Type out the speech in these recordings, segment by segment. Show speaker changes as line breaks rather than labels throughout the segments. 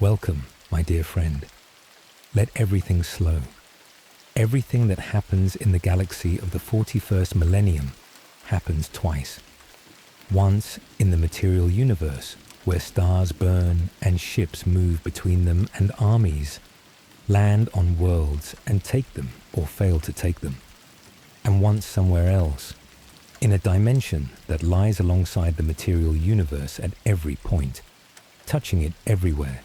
Welcome, my dear friend. Let everything slow. Everything that happens in the galaxy of the 41st millennium happens twice. Once in the material universe, where stars burn and ships move between them and armies land on worlds and take them or fail to take them. And once somewhere else, in a dimension that lies alongside the material universe at every point, touching it everywhere,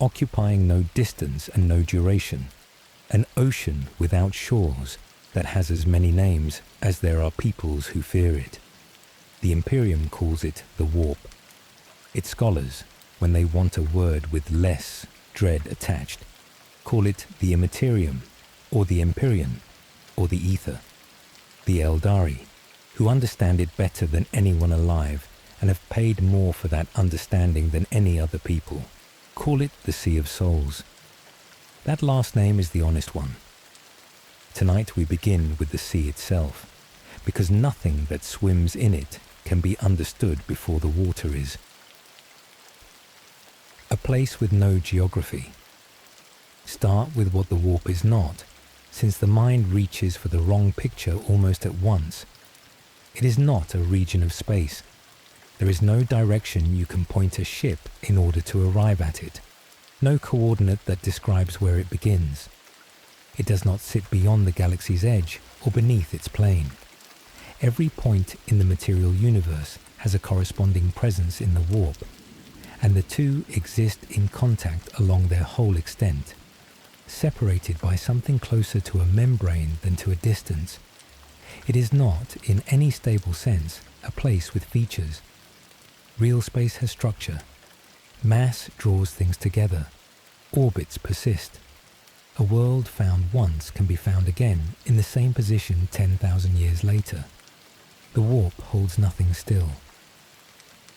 occupying no distance and no duration, an ocean without shores that has as many names as there are peoples who fear it. The Imperium calls it the Warp. Its scholars, when they want a word with less dread attached, call it the Immaterium, or the Empyrean, or the Ether. The Eldari, who understand it better than anyone alive and have paid more for that understanding than any other people, call it the Sea of Souls. That last name is the honest one. Tonight we begin with the sea itself, because nothing that swims in it can be understood before the water is. A place with no geography. Start with what the warp is not, since the mind reaches for the wrong picture almost at once. It is not a region of space. There is no direction you can point a ship in order to arrive at it, no coordinate that describes where it begins. It does not sit beyond the galaxy's edge or beneath its plane. Every point in the material universe has a corresponding presence in the warp, and the two exist in contact along their whole extent, separated by something closer to a membrane than to a distance. It is not, in any stable sense, a place with features. Real space has structure. Mass draws things together. Orbits persist. A world found once can be found again in the same position 10,000 years later. The warp holds nothing still.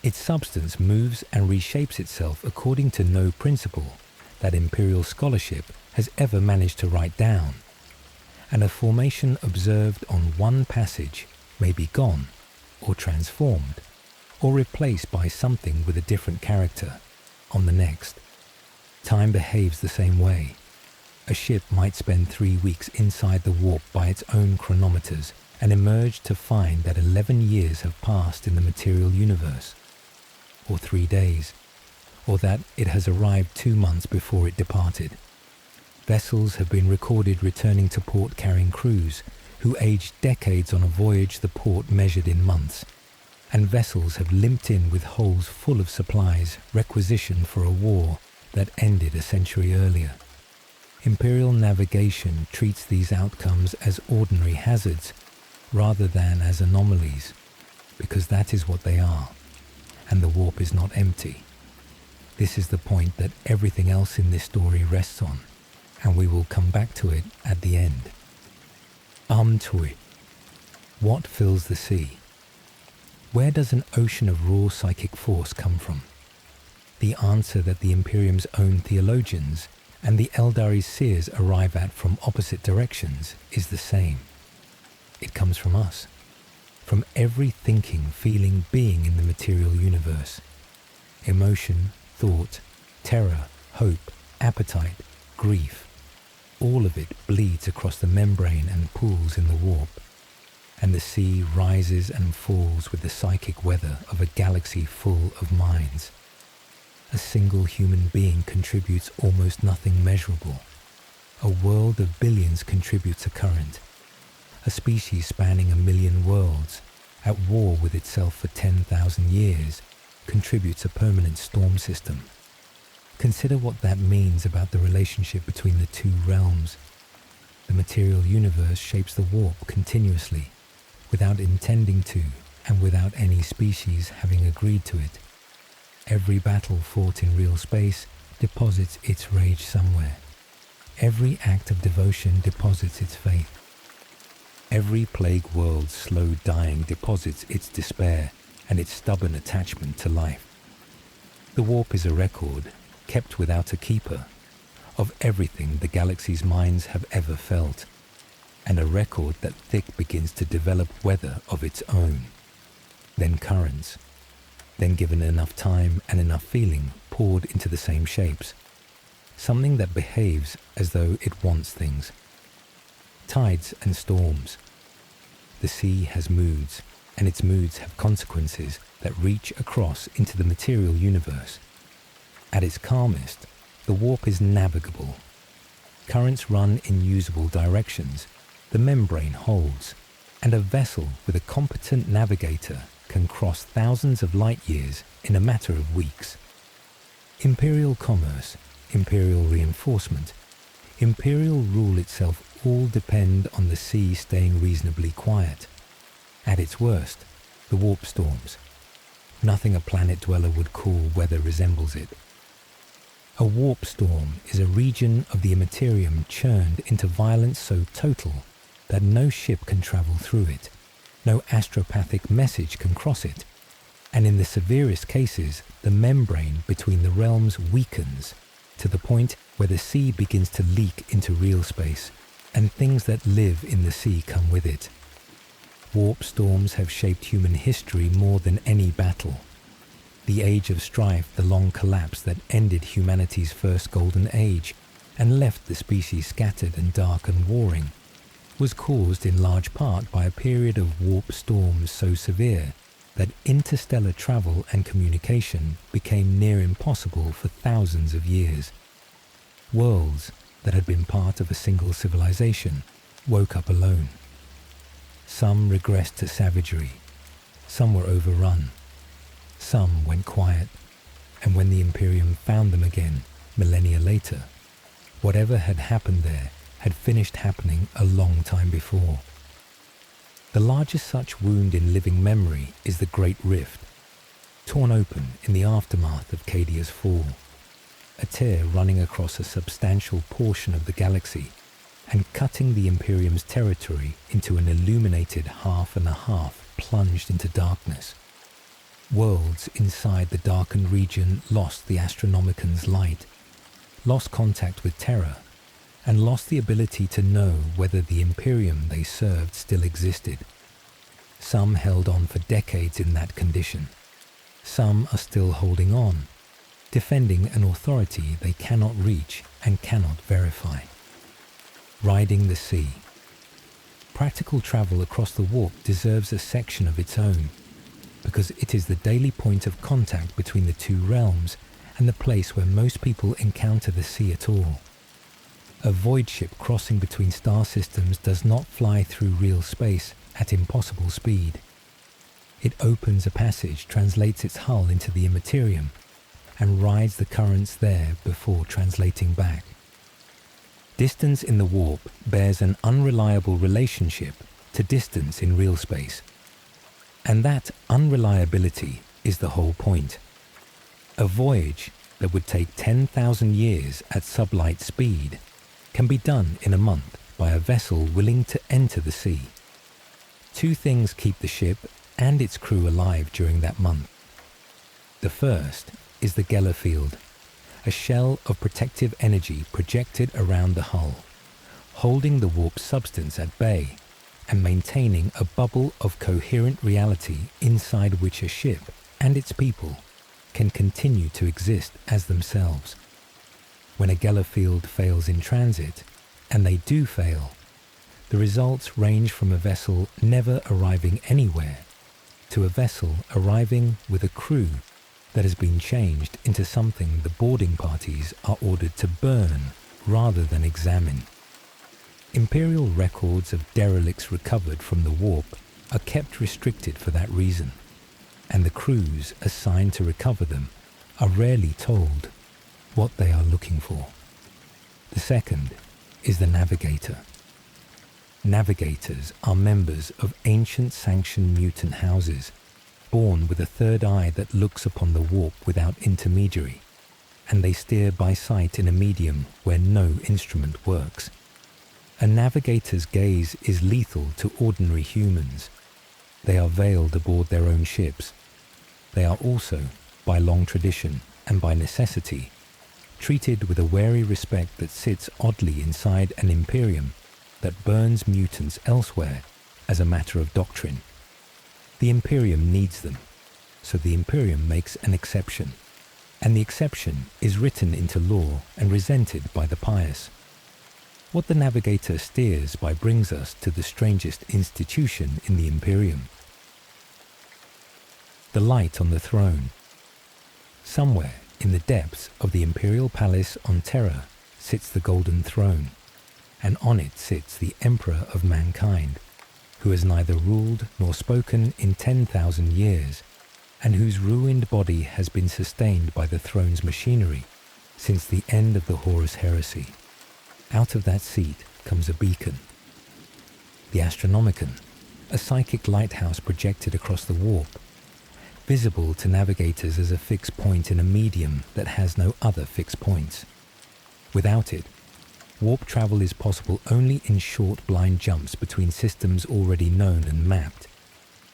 Its substance moves and reshapes itself according to no principle that imperial scholarship has ever managed to write down, and a formation observed on one passage may be gone, or transformed, or replaced by something with a different character on the next. Time behaves the same way. A ship might spend 3 weeks inside the warp by its own chronometers and emerge to find that 11 years have passed in the material universe, or 3 days, or that it has arrived 2 months before it departed. Vessels have been recorded returning to port carrying crews who aged decades on a voyage the port measured in months, and vessels have limped in with holds full of supplies requisitioned for a war that ended a century earlier. Imperial navigation treats these outcomes as ordinary hazards rather than as anomalies, because that is what they are, and the warp is not empty. This is the point that everything else in this story rests on, and we will come back to it at the end. Amtui. What fills the sea? Where does an ocean of raw psychic force come from? The answer that the Imperium's own theologians and the Eldari's seers arrive at from opposite directions is the same. It comes from us, from every thinking, feeling being in the material universe. Emotion, thought, terror, hope, appetite, grief, all of it bleeds across the membrane and pools in the warp, and the sea rises and falls with the psychic weather of a galaxy full of minds. A single human being contributes almost nothing measurable. A world of billions contributes a current. A species spanning 1 million worlds, at war with itself for 10,000 years, contributes a permanent storm system. Consider what that means about the relationship between the two realms. The material universe shapes the warp continuously, without intending to, and without any species having agreed to it. Every battle fought in real space deposits its rage somewhere. Every act of devotion deposits its faith. Every plague world's slow dying deposits its despair and its stubborn attachment to life. The warp is a record, kept without a keeper, of everything the galaxy's minds have ever felt, and a record that thick begins to develop weather of its own, then currents, then given enough time and enough feeling, poured into the same shapes. Something that behaves as though it wants things. Tides and storms. The sea has moods, and its moods have consequences that reach across into the material universe. At its calmest, the warp is navigable. Currents run in usable directions, the membrane holds, and a vessel with a competent navigator can cross thousands of light years in a matter of weeks. Imperial commerce, imperial reinforcement, imperial rule itself all depend on the sea staying reasonably quiet. At its worst, the warp storms. Nothing a planet dweller would call weather resembles it. A warp storm is a region of the immaterium churned into violence so total that no ship can travel through it, no astropathic message can cross it, and in the severest cases, the membrane between the realms weakens to the point where the sea begins to leak into real space, and things that live in the sea come with it. Warp storms have shaped human history more than any battle. The age of strife, the long collapse that ended humanity's first golden age and left the species scattered and dark and warring, was caused in large part by a period of warp storms so severe that interstellar travel and communication became near impossible for thousands of years. Worlds that had been part of a single civilization woke up alone. Some regressed to savagery, some were overrun, some went quiet, and when the Imperium found them again, millennia later, whatever had happened there had finished happening a long time before. The largest such wound in living memory is the Great Rift, torn open in the aftermath of Cadia's fall, a tear running across a substantial portion of the galaxy and cutting the Imperium's territory into an illuminated half and a half plunged into darkness. Worlds inside the darkened region lost the Astronomican's light, lost contact with Terra, and lost the ability to know whether the Imperium they served still existed. Some held on for decades in that condition. Some are still holding on, defending an authority they cannot reach and cannot verify. Riding the sea. Practical travel across the warp deserves a section of its own, because it is the daily point of contact between the two realms and the place where most people encounter the sea at all. A void ship crossing between star systems does not fly through real space at impossible speed. It opens a passage, translates its hull into the immaterium, and rides the currents there before translating back. Distance in the warp bears an unreliable relationship to distance in real space. And that unreliability is the whole point. A voyage that would take 10,000 years at sublight speed can be done in a month by a vessel willing to enter the sea. Two things keep the ship and its crew alive during that month. The first is the Geller field, a shell of protective energy projected around the hull, holding the warp substance at bay and maintaining a bubble of coherent reality inside which a ship and its people can continue to exist as themselves. When a Geller field fails in transit, and they do fail, the results range from a vessel never arriving anywhere to a vessel arriving with a crew that has been changed into something the boarding parties are ordered to burn rather than examine. Imperial records of derelicts recovered from the warp are kept restricted for that reason, and the crews assigned to recover them are rarely told what they are looking for. The second is the navigator. Navigators are members of ancient sanctioned mutant houses, born with a third eye that looks upon the warp without intermediary, and they steer by sight in a medium where no instrument works. A navigator's gaze is lethal to ordinary humans. They are veiled aboard their own ships. They are also, by long tradition and by necessity, treated with a wary respect that sits oddly inside an Imperium that burns mutants elsewhere as a matter of doctrine. The Imperium needs them, so the Imperium makes an exception. and the exception is written into law and resented by the pious. What the navigator steers by brings us to the strangest institution in the Imperium. The light on the throne. Somewhere in the depths of the Imperial Palace on Terra sits the Golden Throne, and on it sits the Emperor of Mankind, who has neither ruled nor spoken in 10,000 years, and whose ruined body has been sustained by the throne's machinery since the end of the Horus Heresy. Out of that seat comes a beacon. The Astronomicon, a psychic lighthouse projected across the warp, visible to navigators as a fixed point in a medium that has no other fixed points. Without it, warp travel is possible only in short blind jumps between systems already known and mapped,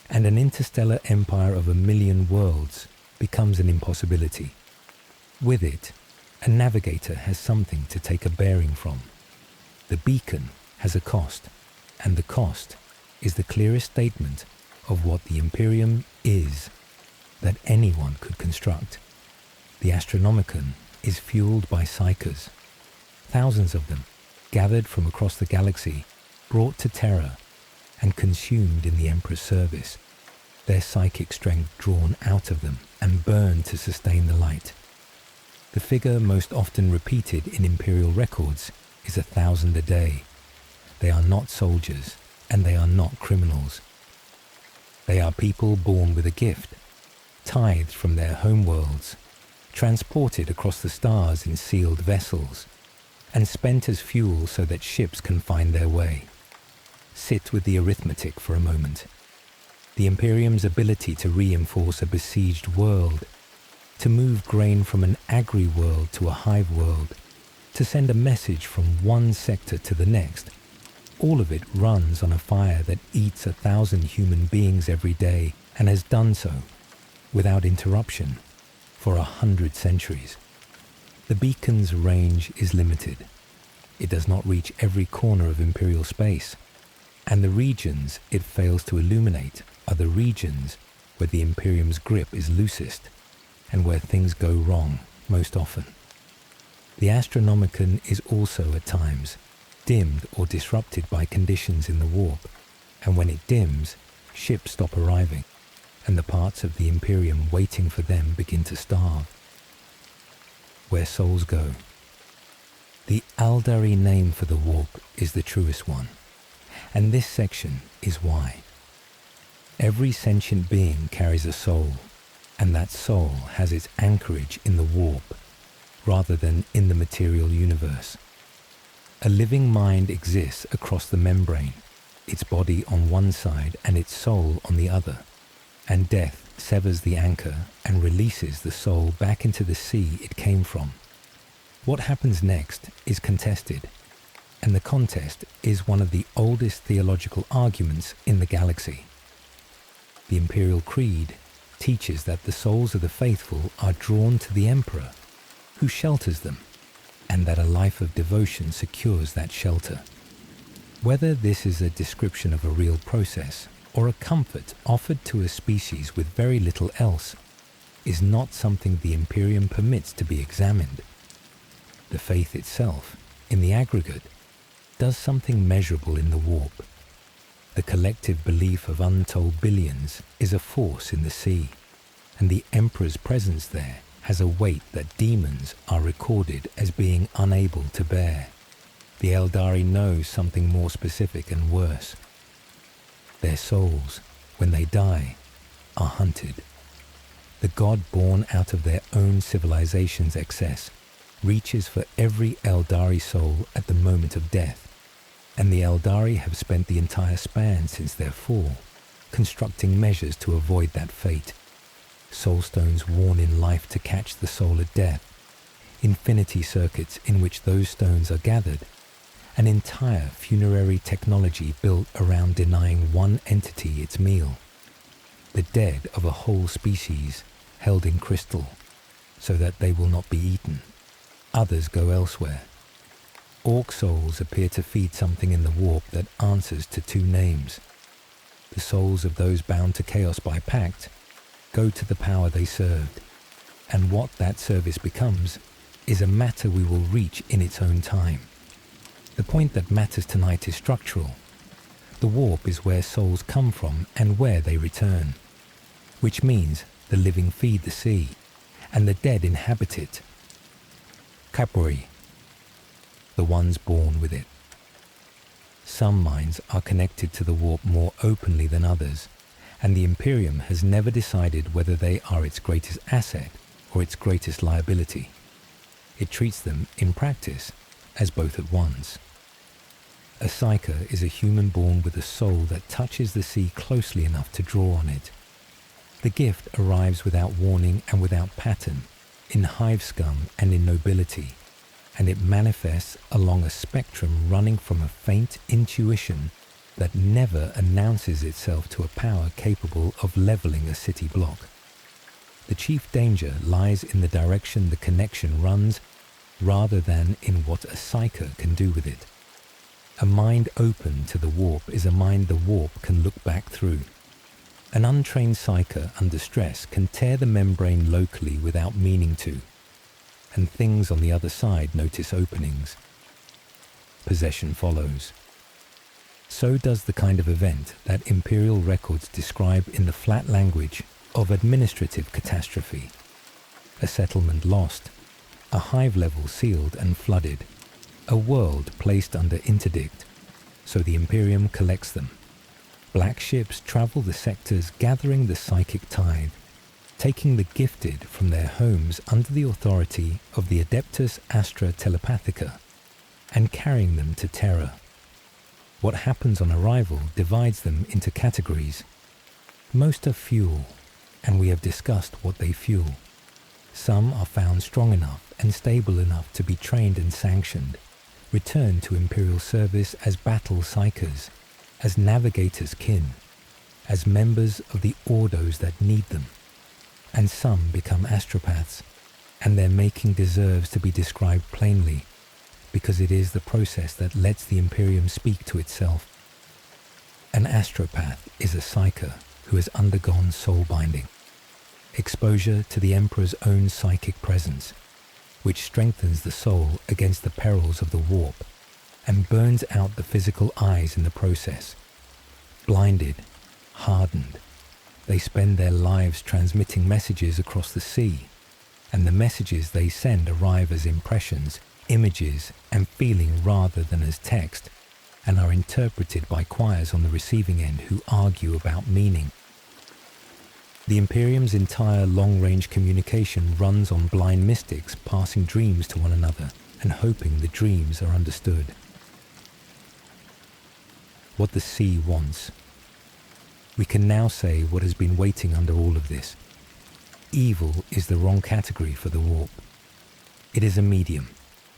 and an interstellar empire of 1,000,000 worlds becomes an impossibility. With it, a navigator has something to take a bearing from. The beacon has a cost, and the cost is the clearest statement of what the Imperium is that anyone could construct. The Astronomicon is fueled by psychers, thousands of them, gathered from across the galaxy, brought to Terra, and consumed in the Emperor's service, their psychic strength drawn out of them and burned to sustain the light. The figure most often repeated in Imperial records is 1,000 a day. They are not soldiers, and they are not criminals. They are people born with a gift, tithed from their homeworlds, transported across the stars in sealed vessels, and spent as fuel so that ships can find their way. Sit with the arithmetic for a moment. The Imperium's ability to reinforce a besieged world, to move grain from an agri-world to a hive world, to send a message from one sector to the next, all of it runs on a fire that eats 1,000 human beings every day and has done so, without interruption, for 100 centuries. The beacon's range is limited. It does not reach every corner of Imperial space, and the regions it fails to illuminate are the regions where the Imperium's grip is loosest, and where things go wrong most often. The Astronomicon is also at times dimmed or disrupted by conditions in the warp, and when it dims, ships stop arriving, and the parts of the Imperium waiting for them begin to starve. Where souls go. The Aldari name for the warp is the truest one, and this section is why. Every sentient being carries a soul, and that soul has its anchorage in the warp, rather than in the material universe. A living mind exists across the membrane, its body on one side and its soul on the other, and death severs the anchor and releases the soul back into the sea it came from. What happens next is contested, and the contest is one of the oldest theological arguments in the galaxy. The Imperial Creed teaches that the souls of the faithful are drawn to the Emperor, who shelters them, and that a life of devotion secures that shelter. Whether this is a description of a real process or a comfort offered to a species with very little else is not something the Imperium permits to be examined. The faith itself, in the aggregate, does something measurable in the warp. The collective belief of untold billions is a force in the sea, and the Emperor's presence there has a weight that demons are recorded as being unable to bear. The Eldari know something more specific and worse. Their souls, when they die, are hunted. The god born out of their own civilization's excess reaches for every Eldari soul at the moment of death, and the Eldari have spent the entire span since their fall, constructing measures to avoid that fate. Soulstones worn in life to catch the soul at death, infinity circuits in which those stones are gathered, an entire funerary technology built around denying one entity its meal, the dead of a whole species held in crystal, so that they will not be eaten. Others go elsewhere. Orc souls appear to feed something in the warp that answers to two names. The souls of those bound to chaos by pact go to the power they served. and what that service becomes is a matter we will reach in its own time. The point that matters tonight is structural. The warp is where souls come from and where they return, which means the living feed the sea, and the dead inhabit it. Capri, the ones born with it. Some minds are connected to the warp more openly than others, and the Imperium has never decided whether they are its greatest asset or its greatest liability. It treats them, in practice, as both at once. A psyker is a human born with a soul that touches the sea closely enough to draw on it. The gift arrives without warning and without pattern, in hive scum and in nobility, and it manifests along a spectrum running from a faint intuition that never announces itself to a power capable of leveling a city block. The chief danger lies in the direction the connection runs rather than in what a psyker can do with it. A mind open to the warp is a mind the warp can look back through. An untrained psyker under stress can tear the membrane locally without meaning to, and things on the other side notice openings. Possession follows. So does the kind of event that imperial records describe in the flat language of administrative catastrophe. A settlement lost, a hive level sealed and flooded, a world placed under interdict, so the Imperium collects them. Black ships travel the sectors gathering the psychic tide, taking the gifted from their homes under the authority of the Adeptus Astra Telepathica, and carrying them to Terra. What happens on arrival divides them into categories. Most are fuel, and we have discussed what they fuel. Some are found strong enough and stable enough to be trained and sanctioned, return to Imperial service as battle psychers, as navigators kin, as members of the ordos that need them. And some become astropaths, and their making deserves to be described plainly, because it is the process that lets the Imperium speak to itself. An astropath is a psyker who has undergone soul binding, exposure to the Emperor's own psychic presence, which strengthens the soul against the perils of the warp and burns out the physical eyes in the process. Blinded, hardened, they spend their lives transmitting messages across the sea, and the messages they send arrive as impressions, images, and feeling rather than as text, and are interpreted by choirs on the receiving end who argue about meaning. The Imperium's entire long-range communication runs on blind mystics passing dreams to one another and hoping the dreams are understood. What the sea wants. We can now say what has been waiting under all of this. Evil is the wrong category for the warp. It is a medium,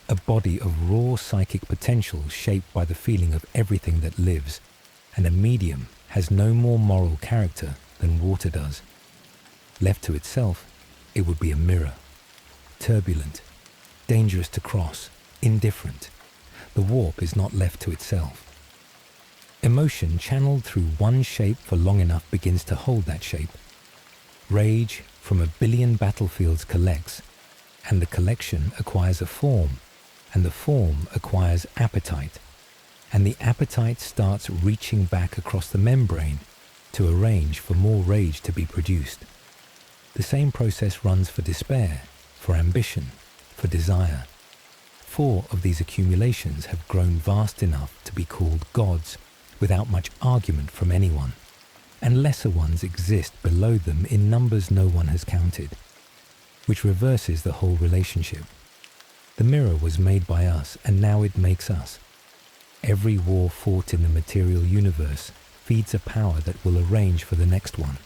a body of raw psychic potential shaped by the feeling of everything that lives, and a medium has no more moral character than water does. Left to itself, it would be a mirror. Turbulent, dangerous to cross, indifferent. The warp is not left to itself. Emotion channeled through one shape for long enough begins to hold that shape. Rage from 1 billion battlefields collects, and the collection acquires a form, and the form acquires appetite, and the appetite starts reaching back across the membrane to arrange for more rage to be produced. The same process runs for despair, for ambition, for desire. 4 of these accumulations have grown vast enough to be called gods without much argument from anyone, and lesser ones exist below them in numbers no one has counted, which reverses the whole relationship. The mirror was made by us, and now it makes us. Every war fought in the material universe feeds a power that will arrange for the next one.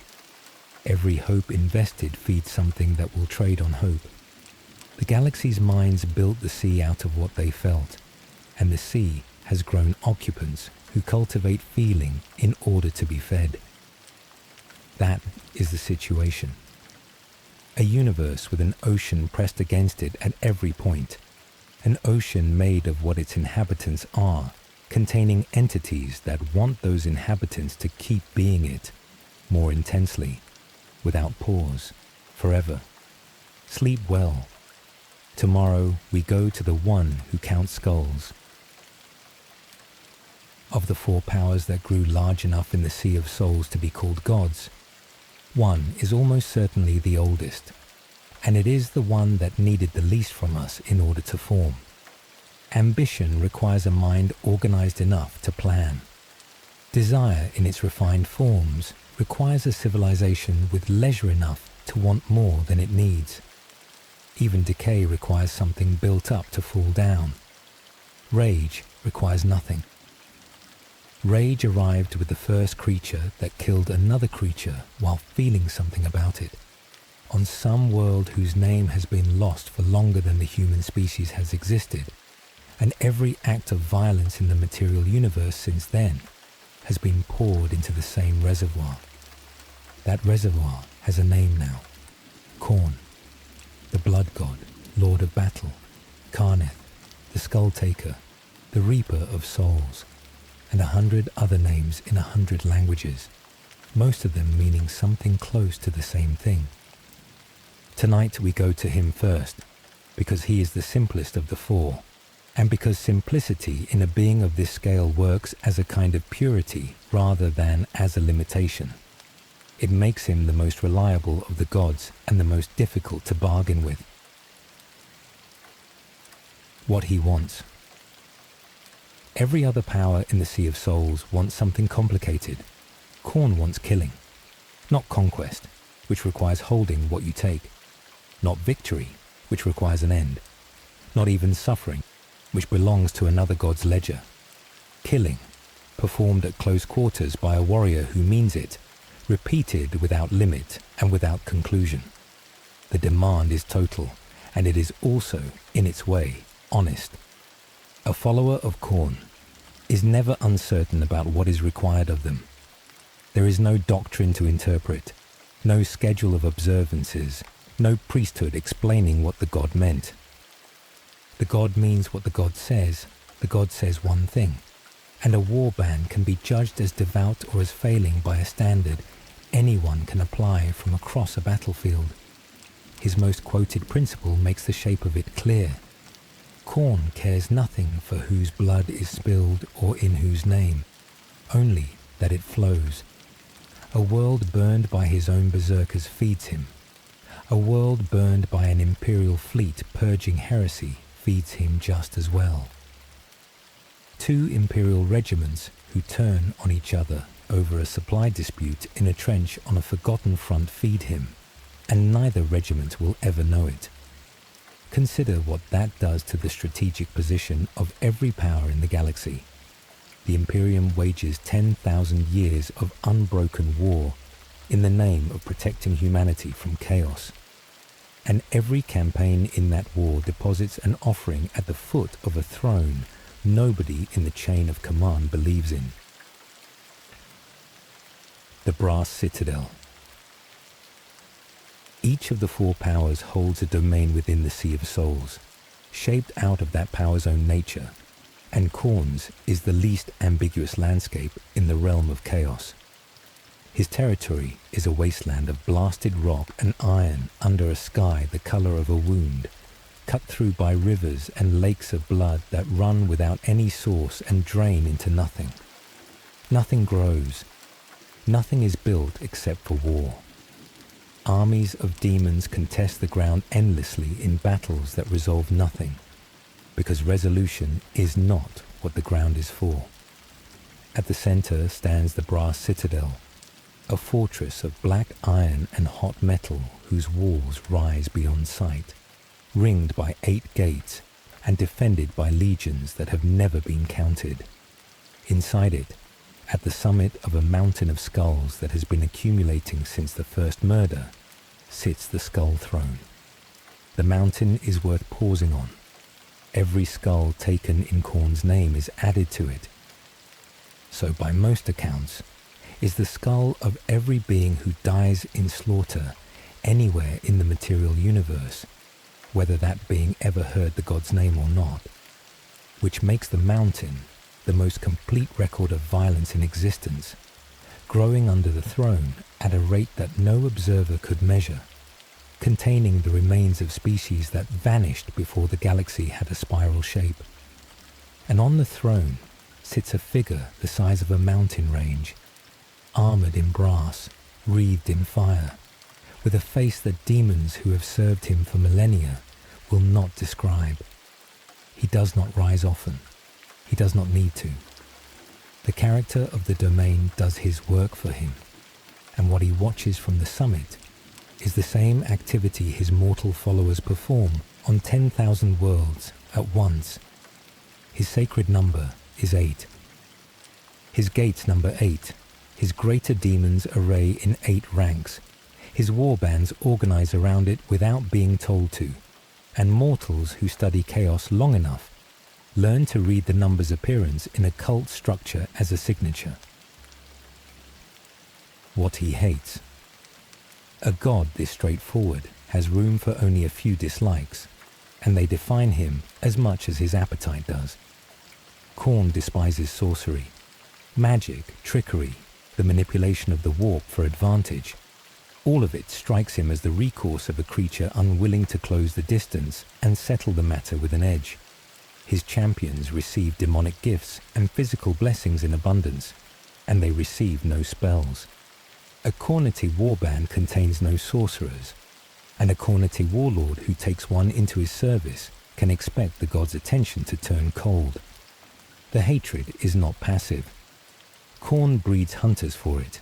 Every hope invested feeds something that will trade on hope. The galaxy's minds built the sea out of what they felt, and the sea has grown occupants who cultivate feeling in order to be fed. That is the situation. A universe with an ocean pressed against it at every point, an ocean made of what its inhabitants are, containing entities that want those inhabitants to keep being it, more intensely, without pause, forever. Sleep well. Tomorrow we go to the one who counts skulls. Of the 4 powers that grew large enough in the Sea of Souls to be called gods, one is almost certainly the oldest, and it is the one that needed the least from us in order to form. Ambition requires a mind organized enough to plan. Desire in its refined forms requires a civilization with leisure enough to want more than it needs. Even decay requires something built up to fall down. Rage requires nothing. Rage arrived with the first creature that killed another creature while feeling something about it. On some world whose name has been lost for longer than the human species has existed, and every act of violence in the material universe since then has been poured into the same reservoir. That reservoir has a name now. Khorne, the blood god, lord of battle, Khorne, the skull taker, the reaper of souls, and 100 other names in 100 languages, most of them meaning something close to the same thing. Tonight we go to him first, because he is the simplest of the 4, and because simplicity in a being of this scale works as a kind of purity rather than as a limitation. It makes him the most reliable of the gods and the most difficult to bargain with. What he wants. Every other power in the Sea of Souls wants something complicated. Khorne wants killing, not conquest, which requires holding what you take, not victory, which requires an end, not even suffering, which belongs to another god's ledger. Killing, performed at close quarters by a warrior who means it, repeated without limit and without conclusion. The demand is total, and it is also, in its way, honest. A follower of Khorne is never uncertain about what is required of them. There is no doctrine to interpret, no schedule of observances, no priesthood explaining what the god meant. The god means what the god says one thing, and a warband can be judged as devout or as failing by a standard anyone can apply from across a battlefield. His most quoted principle makes the shape of it clear. Khorne cares nothing for whose blood is spilled or in whose name, only that it flows. A world burned by his own berserkers feeds him. A world burned by an imperial fleet purging heresy feeds him just as well. 2 imperial regiments who turn on each other over a supply dispute in a trench on a forgotten front feed him, and neither regiment will ever know it. Consider what that does to the strategic position of every power in the galaxy. The Imperium wages 10,000 years of unbroken war in the name of protecting humanity from chaos. And every campaign in that war deposits an offering at the foot of a throne nobody in the chain of command believes in. The Brass Citadel. Each of the 4 powers holds a domain within the Sea of Souls, shaped out of that power's own nature, and Khorne's is the least ambiguous landscape in the realm of chaos. His territory is a wasteland of blasted rock and iron under a sky the color of a wound, cut through by rivers and lakes of blood that run without any source and drain into nothing. Nothing grows. Nothing is built except for war. Armies of demons contest the ground endlessly in battles that resolve nothing, because resolution is not what the ground is for. At the center stands the Brass Citadel, a fortress of black iron and hot metal whose walls rise beyond sight, ringed by 8 gates and defended by legions that have never been counted. Inside it, at the summit of a mountain of skulls that has been accumulating since the first murder, sits the Skull Throne. The mountain is worth pausing on. Every skull taken in Khorne's name is added to it. So by most accounts, is the skull of every being who dies in slaughter anywhere in the material universe, whether that being ever heard the god's name or not, which makes the mountain the most complete record of violence in existence, growing under the throne at a rate that no observer could measure, containing the remains of species that vanished before the galaxy had a spiral shape. And on the throne sits a figure the size of a mountain range, armoured in brass, wreathed in fire, with a face that demons who have served him for millennia will not describe. He does not rise often. He does not need to. The character of the domain does his work for him, and what he watches from the summit is the same activity his mortal followers perform on 10,000 worlds at once. His sacred number is 8. His gates number 8. His greater demons array in 8 ranks. His warbands organize around it without being told to, and mortals who study chaos long enough learn to read the number's appearance in a cult structure as a signature. What he hates. A god this straightforward has room for only a few dislikes, and they define him as much as his appetite does. Khorne despises sorcery, magic, trickery, the manipulation of the warp for advantage. All of it strikes him as the recourse of a creature unwilling to close the distance and settle the matter with an edge. His champions receive demonic gifts and physical blessings in abundance, and they receive no spells. A Khornity warband contains no sorcerers, and a Khornity warlord who takes one into his service can expect the god's attention to turn cold. The hatred is not passive. Khorne breeds hunters for it.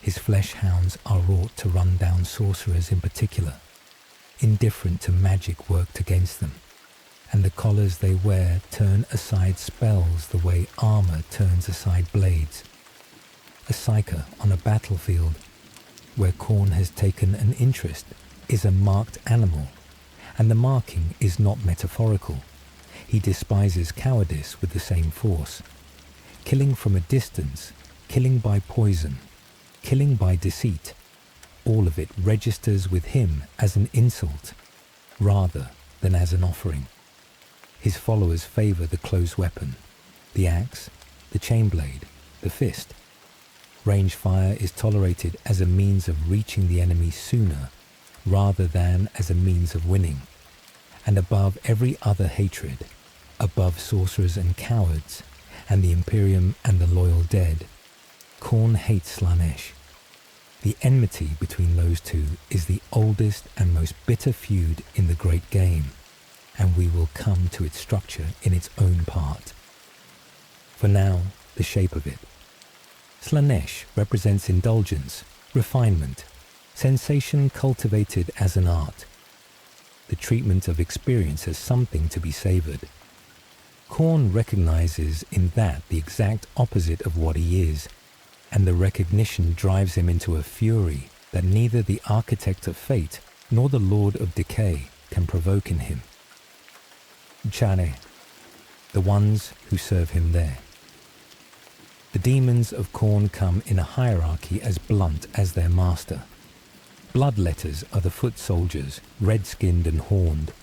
His flesh hounds are wrought to run down sorcerers in particular, indifferent to magic worked against them, and the collars they wear turn aside spells the way armor turns aside blades. A psyker on a battlefield where Khorne has taken an interest is a marked animal, and the marking is not metaphorical. He despises cowardice with the same force. Killing from a distance, killing by poison, killing by deceit, all of it registers with him as an insult rather than as an offering. His followers favour the close weapon, the axe, the chainblade, the fist. Range fire is tolerated as a means of reaching the enemy sooner rather than as a means of winning. And above every other hatred, above sorcerers and cowards, and the Imperium and the loyal dead, Khorne hates Slaanesh. The enmity between those two is the oldest and most bitter feud in the great game, and we will come to its structure in its own part. For now, the shape of it. Slaanesh represents indulgence, refinement, sensation cultivated as an art, the treatment of experience as something to be savoured. Khorne recognizes in that the exact opposite of what he is, and the recognition drives him into a fury that neither the architect of fate nor the lord of decay can provoke in him. Chane, the ones who serve him there. The demons of Khorne come in a hierarchy as blunt as their master. Bloodletters are the foot soldiers, red-skinned and horned,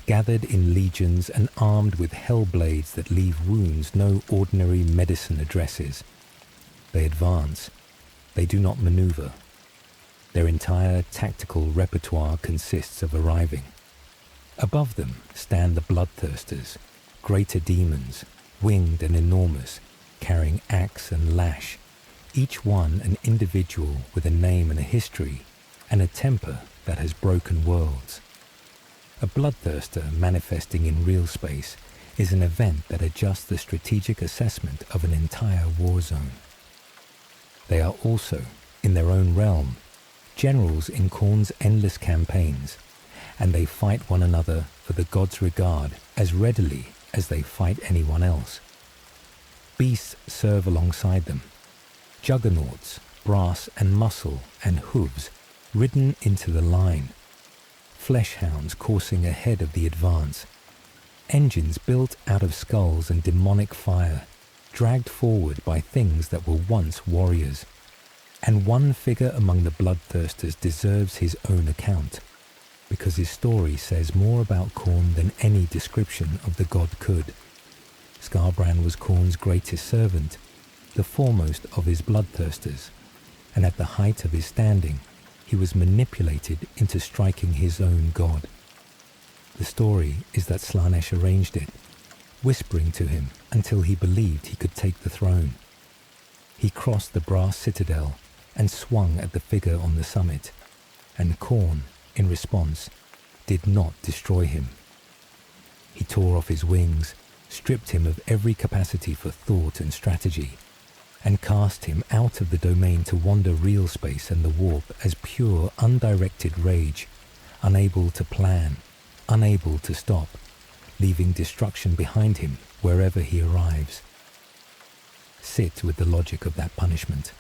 gathered in legions and armed with hell blades that leave wounds no ordinary medicine addresses. They advance. They do not maneuver. Their entire tactical repertoire consists of arriving. Above them stand the bloodthirsters, greater demons, winged and enormous, carrying axe and lash, each one an individual with a name and a history, and a temper that has broken worlds. A bloodthirster manifesting in real space is an event that adjusts the strategic assessment of an entire war zone. They are also, in their own realm, generals in Khorne's endless campaigns, and they fight one another for the god's regard as readily as they fight anyone else. Beasts serve alongside them, juggernauts, brass and muscle and hooves ridden into the line, flesh hounds coursing ahead of the advance, engines built out of skulls and demonic fire, dragged forward by things that were once warriors. And one figure among the bloodthirsters deserves his own account, because his story says more about Khorne than any description of the god could. Skarbrand was Khorne's greatest servant, the foremost of his bloodthirsters, and at the height of his standing, he was manipulated into striking his own god. The story is that Slaanesh arranged it, whispering to him until he believed he could take the throne. He crossed the brass citadel and swung at the figure on the summit, and Khorne, in response, did not destroy him. He tore off his wings, stripped him of every capacity for thought and strategy, and cast him out of the domain to wander real space and the warp as pure, undirected rage, unable to plan, unable to stop, leaving destruction behind him wherever he arrives. Sit with the logic of that punishment.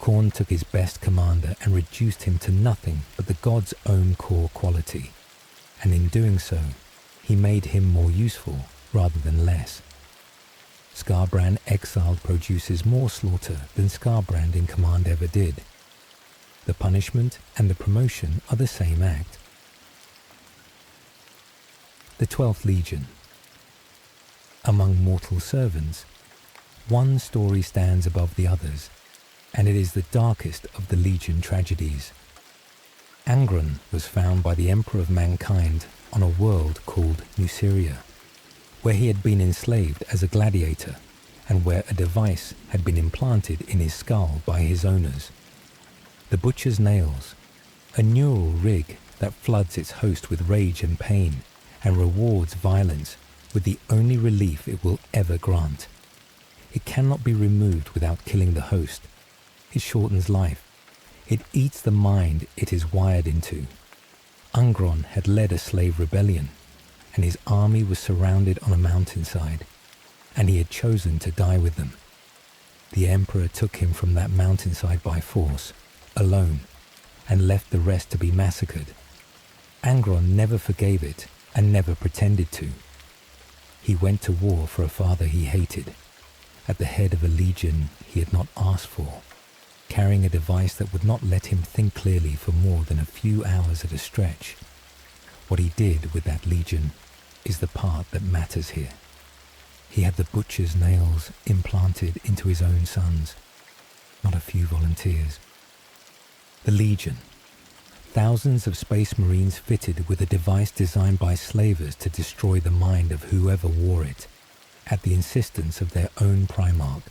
Khorne took his best commander and reduced him to nothing but the god's own core quality, and in doing so, he made him more useful rather than less. Skarbrand exiled produces more slaughter than Skarbrand in command ever did. The punishment and the promotion are the same act. The 12th Legion. Among mortal servants, one story stands above the others, and it is the darkest of the Legion tragedies. Angron was found by the Emperor of Mankind on a world called Nuceria, where he had been enslaved as a gladiator and where a device had been implanted in his skull by his owners. The Butcher's Nails, a neural rig that floods its host with rage and pain and rewards violence with the only relief it will ever grant. It cannot be removed without killing the host. It shortens life. It eats the mind it is wired into. Angron had led a slave rebellion, and his army was surrounded on a mountainside, and he had chosen to die with them. The Emperor took him from that mountainside by force, alone, and left the rest to be massacred. Angron never forgave it and never pretended to. He went to war for a father he hated, at the head of a legion he had not asked for, carrying a device that would not let him think clearly for more than a few hours at a stretch. What he did with that legion is the part that matters here. He had the Butcher's Nails implanted into his own sons, not a few volunteers. The Legion. Thousands of space marines fitted with a device designed by slavers to destroy the mind of whoever wore it, at the insistence of their own Primarch,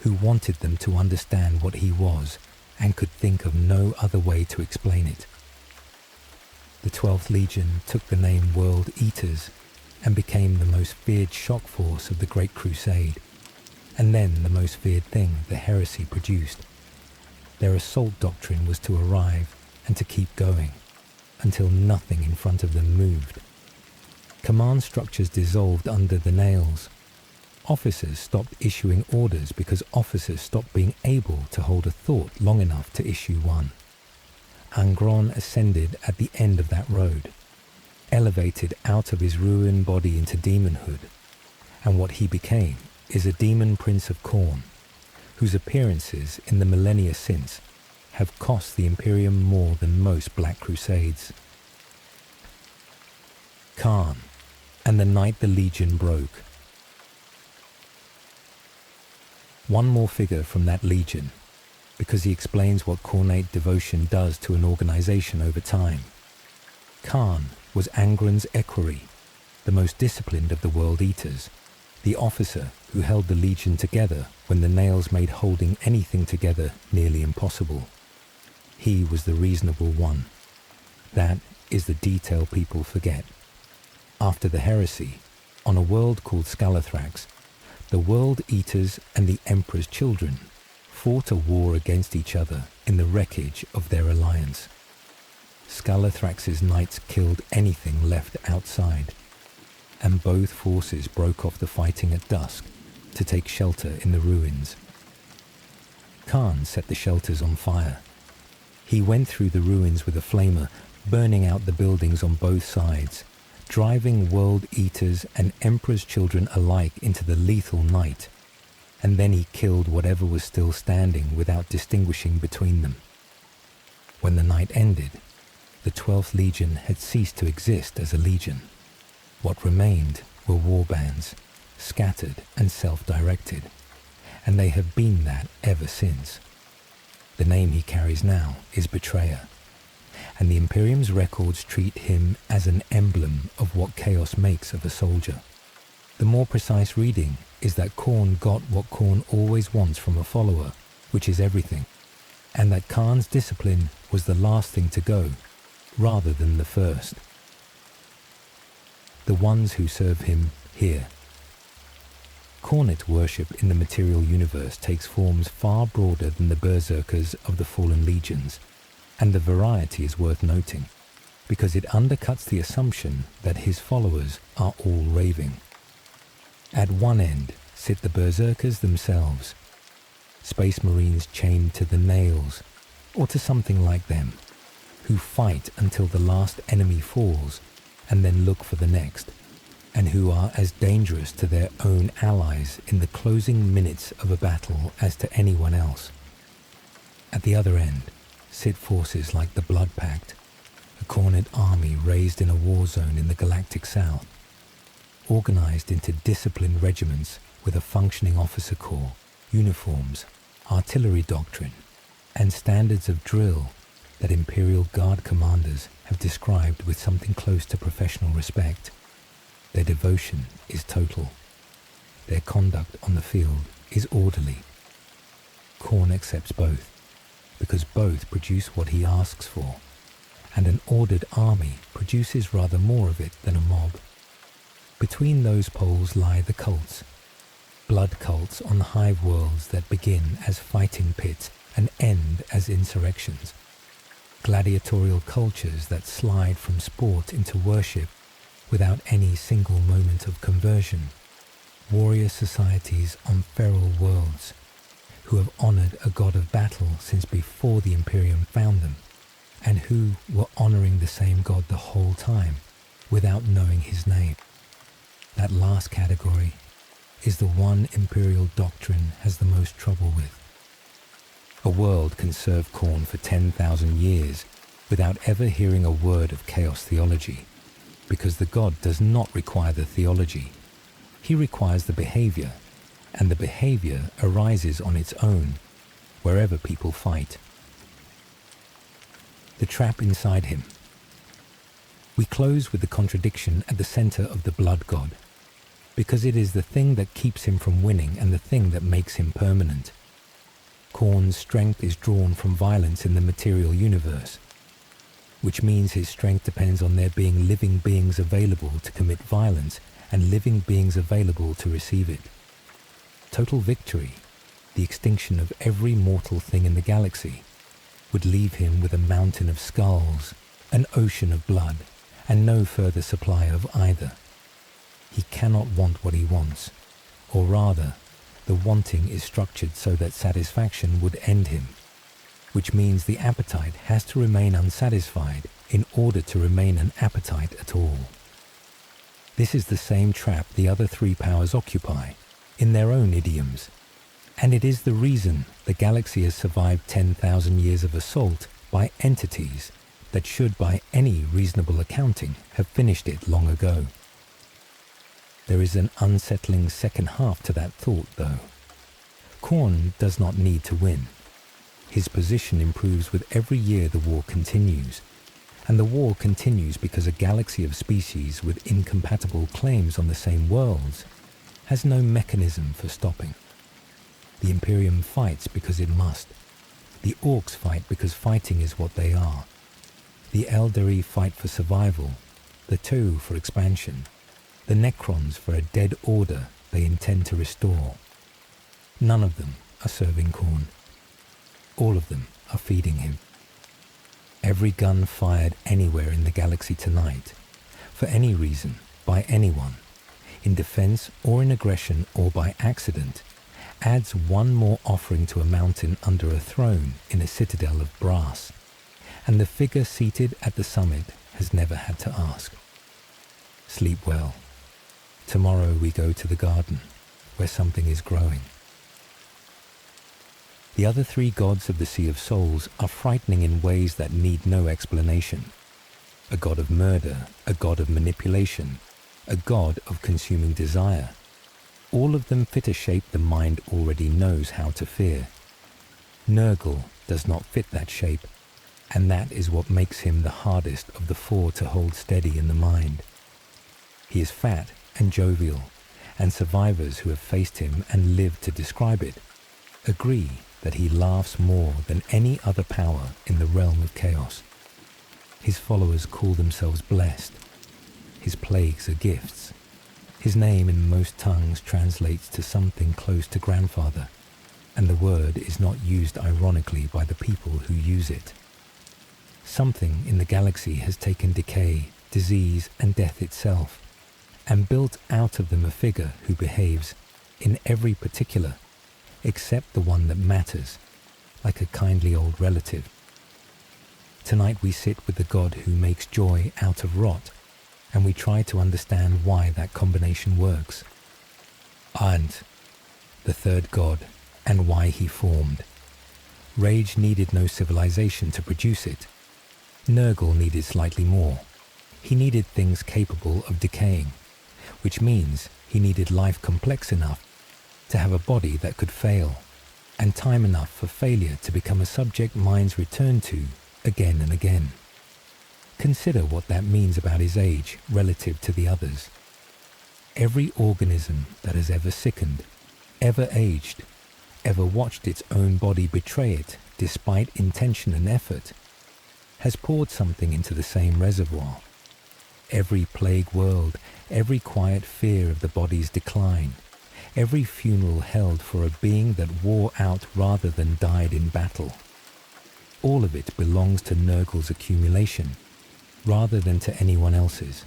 who wanted them to understand what he was and could think of no other way to explain it. The 12th Legion took the name World Eaters and became the most feared shock force of the Great Crusade, and then the most feared thing the heresy produced. Their assault doctrine was to arrive and to keep going, until nothing in front of them moved. Command structures dissolved under the nails. Officers stopped issuing orders because officers stopped being able to hold a thought long enough to issue one. Angron ascended at the end of that road, elevated out of his ruined body into demonhood, and what he became is a demon prince of Khorne, whose appearances in the millennia since have cost the Imperium more than most Black Crusades. Khorne, and the night the Legion broke. One more figure from that Legion, because he explains what Khornate devotion does to an organization over time. Khorne was Angron's equerry, the most disciplined of the World Eaters, the officer who held the Legion together when the nails made holding anything together nearly impossible. He was the reasonable one. That is the detail people forget. After the heresy, on a world called Scalathrax, the World Eaters and the Emperor's children fought a war against each other in the wreckage of their alliance. Scalathrax's knights killed anything left outside, and both forces broke off the fighting at dusk to take shelter in the ruins. Khorne set the shelters on fire. He went through the ruins with a flamer, burning out the buildings on both sides, driving World Eaters and Emperor's children alike into the lethal night, and then he killed whatever was still standing without distinguishing between them. When the night ended, the 12th Legion had ceased to exist as a legion. What remained were warbands, scattered and self-directed, and they have been that ever since. The name he carries now is Betrayer, and the Imperium's records treat him as an emblem of what chaos makes of a soldier. The more precise reading is that Khorne got what Khorne always wants from a follower, which is everything, and that Khan's discipline was the last thing to go, rather than the first. The ones who serve him here. Khornite worship in the material universe takes forms far broader than the berserkers of the fallen legions, and the variety is worth noting, because it undercuts the assumption that his followers are all raving. At one end sit the berserkers themselves, space marines chained to the nails, or to something like them, who fight until the last enemy falls and then look for the next, and who are as dangerous to their own allies in the closing minutes of a battle as to anyone else. At the other end sit forces like the Blood Pact, a Khornite army raised in a war zone in the galactic south, organized into disciplined regiments with a functioning officer corps, uniforms, artillery doctrine, and standards of drill that Imperial Guard commanders have described with something close to professional respect. Their devotion is total. Their conduct on the field is orderly. Khorne accepts both, because both produce what he asks for, and an ordered army produces rather more of it than a mob. Between those poles lie the cults, blood cults on hive worlds that begin as fighting pits and end as insurrections, gladiatorial cultures that slide from sport into worship without any single moment of conversion, warrior societies on feral worlds who have honored a god of battle since before the Imperium found them, and who were honoring the same god the whole time without knowing his name. That last category is the one Imperial doctrine has the most trouble with. A world can serve Khorne for 10,000 years without ever hearing a word of chaos theology, because the god does not require the theology. He requires the behavior, and the behavior arises on its own, wherever people fight. The trap inside him. We close with the contradiction at the center of the blood god, because it is the thing that keeps him from winning and the thing that makes him permanent. Khorne's strength is drawn from violence in the material universe, which means his strength depends on there being living beings available to commit violence and living beings available to receive it. Total victory, the extinction of every mortal thing in the galaxy, would leave him with a mountain of skulls, an ocean of blood, and no further supply of either. He cannot want what he wants, or rather, the wanting is structured so that satisfaction would end him, which means the appetite has to remain unsatisfied in order to remain an appetite at all. This is the same trap the other three powers occupy, in their own idioms, and it is the reason the galaxy has survived 10,000 years of assault by entities that should, by any reasonable accounting, have finished it long ago. There is an unsettling second half to that thought, though. Khorne does not need to win. His position improves with every year the war continues, and the war continues because a galaxy of species with incompatible claims on the same worlds has no mechanism for stopping. The Imperium fights because it must. The Orcs fight because fighting is what they are. The Eldari fight for survival, the Tau for expansion, the Necrons for a dead order they intend to restore. None of them are serving Khorne. All of them are feeding him. Every gun fired anywhere in the galaxy tonight, for any reason, by anyone, in defense or in aggression or by accident, adds one more offering to a mountain under a throne in a citadel of brass, and the figure seated at the summit has never had to ask. Sleep well. Tomorrow we go to the garden, where something is growing. The other three gods of the Sea of Souls are frightening in ways that need no explanation. A god of murder, a god of manipulation, a god of consuming desire. All of them fit a shape the mind already knows how to fear. Nurgle does not fit that shape, and that is what makes him the hardest of the four to hold steady in the mind. He is fat and jovial, and survivors who have faced him and lived to describe it agree that he laughs more than any other power in the realm of chaos. His followers call themselves blessed. His plagues are gifts. His name in most tongues translates to something close to grandfather, and the word is not used ironically by the people who use it. Something in the galaxy has taken decay, disease, and death itself, and built out of them a figure who behaves, in every particular, except the one that matters, like a kindly old relative. Tonight we sit with the God who makes joy out of rot, and we try to understand why that combination works. And the third God, and why he formed. Rage needed no civilization to produce it. Nurgle needed slightly more. He needed things capable of decaying, which means he needed life complex enough to have a body that could fail, and time enough for failure to become a subject minds return to again and again. Consider what that means about his age relative to the others. Every organism that has ever sickened, ever aged, ever watched its own body betray it despite intention and effort, has poured something into the same reservoir. Every plague world, every quiet fear of the body's decline, every funeral held for a being that wore out rather than died in battle. All of it belongs to Nurgle's accumulation, rather than to anyone else's.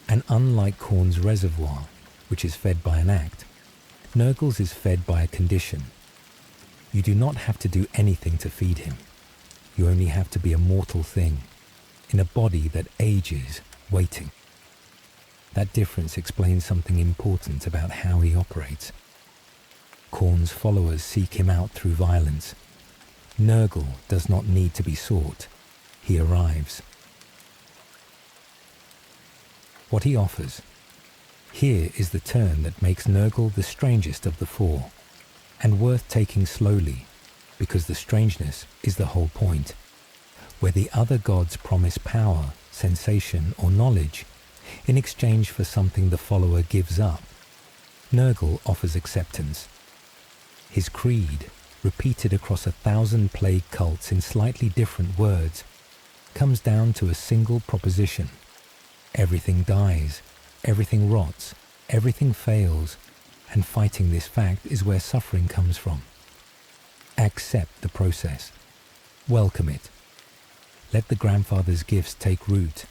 And unlike Khorne's reservoir, which is fed by an act, Nurgle's is fed by a condition. You do not have to do anything to feed him. You only have to be a mortal thing, in a body that ages, waiting. That difference explains something important about how he operates. Khorne's followers seek him out through violence. Nurgle does not need to be sought. He arrives. What he offers. Here is the turn that makes Nurgle the strangest of the four, and worth taking slowly, because the strangeness is the whole point. Where the other gods promise power, sensation, or knowledge, in exchange for something the follower gives up, Nurgle offers acceptance. His creed, repeated across 1,000 plague cults in slightly different words, comes down to a single proposition. Everything dies, everything rots, everything fails, and fighting this fact is where suffering comes from. Accept the process. Welcome it. Let the grandfather's gifts take root,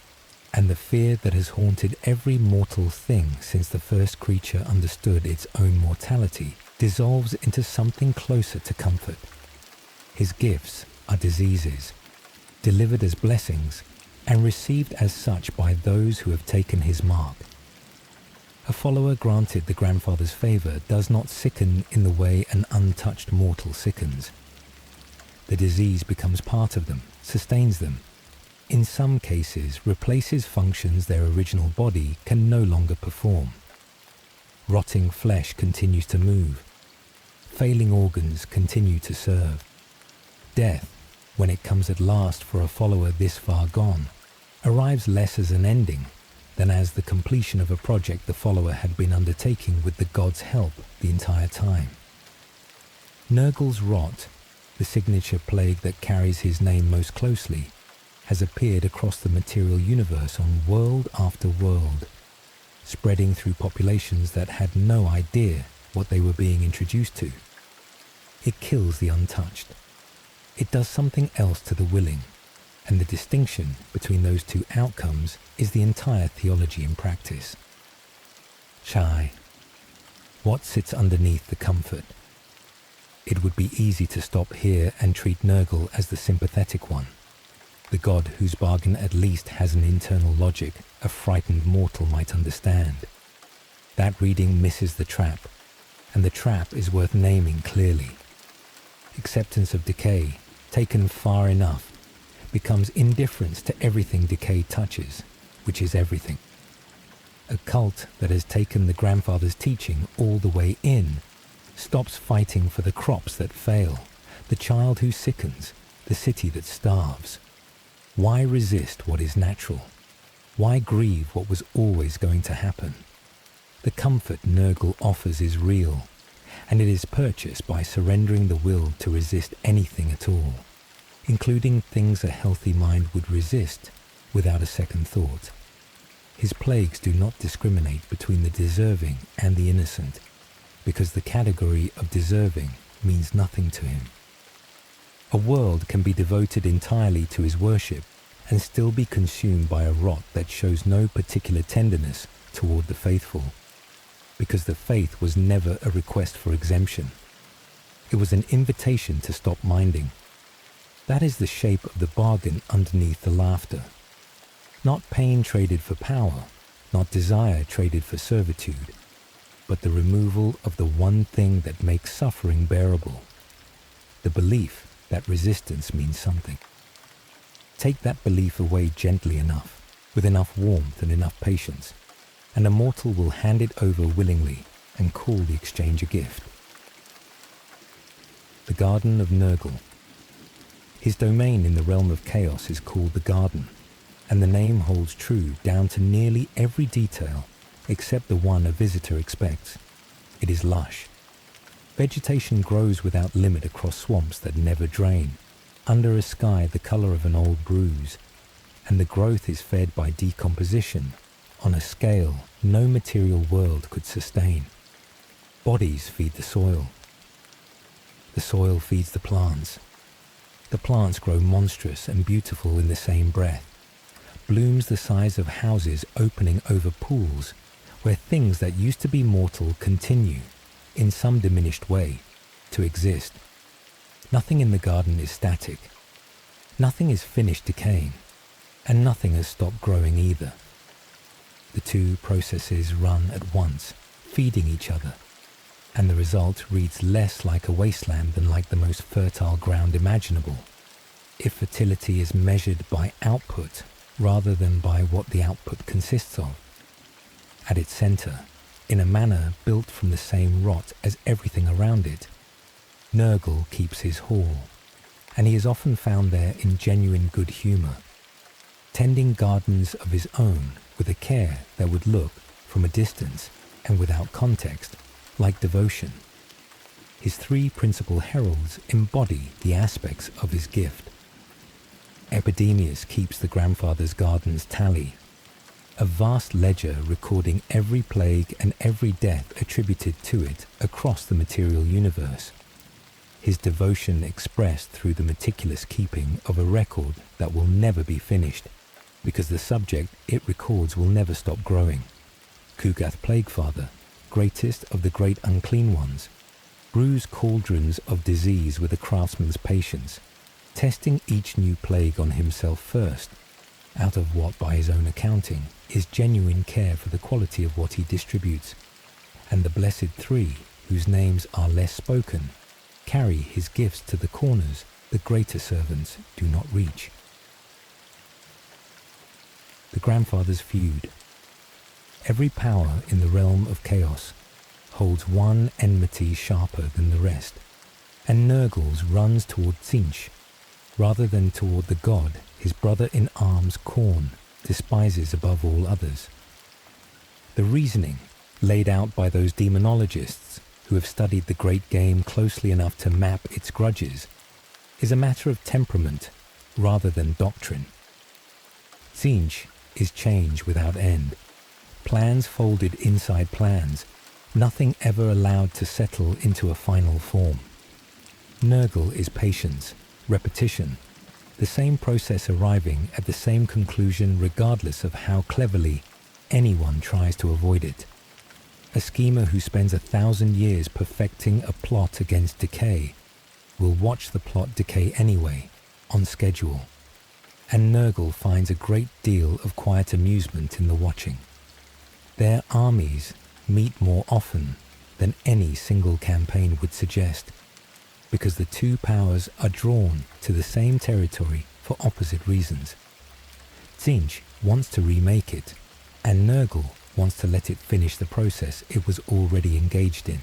and the fear that has haunted every mortal thing since the first creature understood its own mortality dissolves into something closer to comfort. His gifts are diseases, delivered as blessings, and received as such by those who have taken his mark. A follower granted the grandfather's favor does not sicken in the way an untouched mortal sickens. The disease becomes part of them, sustains them. In some cases, replaces functions their original body can no longer perform. Rotting flesh continues to move. Failing organs continue to serve. Death, when it comes at last for a follower this far gone, arrives less as an ending than as the completion of a project the follower had been undertaking with the god's help the entire time. Nurgle's rot, the signature plague that carries his name most closely, has appeared across the material universe on world after world, spreading through populations that had no idea what they were being introduced to. It kills the untouched. It does something else to the willing, and the distinction between those two outcomes is the entire theology in practice. Chai. What sits underneath the comfort? It would be easy to stop here and treat Nurgle as the sympathetic one, the god whose bargain at least has an internal logic a frightened mortal might understand. That reading misses the trap, and the trap is worth naming clearly. Acceptance of decay, taken far enough, becomes indifference to everything decay touches, which is everything. A cult that has taken the grandfather's teaching all the way in stops fighting for the crops that fail, The child who sickens, the city that starves. Why resist what is natural? Why grieve what was always going to happen? The comfort Nurgle offers is real, and it is purchased by surrendering the will to resist anything at all, including things a healthy mind would resist without a second thought. His plagues do not discriminate between the deserving and the innocent, because the category of deserving means nothing to him. A world can be devoted entirely to his worship and still be consumed by a rot that shows no particular tenderness toward the faithful, because the faith was never a request for exemption. It was an invitation to stop minding. That is the shape of the bargain underneath the laughter. Not pain traded for power, not desire traded for servitude, but the removal of the one thing that makes suffering bearable, the belief that resistance means something. Take that belief away gently enough, with enough warmth and enough patience, and a mortal will hand it over willingly and call the exchange a gift. The Garden of Nurgle. His domain in the realm of chaos is called the Garden, and the name holds true down to nearly every detail except the one a visitor expects. It is lush. Vegetation grows without limit across swamps that never drain, under a sky the color of an old bruise, and the growth is fed by decomposition on a scale no material world could sustain. Bodies feed the soil. The soil feeds the plants. The plants grow monstrous and beautiful in the same breath. Blooms the size of houses opening over pools, where things that used to be mortal continue, in some diminished way, to exist. Nothing in the garden is static. Nothing is finished decaying, and nothing has stopped growing either. The two processes run at once, feeding each other, and the result reads less like a wasteland than like the most fertile ground imaginable, if fertility is measured by output rather than by what the output consists of. At its center, in a manner built from the same rot as everything around it, Nurgle keeps his hall, and he is often found there in genuine good humor, tending gardens of his own with a care that would look, from a distance and without context, like devotion. His three principal heralds embody the aspects of his gift. Epidemius keeps the grandfather's gardens tally, a vast ledger recording every plague and every death attributed to it across the material universe. His devotion expressed through the meticulous keeping of a record that will never be finished, because the subject it records will never stop growing. Kugath Plaguefather, greatest of the great unclean ones, brews cauldrons of disease with a craftsman's patience, testing each new plague on himself first, out of what, by his own accounting, is genuine care for the quality of what he distributes, and the blessed three, whose names are less spoken, carry his gifts to the corners the greater servants do not reach. The grandfather's feud. Every power in the realm of chaos holds one enmity sharper than the rest, and Nurgle's runs toward Tzeentch, rather than toward the god his brother-in-arms Khorne despises above all others. The reasoning, laid out by those demonologists who have studied the great game closely enough to map its grudges, is a matter of temperament rather than doctrine. Tzeentch is change without end, plans folded inside plans, nothing ever allowed to settle into a final form. Nurgle is patience, repetition, the same process arriving at the same conclusion regardless of how cleverly anyone tries to avoid it. A schemer who spends 1,000 years perfecting a plot against decay will watch the plot decay anyway, on schedule, and Nurgle finds a great deal of quiet amusement in the watching. Their armies meet more often than any single campaign would suggest, because the two powers are drawn to the same territory for opposite reasons. Tzeentch wants to remake it, and Nurgle wants to let it finish the process it was already engaged in.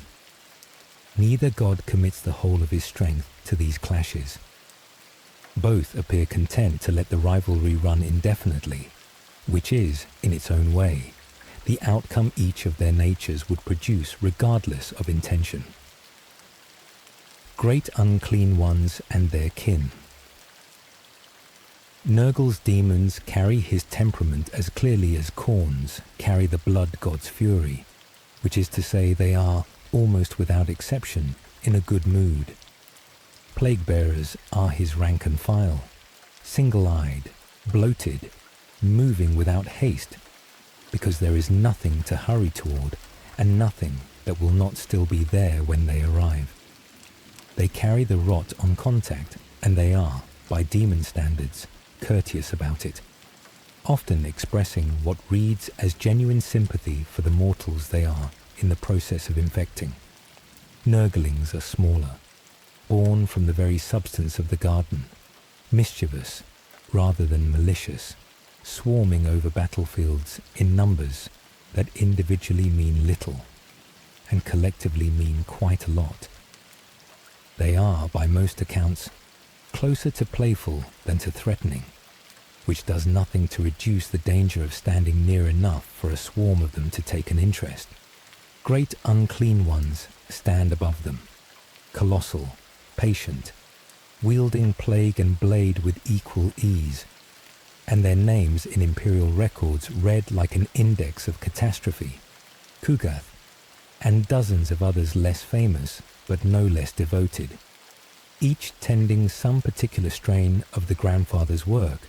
Neither god commits the whole of his strength to these clashes. Both appear content to let the rivalry run indefinitely, which is, in its own way, the outcome each of their natures would produce regardless of intention. Great unclean ones and their kin. Nurgle's demons carry his temperament as clearly as Khorne's carry the blood god's fury, which is to say they are, almost without exception, in a good mood. Plague-bearers are his rank and file, single-eyed, bloated, moving without haste, because there is nothing to hurry toward and nothing that will not still be there when they arrive. They carry the rot on contact, and they are, by demon standards, courteous about it, often expressing what reads as genuine sympathy for the mortals they are in the process of infecting. Nurglings are smaller, born from the very substance of the garden, mischievous rather than malicious, swarming over battlefields in numbers that individually mean little and collectively mean quite a lot. They are, by most accounts, closer to playful than to threatening, which does nothing to reduce the danger of standing near enough for a swarm of them to take an interest. Great unclean ones stand above them, colossal, patient, wielding plague and blade with equal ease, and their names in imperial records read like an index of catastrophe, Kugath, and dozens of others less famous but no less devoted, each tending some particular strain of the grandfather's work,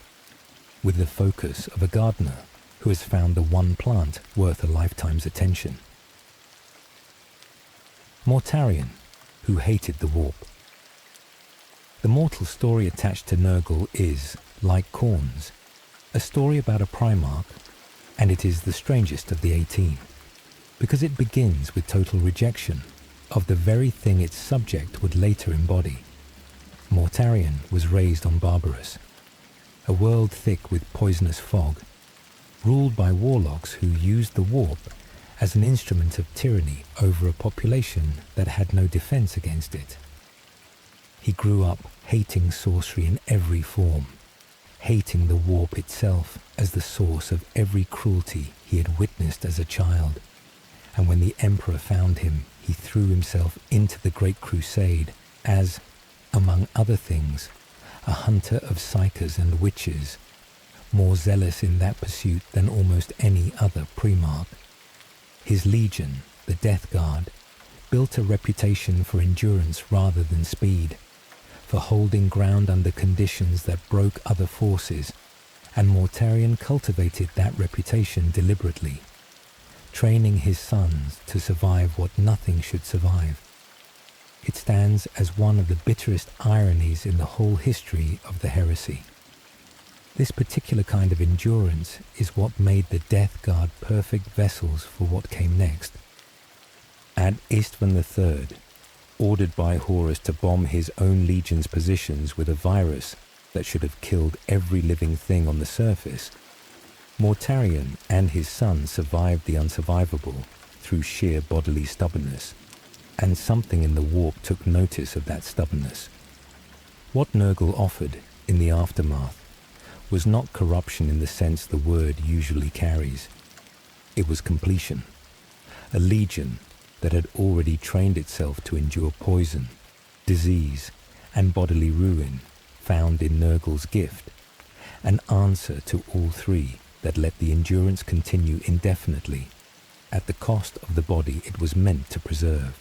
with the focus of a gardener who has found the one plant worth a lifetime's attention. Mortarion, who hated the warp. The mortal story attached to Nurgle is, like Khorne's, a story about a Primarch, and it is the strangest of the 18, because it begins with total rejection of the very thing its subject would later embody. Mortarion was raised on Barbarous, a world thick with poisonous fog, ruled by warlocks who used the warp as an instrument of tyranny over a population that had no defense against it. He grew up hating sorcery in every form, hating the warp itself as the source of every cruelty he had witnessed as a child, and when the Emperor found him, he threw himself into the Great Crusade as, among other things, a hunter of psychers and witches, more zealous in that pursuit than almost any other Primarch. His legion, the Death Guard, built a reputation for endurance rather than speed, for holding ground under conditions that broke other forces, and Mortarion cultivated that reputation deliberately, training his sons to survive what nothing should survive. It stands as one of the bitterest ironies in the whole history of the heresy. This particular kind of endurance is what made the Death Guard perfect vessels for what came next. At Istvan III, ordered by Horus to bomb his own legion's positions with a virus that should have killed every living thing on the surface, Mortarion and his son survived the unsurvivable through sheer bodily stubbornness, and something in the warp took notice of that stubbornness. What Nurgle offered in the aftermath was not corruption in the sense the word usually carries. It was completion, a legion that had already trained itself to endure poison, disease, and bodily ruin found in Nurgle's gift, an answer to all three that let the endurance continue indefinitely at the cost of the body it was meant to preserve.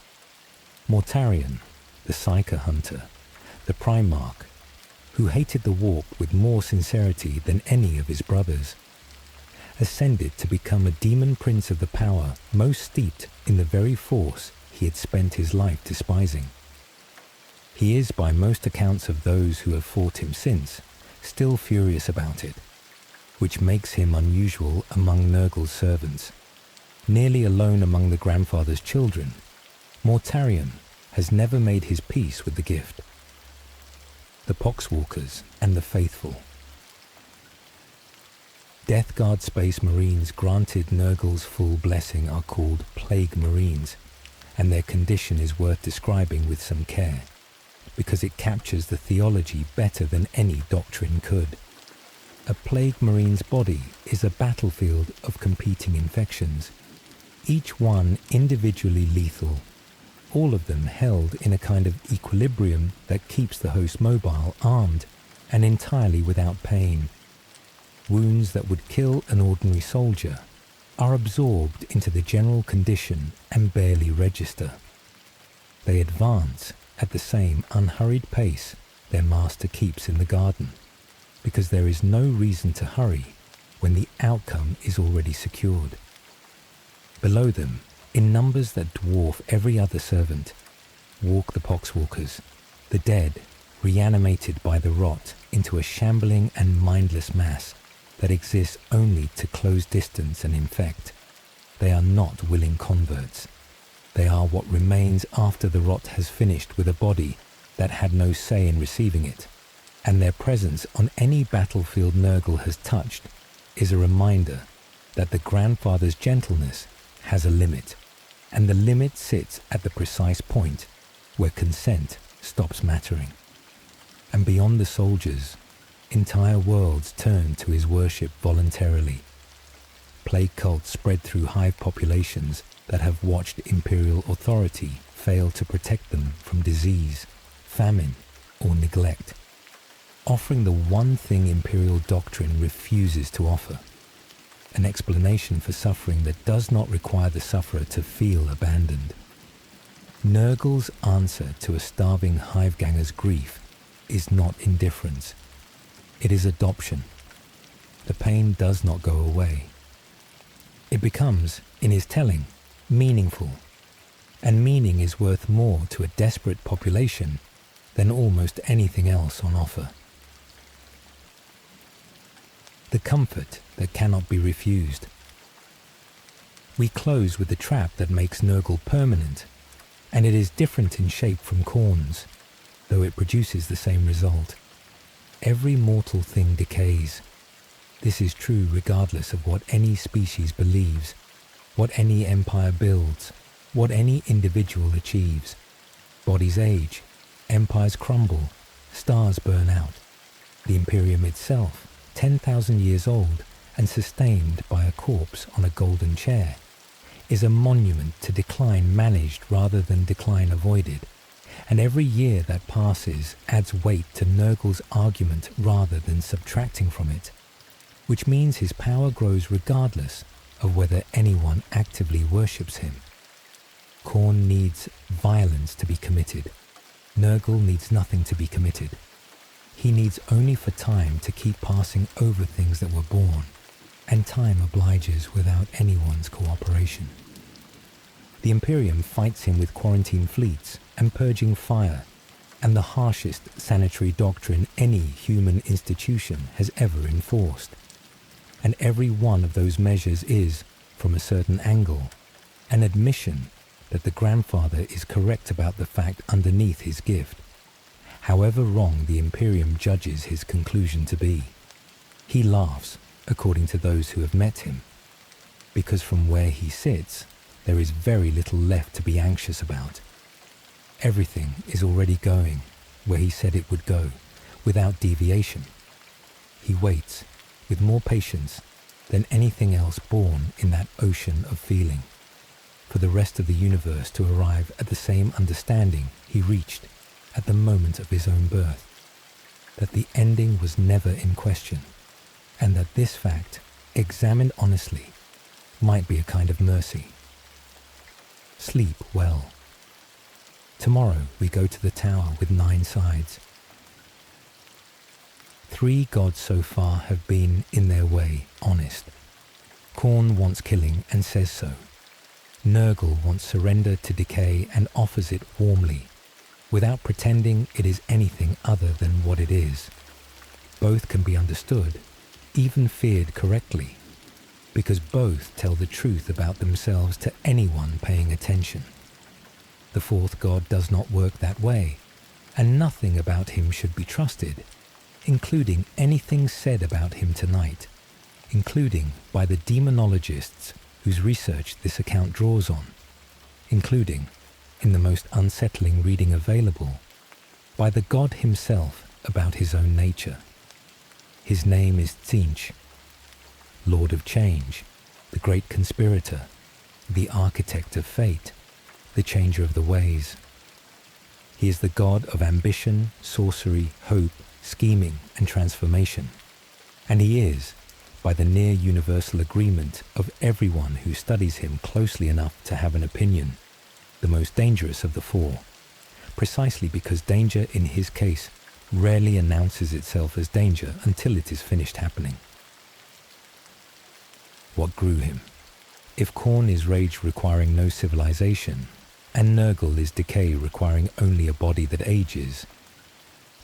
Mortarion, the Psyker hunter, the Primarch, who hated the warp with more sincerity than any of his brothers, ascended to become a demon prince of the power most steeped in the very force he had spent his life despising. He is, by most accounts of those who have fought him since, still furious about it, which makes him unusual among Nurgle's servants. Nearly alone among the grandfather's children, Mortarion has never made his peace with the gift. The Poxwalkers and the Faithful. Death Guard Space Marines granted Nurgle's full blessing are called Plague Marines, and their condition is worth describing with some care, because it captures the theology better than any doctrine could. A plague marine's body is a battlefield of competing infections, each one individually lethal, all of them held in a kind of equilibrium that keeps the host mobile, armed, and entirely without pain. Wounds that would kill an ordinary soldier are absorbed into the general condition and barely register. They advance at the same unhurried pace their master keeps in the garden, because there is no reason to hurry when the outcome is already secured. Below them, in numbers that dwarf every other servant, walk the poxwalkers, the dead, reanimated by the rot into a shambling and mindless mass that exists only to close distance and infect. They are not willing converts. They are what remains after the rot has finished with a body that had no say in receiving it, and their presence on any battlefield Nurgle has touched is a reminder that the grandfather's gentleness has a limit, and the limit sits at the precise point where consent stops mattering. And beyond the soldiers, entire worlds turn to his worship voluntarily. Plague cults spread through hive populations that have watched imperial authority fail to protect them from disease, famine, or neglect, offering the one thing imperial doctrine refuses to offer: an explanation for suffering that does not require the sufferer to feel abandoned. Nurgle's answer to a starving hiveganger's grief is not indifference. It is adoption. The pain does not go away. It becomes, in his telling, meaningful, and meaning is worth more to a desperate population than almost anything else on offer. The comfort that cannot be refused. We close with the trap that makes Nurgle permanent, and it is different in shape from Khorne's, though it produces the same result. Every mortal thing decays. This is true regardless of what any species believes, what any empire builds, what any individual achieves. Bodies age, empires crumble, stars burn out. The Imperium itself, 10,000 years old and sustained by a corpse on a golden chair, is a monument to decline managed rather than decline avoided, and every year that passes adds weight to Nurgle's argument rather than subtracting from it, which means his power grows regardless of whether anyone actively worships him. Khorne needs violence to be committed. Nurgle needs nothing to be committed. He needs only for time to keep passing over things that were born, and time obliges without anyone's cooperation. The Imperium fights him with quarantine fleets and purging fire, and the harshest sanitary doctrine any human institution has ever enforced. And every one of those measures is, from a certain angle, an admission that the grandfather is correct about the fact underneath his gift, however wrong the Imperium judges his conclusion to be. He laughs, according to those who have met him, because from where he sits, there is very little left to be anxious about. Everything is already going where he said it would go, without deviation. He waits, with more patience than anything else born in that ocean of feeling, for the rest of the universe to arrive at the same understanding he reached at the moment of his own birth, that the ending was never in question, and that this fact, examined honestly, might be a kind of mercy. Sleep well. Tomorrow we go to the tower with 9 sides. 3 gods so far have been, in their way, honest. Khorne wants killing and says so. Nurgle wants surrender to decay and offers it warmly, without pretending it is anything other than what it is. Both can be understood, even feared correctly, because both tell the truth about themselves to anyone paying attention. The 4th god does not work that way, and nothing about him should be trusted, including anything said about him tonight, including by the demonologists whose research this account draws on, including, in the most unsettling reading available, by the god himself about his own nature. His name is Tzeentch, Lord of Change, the great conspirator, the architect of fate, the changer of the ways. He is the god of ambition, sorcery, hope, scheming, and transformation. And he is, by the near universal agreement of everyone who studies him closely enough to have an opinion, the most dangerous of the four, precisely because danger in his case rarely announces itself as danger until it is finished happening. What grew him? If Khorne is rage requiring no civilization, and Nurgle is decay requiring only a body that ages,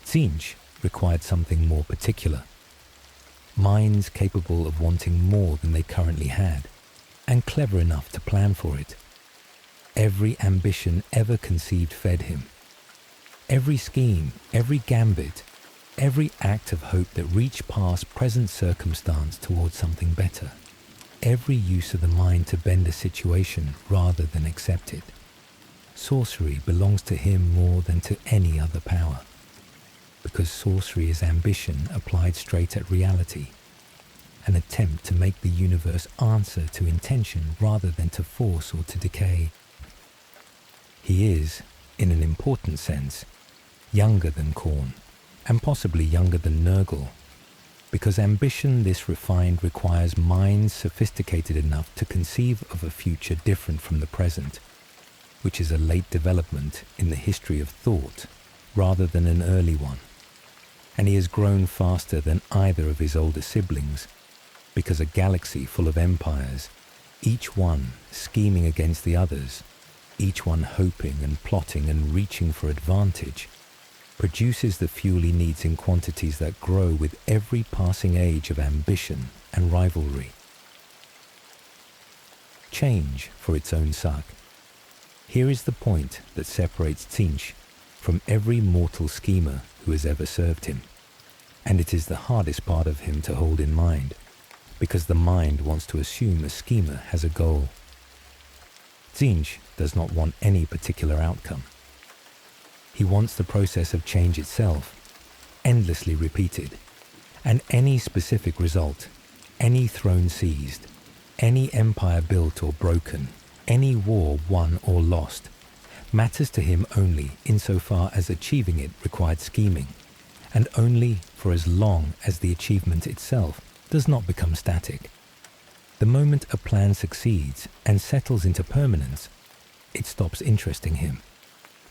Tzeentch required something more particular. Minds capable of wanting more than they currently had, and clever enough to plan for it. Every ambition ever conceived fed him. Every scheme, every gambit, every act of hope that reached past present circumstance towards something better. Every use of the mind to bend a situation rather than accept it. Sorcery belongs to him more than to any other power, because sorcery is ambition applied straight at reality, an attempt to make the universe answer to intention rather than to force or to decay. He is, in an important sense, younger than Khorne, and possibly younger than Nurgle, because ambition this refined requires minds sophisticated enough to conceive of a future different from the present, which is a late development in the history of thought rather than an early one. And he has grown faster than either of his older siblings, because a galaxy full of empires, each one scheming against the others, each one hoping and plotting and reaching for advantage, produces the fuel he needs in quantities that grow with every passing age of ambition and rivalry. Change for its own sake. Here is the point that separates Tzeentch from every mortal schemer who has ever served him, and it is the hardest part of him to hold in mind, because the mind wants to assume a schemer has a goal. Tzeentch does not want any particular outcome. He wants the process of change itself, endlessly repeated, and any specific result, any throne seized, any empire built or broken, any war won or lost, matters to him only insofar as achieving it required scheming, and only for as long as the achievement itself does not become static. The moment a plan succeeds and settles into permanence, it stops interesting him.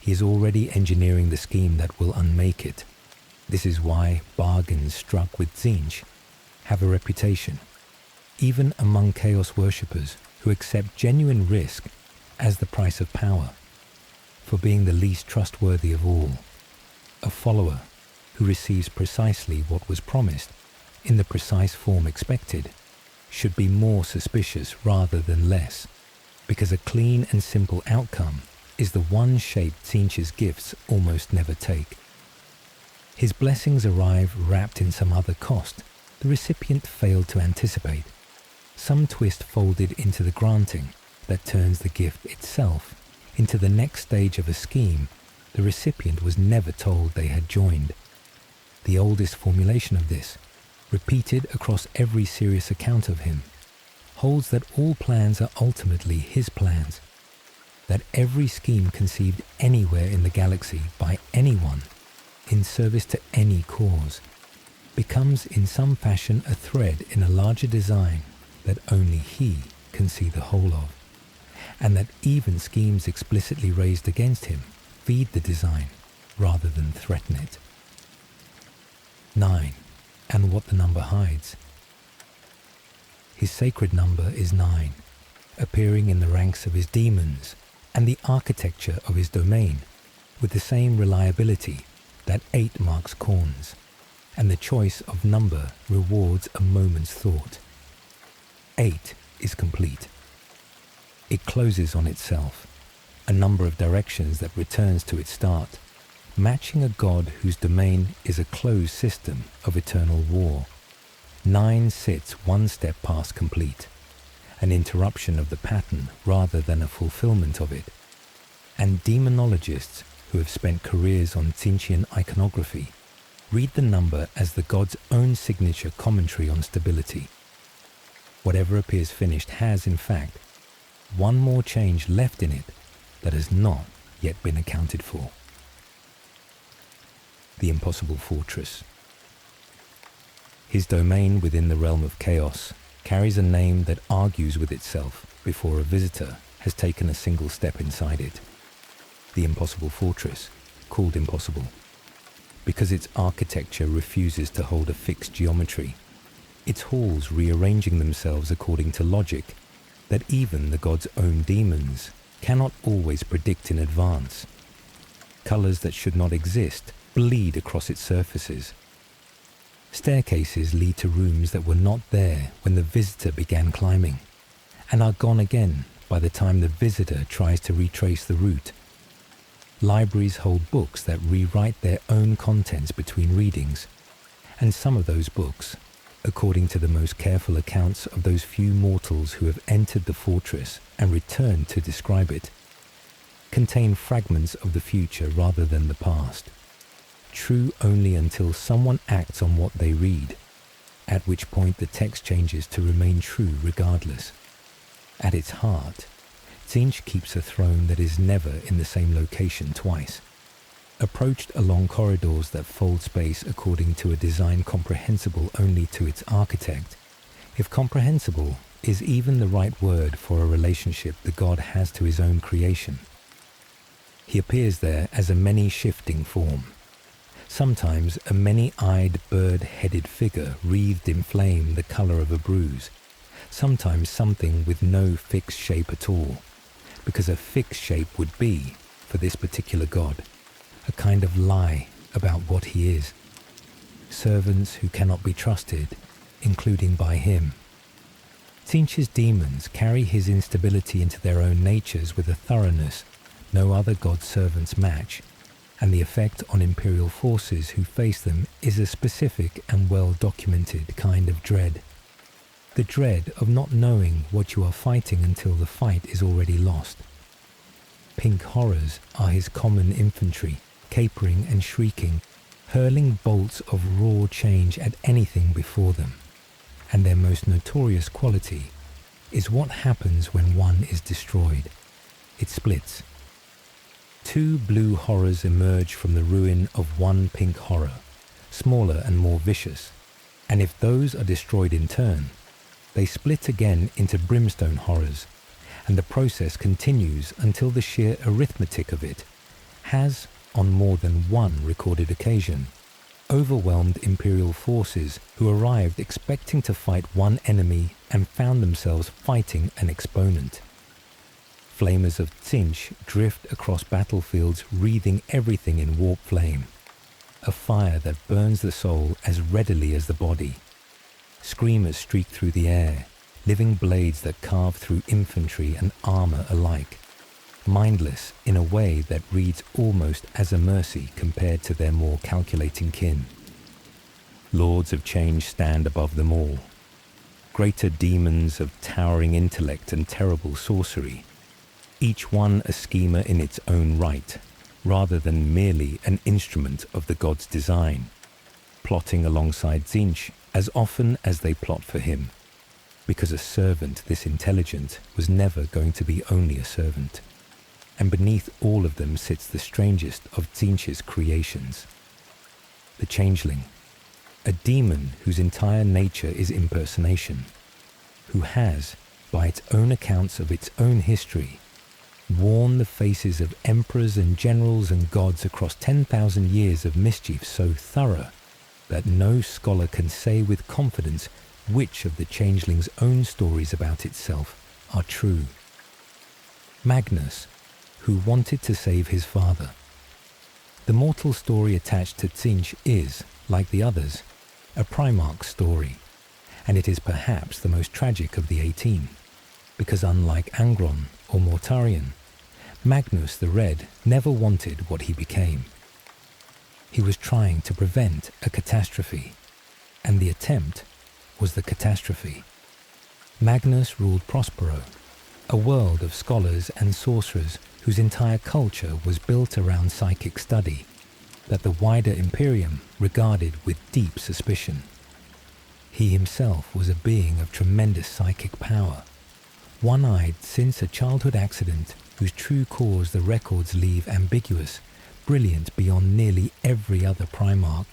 He is already engineering the scheme that will unmake it. This is why bargains struck with Tzeentch have a reputation, even among chaos worshippers who accept genuine risk as the price of power, for being the least trustworthy of all, a follower who receives precisely what was promised in the precise form expected, should be more suspicious rather than less, because a clean and simple outcome is the one shape Tzeentch's gifts almost never take. His blessings arrive wrapped in some other cost the recipient failed to anticipate, some twist folded into the granting that turns the gift itself into the next stage of a scheme the recipient was never told they had joined. The oldest formulation of this, repeated across every serious account of him, holds that all plans are ultimately his plans, that every scheme conceived anywhere in the galaxy by anyone in service to any cause becomes in some fashion a thread in a larger design that only he can see the whole of, and that even schemes explicitly raised against him feed the design rather than threaten it. 9, and what the number hides. His sacred number is 9, appearing in the ranks of his demons and the architecture of his domain with the same reliability that 8 marks Khorne's, and the choice of number rewards a moment's thought. 8 is complete. It closes on itself, a number of directions that returns to its start, matching a god whose domain is a closed system of eternal war. 9 sits one step past complete, an interruption of the pattern rather than a fulfillment of it, and demonologists who have spent careers on Tzeentchian iconography read the number as the god's own signature commentary on stability. Whatever appears finished has, in fact, one more change left in it that has not yet been accounted for. The Impossible Fortress. His domain within the realm of chaos carries a name that argues with itself before a visitor has taken a single step inside it. The Impossible Fortress, called impossible, because its architecture refuses to hold a fixed geometry, its halls rearranging themselves according to logic that even the god's own demons cannot always predict in advance. Colors that should not exist bleed across its surfaces. Staircases lead to rooms that were not there when the visitor began climbing, and are gone again by the time the visitor tries to retrace the route. Libraries hold books that rewrite their own contents between readings, and some of those books, according to the most careful accounts of those few mortals who have entered the fortress and returned to describe it, contain fragments of the future rather than the past, true only until someone acts on what they read, at which point the text changes to remain true regardless. At its heart, Tzeentch keeps a throne that is never in the same location twice, approached along corridors that fold space according to a design comprehensible only to its architect, if comprehensible is even the right word for a relationship the god has to his own creation. He appears there as a many-shifting form, sometimes a many-eyed bird-headed figure wreathed in flame the colour of a bruise, sometimes something with no fixed shape at all, because a fixed shape would be, for this particular god, a kind of lie about what he is. Servants who cannot be trusted, including by him. Tzeentch's demons carry his instability into their own natures with a thoroughness no other god's servants match, and the effect on imperial forces who face them is a specific and well-documented kind of dread. The dread of not knowing what you are fighting until the fight is already lost. Pink horrors are his common infantry, capering and shrieking, hurling bolts of raw change at anything before them, and their most notorious quality is what happens when one is destroyed. It splits. Two blue horrors emerge from the ruin of one pink horror, smaller and more vicious, and if those are destroyed in turn, they split again into brimstone horrors, and the process continues until the sheer arithmetic of it has, on more than one recorded occasion, overwhelmed imperial forces who arrived expecting to fight one enemy and found themselves fighting an exponent. Flamers of Tzeentch drift across battlefields wreathing everything in warp flame, a fire that burns the soul as readily as the body. Screamers streak through the air, living blades that carve through infantry and armor alike, mindless in a way that reads almost as a mercy compared to their more calculating kin. Lords of change stand above them all, greater demons of towering intellect and terrible sorcery, each one a schemer in its own right, rather than merely an instrument of the god's design, plotting alongside Tzeentch as often as they plot for him, because a servant this intelligent was never going to be only a servant, and beneath all of them sits the strangest of Tzeentch's creations, the Changeling, a demon whose entire nature is impersonation, who has, by its own accounts of its own history, worn the faces of emperors and generals and gods across 10,000 years of mischief so thorough that no scholar can say with confidence which of the changeling's own stories about itself are true. Magnus, who wanted to save his father. The mortal story attached to Tzeentch is, like the others, a Primarch story, and it is perhaps the most tragic of the 18, because unlike Angron or Mortarion, Magnus the Red never wanted what he became. He was trying to prevent a catastrophe, and the attempt was the catastrophe. Magnus ruled Prospero, a world of scholars and sorcerers whose entire culture was built around psychic study, that the wider Imperium regarded with deep suspicion. He himself was a being of tremendous psychic power, one-eyed since a childhood accident whose true cause the records leave ambiguous, brilliant beyond nearly every other Primarch,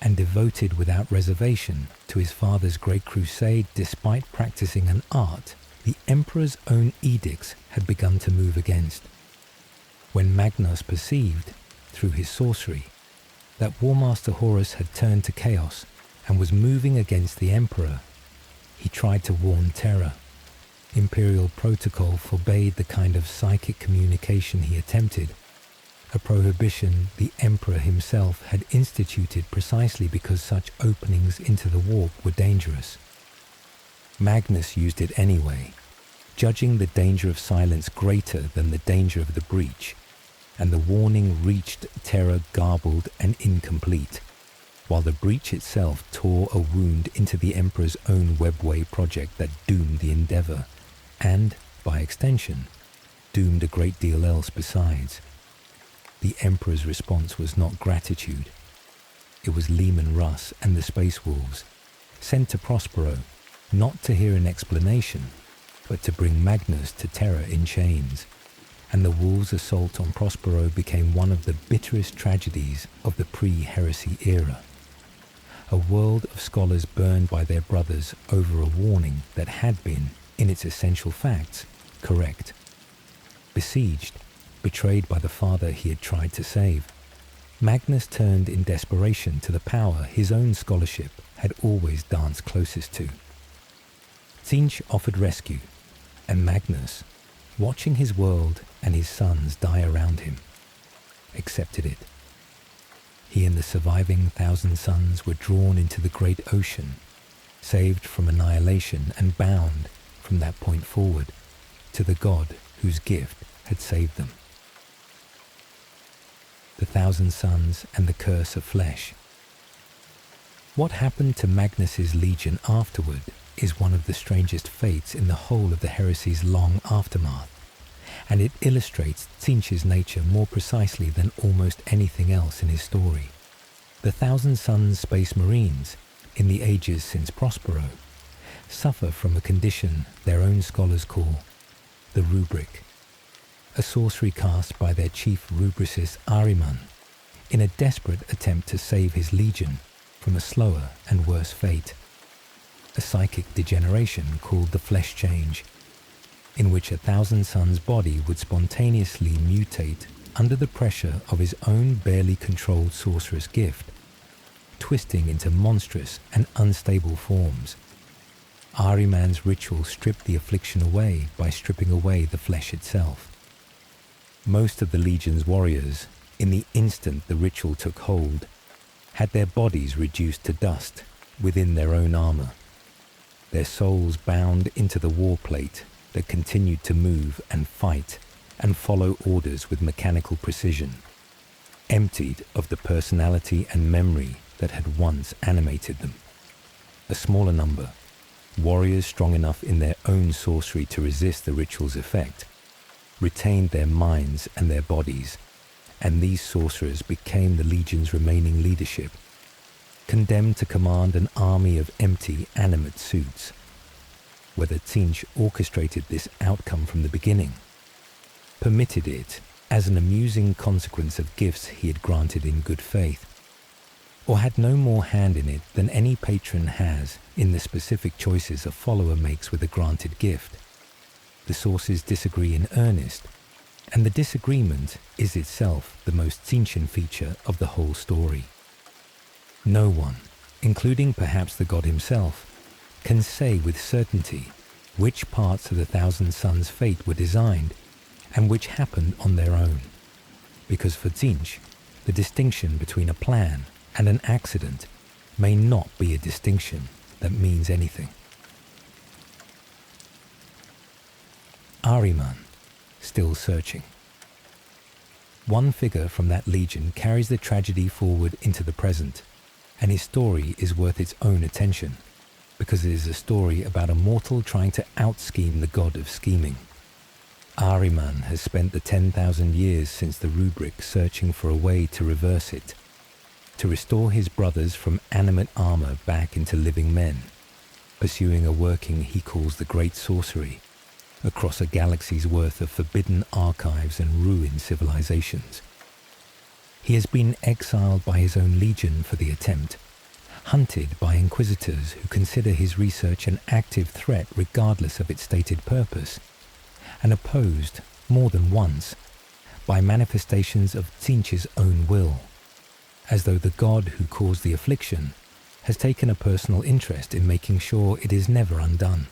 and devoted without reservation to his father's great crusade despite practicing an art the Emperor's own edicts had begun to move against. When Magnus perceived, through his sorcery, that Warmaster Horus had turned to chaos and was moving against the Emperor, he tried to warn Terra. Imperial protocol forbade the kind of psychic communication he attempted, a prohibition the Emperor himself had instituted precisely because such openings into the warp were dangerous. Magnus used it anyway, judging the danger of silence greater than the danger of the breach, and the warning reached Terra garbled and incomplete, while the breach itself tore a wound into the Emperor's own webway project that doomed the endeavor, and, by extension, doomed a great deal else besides. The Emperor's response was not gratitude. It was Leman Russ and the Space Wolves, sent to Prospero, not to hear an explanation, but to bring Magnus to Terra in chains, and the Wolves' assault on Prospero became one of the bitterest tragedies of the pre-heresy era. A world of scholars burned by their brothers over a warning that had been, in its essential facts, correct. Besieged, betrayed by the father he had tried to save, Magnus turned in desperation to the power his own scholarship had always danced closest to. Tzeentch offered rescue, and Magnus, watching his world and his sons die around him, accepted it. He and the surviving 1,000 sons were drawn into the great ocean, saved from annihilation and bound, from that point forward, to the god whose gift had saved them. The 1,000 sons and the curse of flesh. What happened to Magnus's legion afterward is one of the strangest fates in the whole of the heresy's long aftermath, and it illustrates Tzeentch's nature more precisely than almost anything else in his story. The 1,000 Sons Space Marines, in the ages since Prospero, suffer from a condition their own scholars call the rubric, a sorcery cast by their chief rubricist Ahriman, in a desperate attempt to save his legion from a slower and worse fate, a psychic degeneration called the flesh change, in which 1,000 Sons' body would spontaneously mutate under the pressure of his own barely controlled sorcerer's gift, twisting into monstrous and unstable forms. Ahriman's ritual stripped the affliction away by stripping away the flesh itself. Most of the Legion's warriors, in the instant the ritual took hold, had their bodies reduced to dust within their own armor, their souls bound into the war plate that continued to move and fight and follow orders with mechanical precision, emptied of the personality and memory that had once animated them. A smaller number, warriors strong enough in their own sorcery to resist the ritual's effect, retained their minds and their bodies, and these sorcerers became the Legion's remaining leadership, condemned to command an army of empty, animate suits. Whether Tzeentch orchestrated this outcome from the beginning, permitted it as an amusing consequence of gifts he had granted in good faith, or had no more hand in it than any patron has in the specific choices a follower makes with a granted gift, the sources disagree in earnest, and the disagreement is itself the most Tzeentchian feature of the whole story. No one, including perhaps the god himself, can say with certainty which parts of the 1,000 Sons' fate were designed and which happened on their own, because for Tzeentch, the distinction between a plan and an accident may not be a distinction that means anything. Ahriman, still searching. One figure from that legion carries the tragedy forward into the present, and his story is worth its own attention, because it is a story about a mortal trying to out-scheme the god of scheming. Ahriman has spent the 10,000 years since the rubric searching for a way to reverse it, to restore his brothers from animate armor back into living men, pursuing a working he calls the Great Sorcery, across a galaxy's worth of forbidden archives and ruined civilizations. He has been exiled by his own legion for the attempt, hunted by inquisitors who consider his research an active threat regardless of its stated purpose, and opposed, more than once, by manifestations of Tzeentch's own will, as though the god who caused the affliction has taken a personal interest in making sure it is never undone.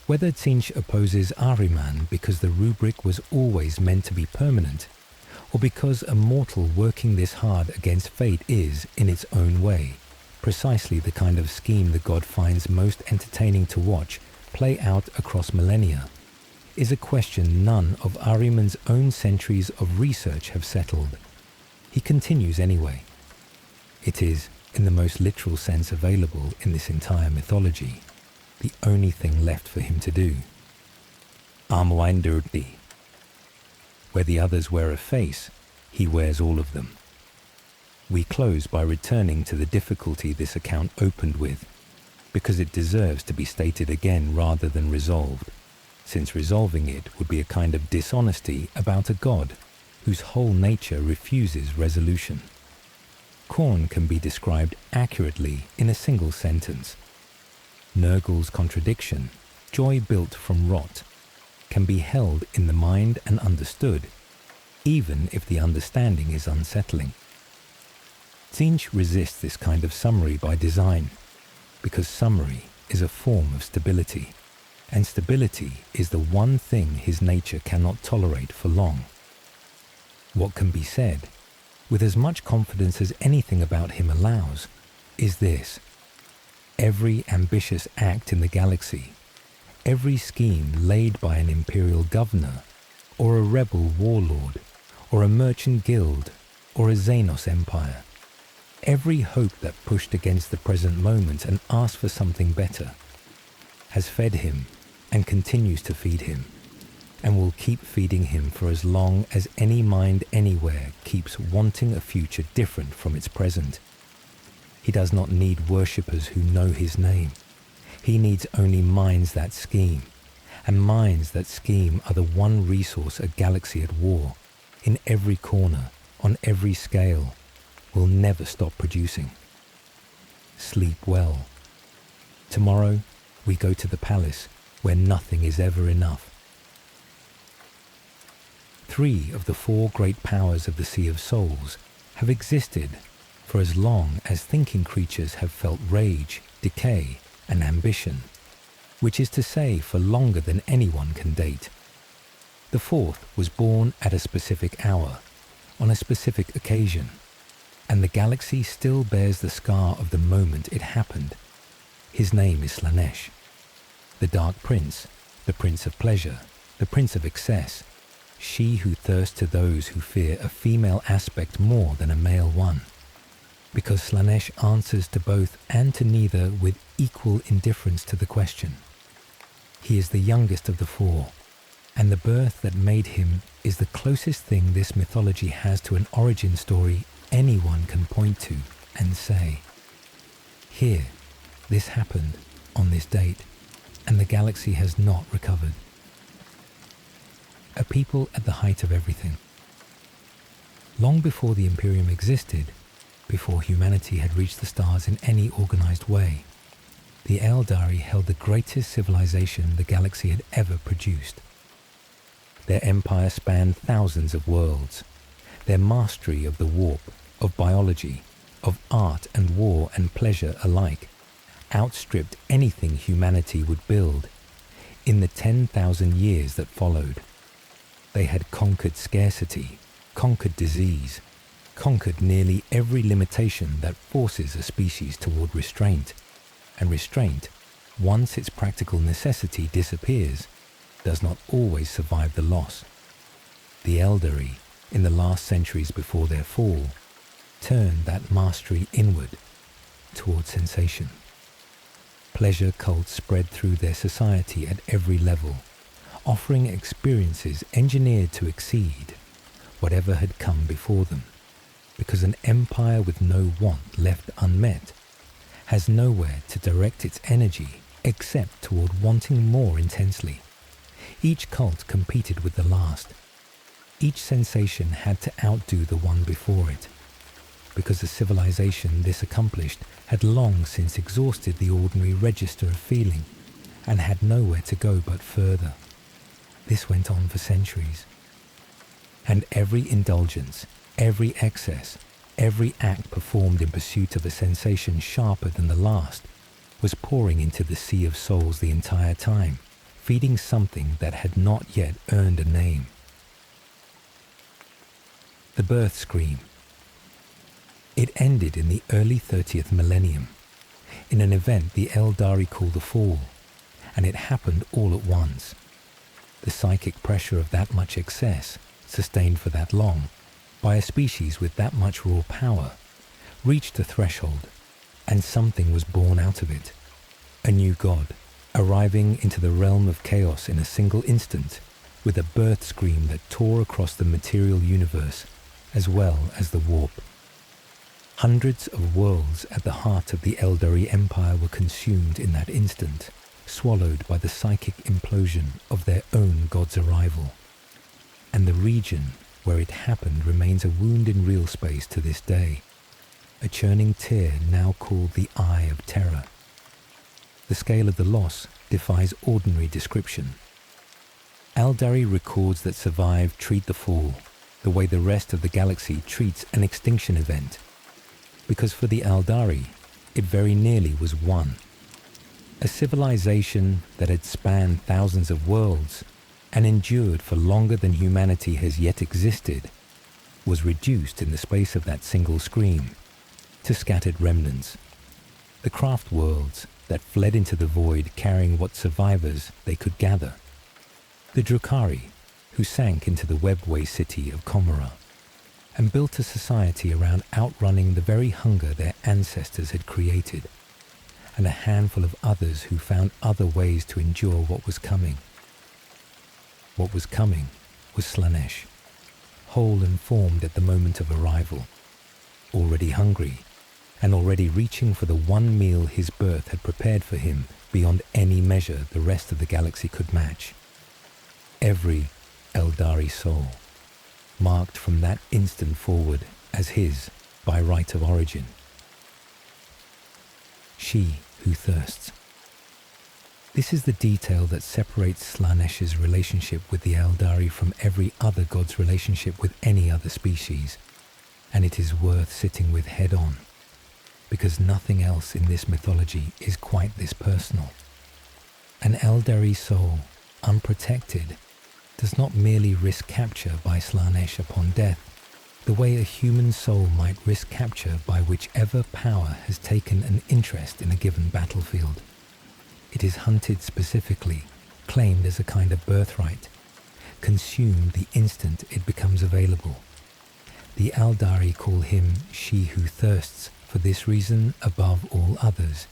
Whether Tzeentch opposes Ahriman because the rubric was always meant to be permanent, or because a mortal working this hard against fate is, in its own way, precisely the kind of scheme the god finds most entertaining to watch play out across millennia, is a question none of Ahriman's own centuries of research have settled. He continues anyway. It is, in the most literal sense available in this entire mythology, the only thing left for him to do. Undivided. Where the others wear a face, he wears all of them. We close by returning to the difficulty this account opened with, because it deserves to be stated again rather than resolved, since resolving it would be a kind of dishonesty about a god whose whole nature refuses resolution. Khorne can be described accurately in a single sentence. Nurgle's contradiction, joy built from rot, can be held in the mind and understood, even if the understanding is unsettling. Tzeentch resists this kind of summary by design, because summary is a form of stability, and stability is the one thing his nature cannot tolerate for long. What can be said, with as much confidence as anything about him allows, is this: every ambitious act in the galaxy, every scheme laid by an imperial governor, or a rebel warlord, or a merchant guild, or a Xenos empire, every hope that pushed against the present moment and asked for something better, has fed him and continues to feed him, and will keep feeding him for as long as any mind anywhere keeps wanting a future different from its present. He does not need worshippers who know his name. He needs only minds that scheme, and minds that scheme are the one resource a galaxy at war, in every corner, on every scale, will never stop producing. Sleep well. Tomorrow, we go to the palace, where nothing is ever enough. 3 of the 4 great powers of the Sea of Souls have existed for as long as thinking creatures have felt rage, decay, and ambition, which is to say for longer than anyone can date. The 4th was born at a specific hour, on a specific occasion, and the galaxy still bears the scar of the moment it happened. His name is Slaanesh, the Dark Prince, the Prince of Pleasure, the Prince of Excess, she who thirsts to those who fear a female aspect more than a male one, because Slaanesh answers to both and to neither with equal indifference to the question. He is the youngest of the 4, and the birth that made him is the closest thing this mythology has to an origin story anyone can point to and say, here, this happened on this date, and the galaxy has not recovered. A people at the height of everything. Long before the Imperium existed, before humanity had reached the stars in any organized way, the Eldari held the greatest civilization the galaxy had ever produced. Their empire spanned thousands of worlds. Their mastery of the warp, of biology, of art and war and pleasure alike, outstripped anything humanity would build. In the 10,000 years that followed, they had conquered scarcity, conquered disease, conquered nearly every limitation that forces a species toward restraint, and restraint, once its practical necessity disappears, does not always survive the loss. The Eldari, in the last centuries before their fall, turned that mastery inward, toward sensation. Pleasure cults spread through their society at every level, offering experiences engineered to exceed whatever had come before them, because an empire with no want left unmet has nowhere to direct its energy except toward wanting more intensely. Each cult competed with the last. Each sensation had to outdo the one before it, because the civilization this accomplished had long since exhausted the ordinary register of feeling and had nowhere to go but further. This went on for centuries. And every indulgence, every excess, every act performed in pursuit of a sensation sharper than the last was pouring into the sea of souls the entire time, feeding something that had not yet earned a name. The birth scream. It ended in the early 30th millennium, in an event the Eldari call the Fall, and it happened all at once. The psychic pressure of that much excess, sustained for that long, by a species with that much raw power, reached a threshold, and something was born out of it. A new god, arriving into the realm of chaos in a single instant, with a birth scream that tore across the material universe, as well as the warp. Hundreds of worlds at the heart of the Eldari Empire were consumed in that instant, swallowed by the psychic implosion of their own god's arrival. And the region where it happened remains a wound in real space to this day, a churning tear now called the Eye of Terror. The scale of the loss defies ordinary description. Eldari records that survived treat the fall the way the rest of the galaxy treats an extinction event, because for the Eldari, it very nearly was one. A civilization that had spanned thousands of worlds and endured for longer than humanity has yet existed was reduced in the space of that single scream to scattered remnants. The craft worlds that fled into the void carrying what survivors they could gather. The Drukhari, who sank into the webway city of Khorne and built a society around outrunning the very hunger their ancestors had created, and a handful of others who found other ways to endure what was coming. What was coming was Slaanesh, whole and formed at the moment of arrival, already hungry, and already reaching for the one meal his birth had prepared for him beyond any measure the rest of the galaxy could match. Every Eldari soul, marked from that instant forward as his by right of origin. She who thirsts. This is the detail that separates Slaanesh's relationship with the Eldari from every other god's relationship with any other species, and it is worth sitting with head on, because nothing else in this mythology is quite this personal. An Eldari soul, unprotected, does not merely risk capture by Slaanesh upon death, the way a human soul might risk capture by whichever power has taken an interest in a given battlefield. It is hunted specifically, claimed as a kind of birthright, consumed the instant it becomes available. The Eldari call him she who thirsts for this reason above all others.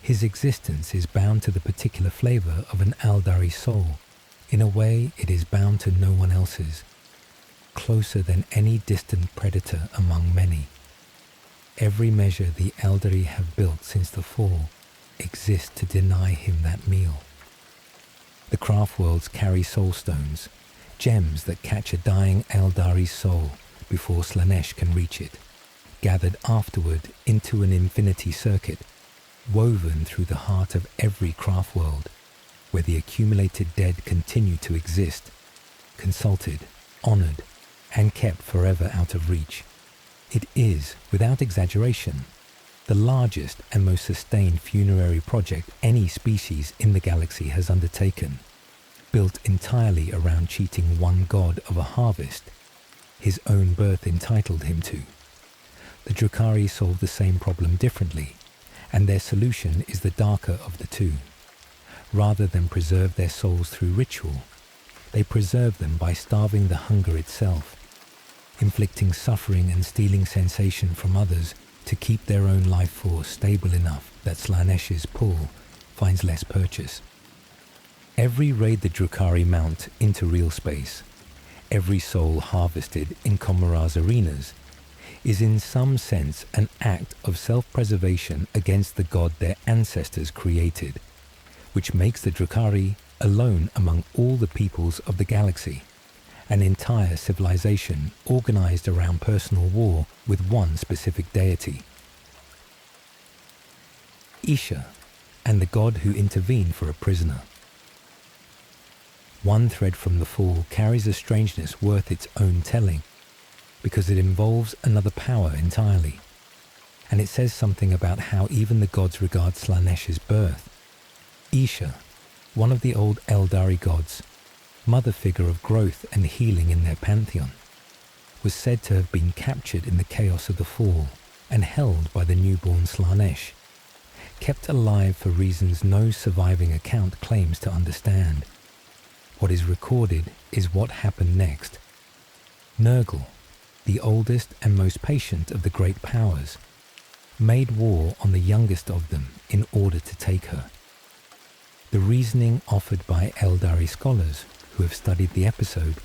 His existence is bound to the particular flavor of an Eldari soul, in a way it is bound to no one else's, closer than any distant predator among many. Every measure the Eldari have built since the fall exists to deny him that meal. The craft worlds carry soul stones, gems that catch a dying Eldari's soul before Slaanesh can reach it, gathered afterward into an infinity circuit, woven through the heart of every craft world, where the accumulated dead continue to exist, consulted, honored, and kept forever out of reach. It is, without exaggeration, the largest and most sustained funerary project any species in the galaxy has undertaken, built entirely around cheating one god of a harvest his own birth entitled him to. The Drukhari solve the same problem differently, and their solution is the darker of the two. Rather than preserve their souls through ritual, they preserve them by starving the hunger itself, inflicting suffering and stealing sensation from others to keep their own life force stable enough that Slaanesh's pull finds less purchase. Every raid the Drukhari mount into real space, every soul harvested in Khorne's arenas, is in some sense an act of self-preservation against the god their ancestors created, which makes the Drukhari alone among all the peoples of the galaxy, an entire civilization organized around personal war with one specific deity. Isha, and the god who intervened for a prisoner. One thread from the fall carries a strangeness worth its own telling, because it involves another power entirely, and it says something about how even the gods regard Slaanesh's birth. Isha, one of the old Eldari gods, mother figure of growth and healing in their pantheon, was said to have been captured in the chaos of the fall and held by the newborn Slaanesh, kept alive for reasons no surviving account claims to understand. What is recorded is what happened next. Nurgle, the oldest and most patient of the great powers, made war on the youngest of them in order to take her. The reasoning offered by Eldari scholars who have studied the episode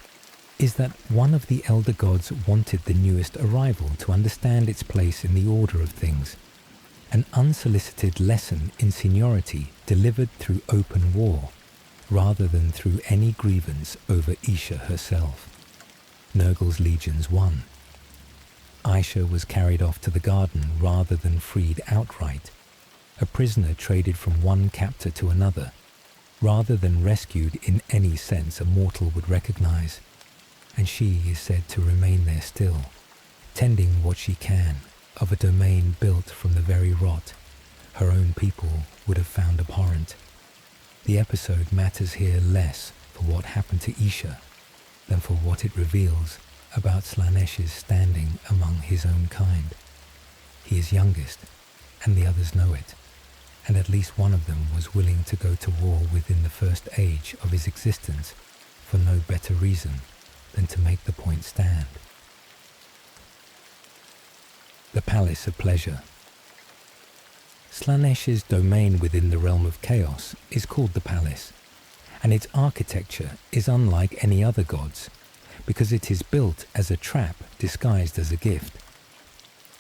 is that one of the elder gods wanted the newest arrival to understand its place in the order of things, an unsolicited lesson in seniority delivered through open war, rather than through any grievance over Isha herself. Nurgle's legions won. Isha was carried off to the garden rather than freed outright, a prisoner traded from one captor to another, rather than rescued in any sense a mortal would recognize, and she is said to remain there still, tending what she can of a domain built from the very rot her own people would have found abhorrent. The episode matters here less for what happened to Isha than for what it reveals about Slaanesh's standing among his own kind. He is youngest, and the others know it, and at least one of them was willing to go to war within the first age of his existence for no better reason than to make the point stand. The Palace of Pleasure. Slaanesh's domain within the realm of chaos is called the Palace, and its architecture is unlike any other god's, because it is built as a trap disguised as a gift.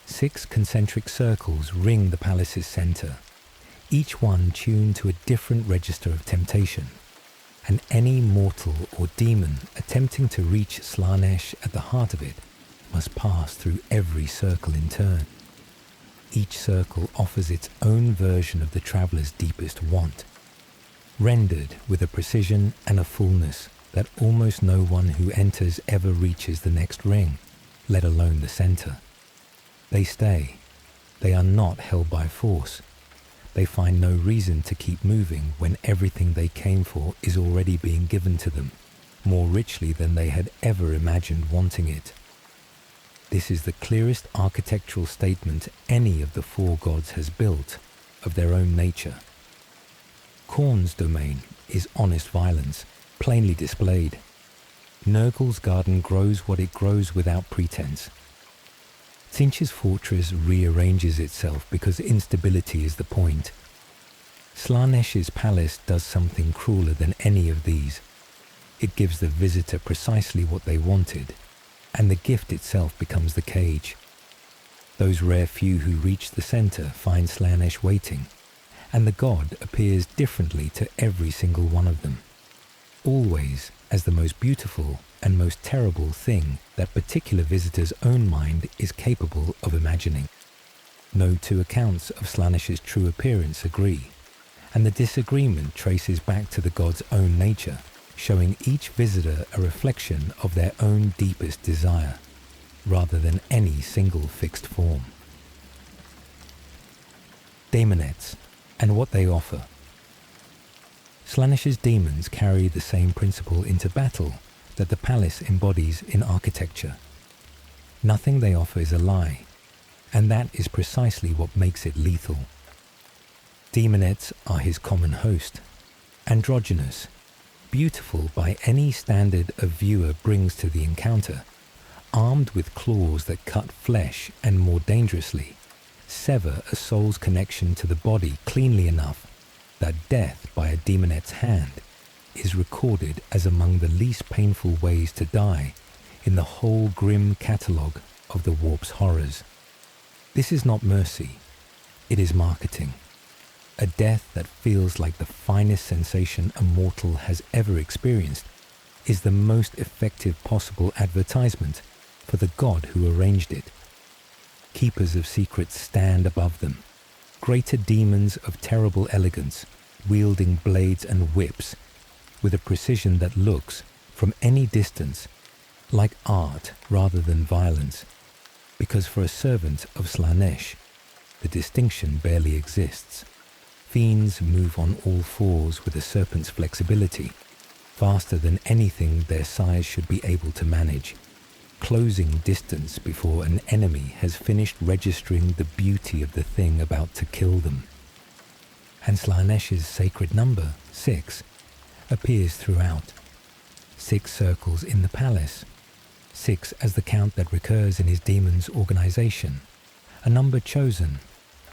6 concentric circles ring the palace's center, each one tuned to a different register of temptation, and any mortal or demon attempting to reach Slaanesh at the heart of it must pass through every circle in turn. Each circle offers its own version of the traveller's deepest want, rendered with a precision and a fullness that almost no one who enters ever reaches the next ring, let alone the center. They stay. They are not held by force. They find no reason to keep moving when everything they came for is already being given to them, more richly than they had ever imagined wanting it. This is the clearest architectural statement any of the 4 gods has built of their own nature. Khorne's domain is honest violence, plainly displayed. Nurgle's garden grows what it grows without pretense. Tzeentch's fortress rearranges itself because instability is the point. Slaanesh's palace does something crueler than any of these. It gives the visitor precisely what they wanted, and the gift itself becomes the cage. Those rare few who reach the center find Slaanesh waiting, and the god appears differently to every single one of them, always as the most beautiful and most terrible thing that particular visitor's own mind is capable of imagining. No 2 accounts of Slaanesh's true appearance agree, and the disagreement traces back to the god's own nature, showing each visitor a reflection of their own deepest desire, rather than any single fixed form. Daemonettes, and what they offer. Slaanesh's demons carry the same principle into battle that the palace embodies in architecture. Nothing they offer is a lie, and that is precisely what makes it lethal. Daemonettes are his common host, androgynous, beautiful by any standard a viewer brings to the encounter, armed with claws that cut flesh and more dangerously, sever a soul's connection to the body cleanly enough that death by a demonette's hand is recorded as among the least painful ways to die in the whole grim catalogue of the warp's horrors. This is not mercy, it is marketing. A death that feels like the finest sensation a mortal has ever experienced is the most effective possible advertisement for the god who arranged it. Keepers of secrets stand above them, greater demons of terrible elegance, wielding blades and whips with a precision that looks, from any distance, like art rather than violence, because for a servant of Slaanesh, the distinction barely exists. Fiends move on all fours with a serpent's flexibility, faster than anything their size should be able to manage, closing distance before an enemy has finished registering the beauty of the thing about to kill them. And Slaanesh's sacred number, 6, appears throughout. 6 circles in the palace, 6 as the count that recurs in his demon's organization, a number chosen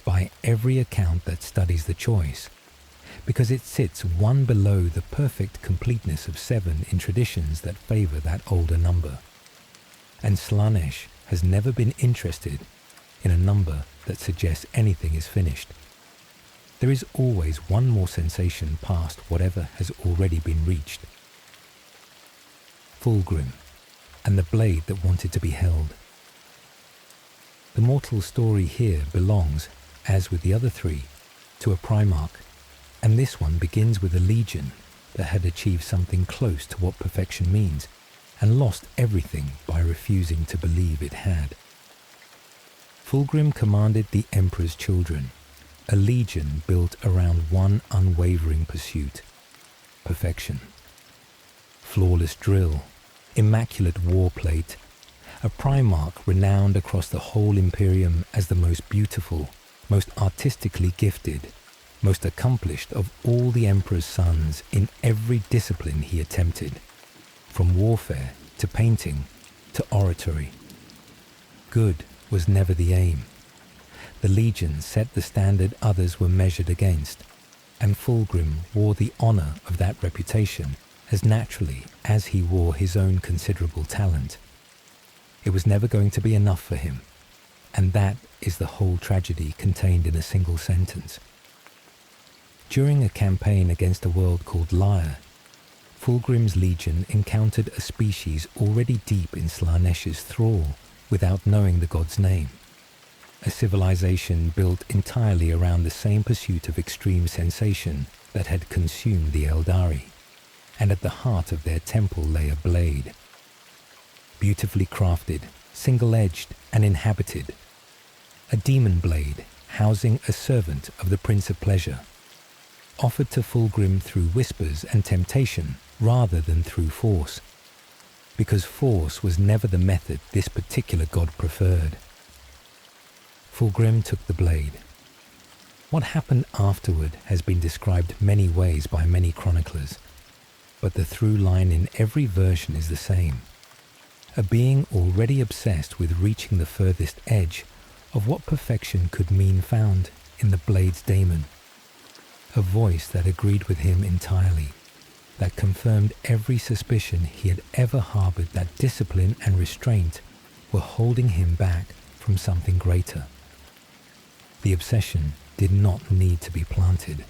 by every account that studies the choice, because it sits one below the perfect completeness of 7 in traditions that favor that older number. And Slaanesh has never been interested in a number that suggests anything is finished. There is always one more sensation past whatever has already been reached. Fulgrim, and the blade that wanted to be held. The mortal story here belongs, as with the other 3, to a Primarch, and this one begins with a legion that had achieved something close to what perfection means, and lost everything by refusing to believe it had. Fulgrim commanded the Emperor's children, a legion built around one unwavering pursuit: perfection. Flawless drill, immaculate warplate, a Primarch renowned across the whole Imperium as the most beautiful, most artistically gifted, most accomplished of all the Emperor's sons in every discipline he attempted, from warfare to painting to oratory. Good was never the aim. The Legion set the standard others were measured against, and Fulgrim wore the honour of that reputation as naturally as he wore his own considerable talent. It was never going to be enough for him, and that is the whole tragedy contained in a single sentence. During a campaign against a world called Lyre, Fulgrim's legion encountered a species already deep in Slaanesh's thrall without knowing the god's name. A civilization built entirely around the same pursuit of extreme sensation that had consumed the Eldari, and at the heart of their temple lay a blade. Beautifully crafted, single-edged and inhabited. A demon blade housing a servant of the Prince of Pleasure, offered to Fulgrim through whispers and temptation rather than through force, because force was never the method this particular god preferred. Fulgrim took the blade. What happened afterward has been described many ways by many chroniclers, but the through line in every version is the same. A being already obsessed with reaching the furthest edge of what perfection could mean found in the blade's daemon. A voice that agreed with him entirely, that confirmed every suspicion he had ever harbored that discipline and restraint were holding him back from something greater. The obsession did not need to be planted.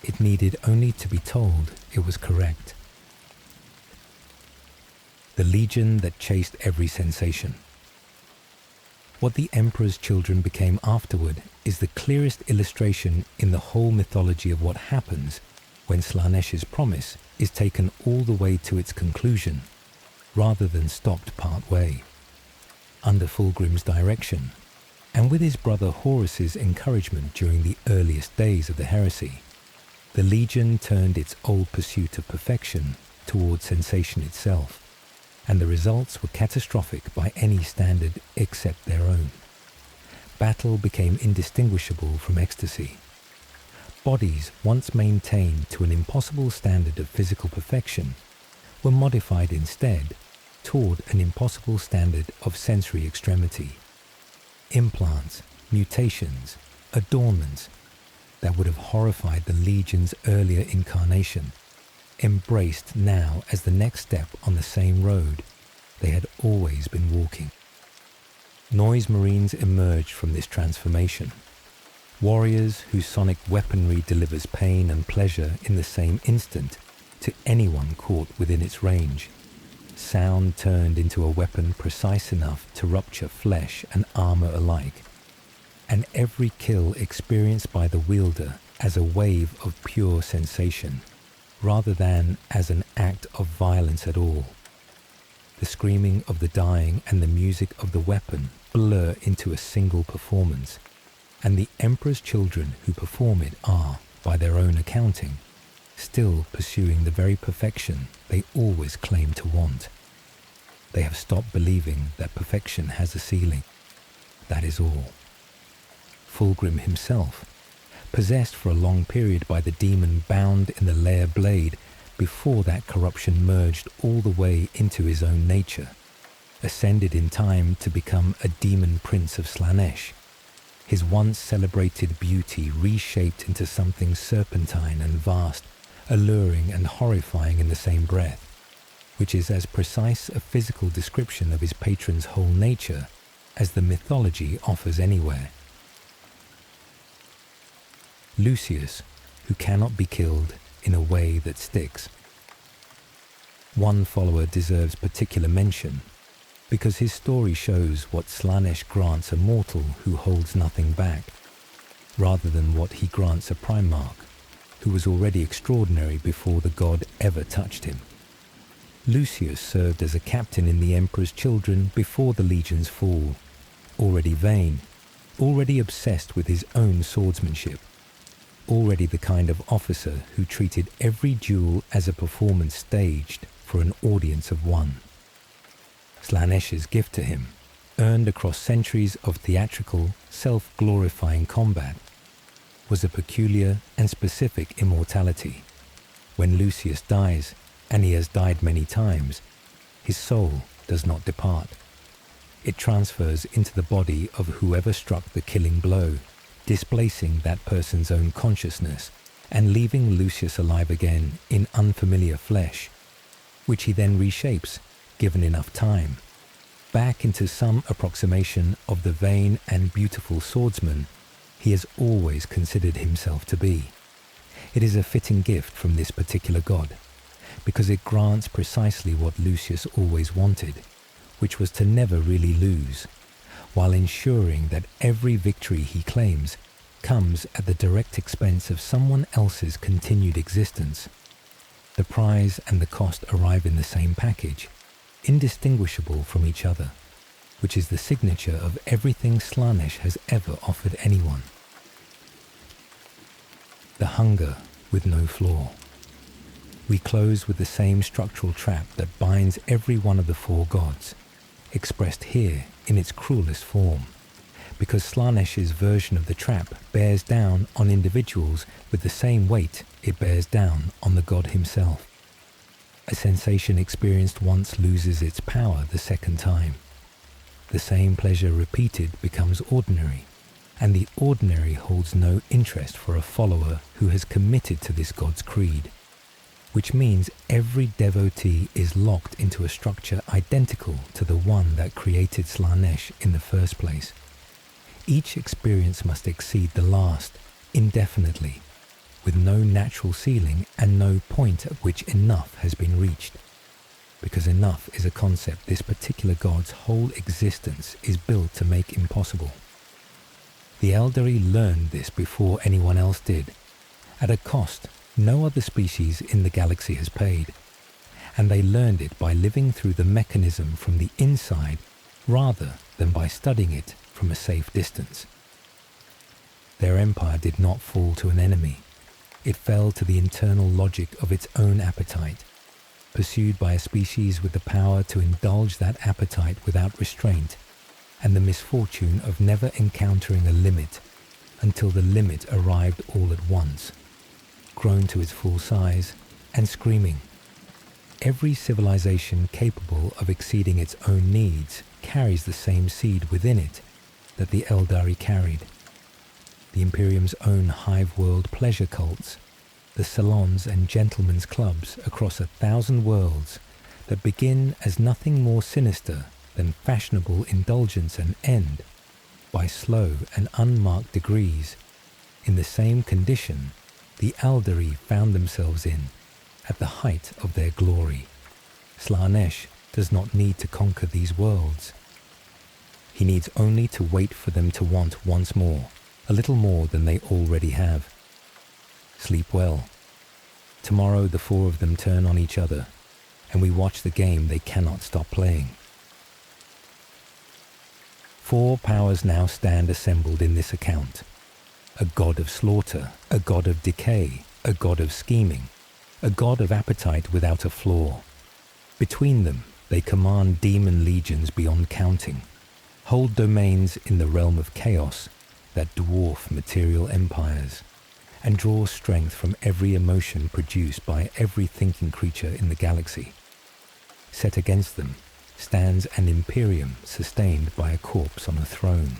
It needed only to be told it was correct. The legion that chased every sensation. What the Emperor's children became afterward is the clearest illustration in the whole mythology of what happens when Slaanesh's promise is taken all the way to its conclusion, rather than stopped part way. Under Fulgrim's direction, and with his brother Horus's encouragement during the earliest days of the heresy, the Legion turned its old pursuit of perfection toward sensation itself, and the results were catastrophic by any standard except their own. Battle became indistinguishable from ecstasy. Bodies once maintained to an impossible standard of physical perfection were modified instead toward an impossible standard of sensory extremity. Implants, mutations, adornments that would have horrified the Legion's earlier incarnation, embraced now as the next step on the same road they had always been walking. Noise Marines emerged from this transformation. Warriors whose sonic weaponry delivers pain and pleasure in the same instant to anyone caught within its range. Sound turned into a weapon precise enough to rupture flesh and armor alike, and every kill experienced by the wielder as a wave of pure sensation, rather than as an act of violence at all. The screaming of the dying and the music of the weapon blur into a single performance, and the Emperor's children who perform it are, by their own accounting, still pursuing the very perfection they always claim to want. They have stopped believing that perfection has a ceiling. That is all. Fulgrim himself, possessed for a long period by the demon bound in the lair blade before that corruption merged all the way into his own nature, ascended in time to become a demon prince of Slaanesh, his once celebrated beauty reshaped into something serpentine and vast, alluring and horrifying in the same breath, which is as precise a physical description of his patron's whole nature as the mythology offers anywhere. Lucius, who cannot be killed in a way that sticks. One follower deserves particular mention, because his story shows what Slaanesh grants a mortal who holds nothing back, rather than what he grants a Primarch, who was already extraordinary before the god ever touched him. Lucius served as a captain in the Emperor's children before the Legion's fall, already vain, already obsessed with his own swordsmanship, already the kind of officer who treated every duel as a performance staged for an audience of one. Slaanesh's gift to him, earned across centuries of theatrical, self-glorifying combat, was a peculiar and specific immortality. When Lucius dies, and he has died many times, his soul does not depart. It transfers into the body of whoever struck the killing blow, displacing that person's own consciousness and leaving Lucius alive again in unfamiliar flesh, which he then reshapes, given enough time, back into some approximation of the vain and beautiful swordsman he has always considered himself to be. It is a fitting gift from this particular god, because it grants precisely what Lucius always wanted, which was to never really lose, while ensuring that every victory he claims comes at the direct expense of someone else's continued existence. The prize and the cost arrive in the same package, indistinguishable from each other, which is the signature of everything Slaanesh has ever offered anyone. The hunger with no flaw. We close with the same structural trap that binds every one of the four gods, expressed here in its cruelest form, because Slaanesh's version of the trap bears down on individuals with the same weight it bears down on the god himself. A sensation experienced once loses its power the second time. The same pleasure repeated becomes ordinary, and the ordinary holds no interest for a follower who has committed to this god's creed, which means every devotee is locked into a structure identical to the one that created Slaanesh in the first place. Each experience must exceed the last, indefinitely, with no natural ceiling and no point at which enough has been reached, because enough is a concept this particular god's whole existence is built to make impossible. The Eldari learned this before anyone else did, at a cost no other species in the galaxy has paid, and they learned it by living through the mechanism from the inside rather than by studying it from a safe distance. Their empire did not fall to an enemy. It fell to the internal logic of its own appetite, pursued by a species with the power to indulge that appetite without restraint, and the misfortune of never encountering a limit until the limit arrived all at once, grown to its full size and screaming. Every civilization capable of exceeding its own needs carries the same seed within it, that the Eldari carried. The Imperium's own hive-world pleasure cults, the salons and gentlemen's clubs across 1,000 worlds that begin as nothing more sinister than fashionable indulgence and end, by slow and unmarked degrees, in the same condition the Eldari found themselves in at the height of their glory. Slaanesh does not need to conquer these worlds. He needs only to wait for them to want once more, a little more than they already have. Sleep well. Tomorrow the four of them turn on each other, and we watch the game they cannot stop playing. 4 powers now stand assembled in this account. A god of slaughter, a god of decay, a god of scheming, a god of appetite without a flaw. Between them, they command demon legions beyond counting, hold domains in the realm of chaos that dwarf material empires, and draw strength from every emotion produced by every thinking creature in the galaxy. Set against them stands an Imperium sustained by a corpse on a throne,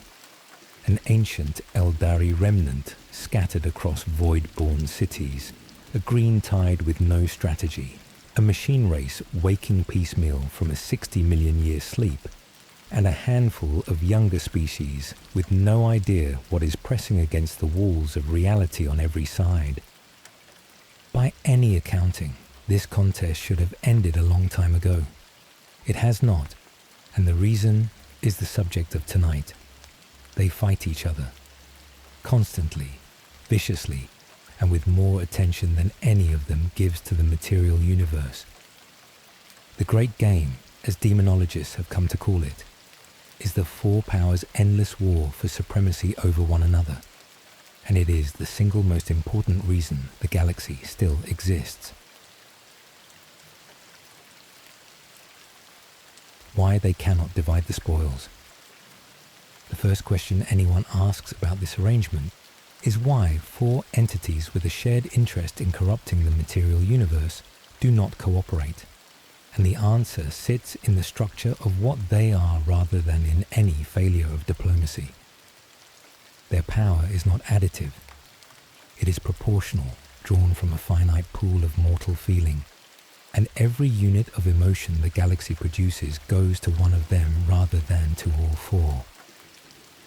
an ancient Eldari remnant scattered across void-born cities, a green tide with no strategy, a machine race waking piecemeal from a 60-million-year sleep, and a handful of younger species with no idea what is pressing against the walls of reality on every side. By any accounting, this contest should have ended a long time ago. It has not, and the reason is the subject of tonight. They fight each other, constantly, viciously, and with more attention than any of them gives to the material universe. The great game, as demonologists have come to call it, is the 4 powers' endless war for supremacy over one another, and it is the single most important reason the galaxy still exists. Why they cannot divide the spoils. The first question anyone asks about this arrangement is why 4 entities with a shared interest in corrupting the material universe do not cooperate, and the answer sits in the structure of what they are rather than in any failure of diplomacy. Their power is not additive. It is proportional, drawn from a finite pool of mortal feeling, and every unit of emotion the galaxy produces goes to one of them rather than to all 4.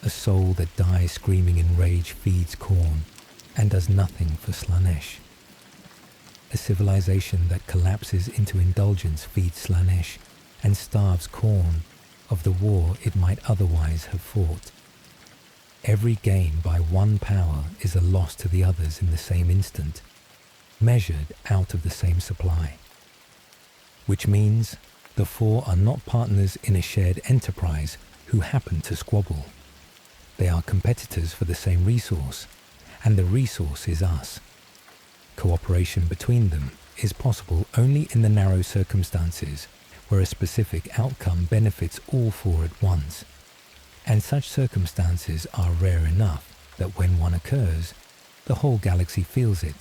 A soul that dies screaming in rage feeds Khorne and does nothing for Slaanesh. A civilization that collapses into indulgence feeds Slaanesh and starves Khorne of the war it might otherwise have fought. Every gain by one power is a loss to the others in the same instant, measured out of the same supply. Which means the 4 are not partners in a shared enterprise who happen to squabble. They are competitors for the same resource, and the resource is us. Cooperation between them is possible only in the narrow circumstances where a specific outcome benefits all 4 at once, and such circumstances are rare enough that when one occurs, the whole galaxy feels it.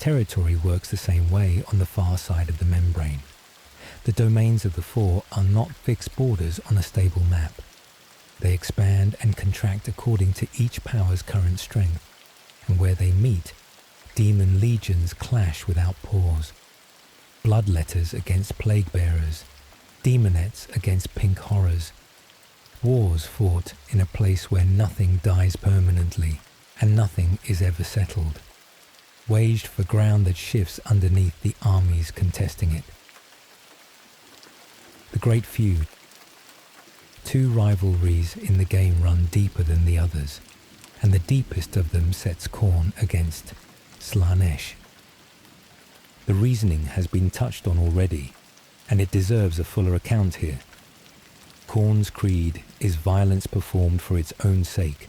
Territory works the same way on the far side of the membrane. The domains of the 4 are not fixed borders on a stable map. They expand and contract according to each power's current strength, and where they meet, demon legions clash without pause. Bloodletters against plague bearers, demonettes against pink horrors. Wars fought in a place where nothing dies permanently and nothing is ever settled. Waged for ground that shifts underneath the armies contesting it. The Great Feud. 2 rivalries in the game run deeper than the others, and the deepest of them sets Khorne against Slaanesh. The reasoning has been touched on already, and it deserves a fuller account here. Khorne's creed is violence performed for its own sake,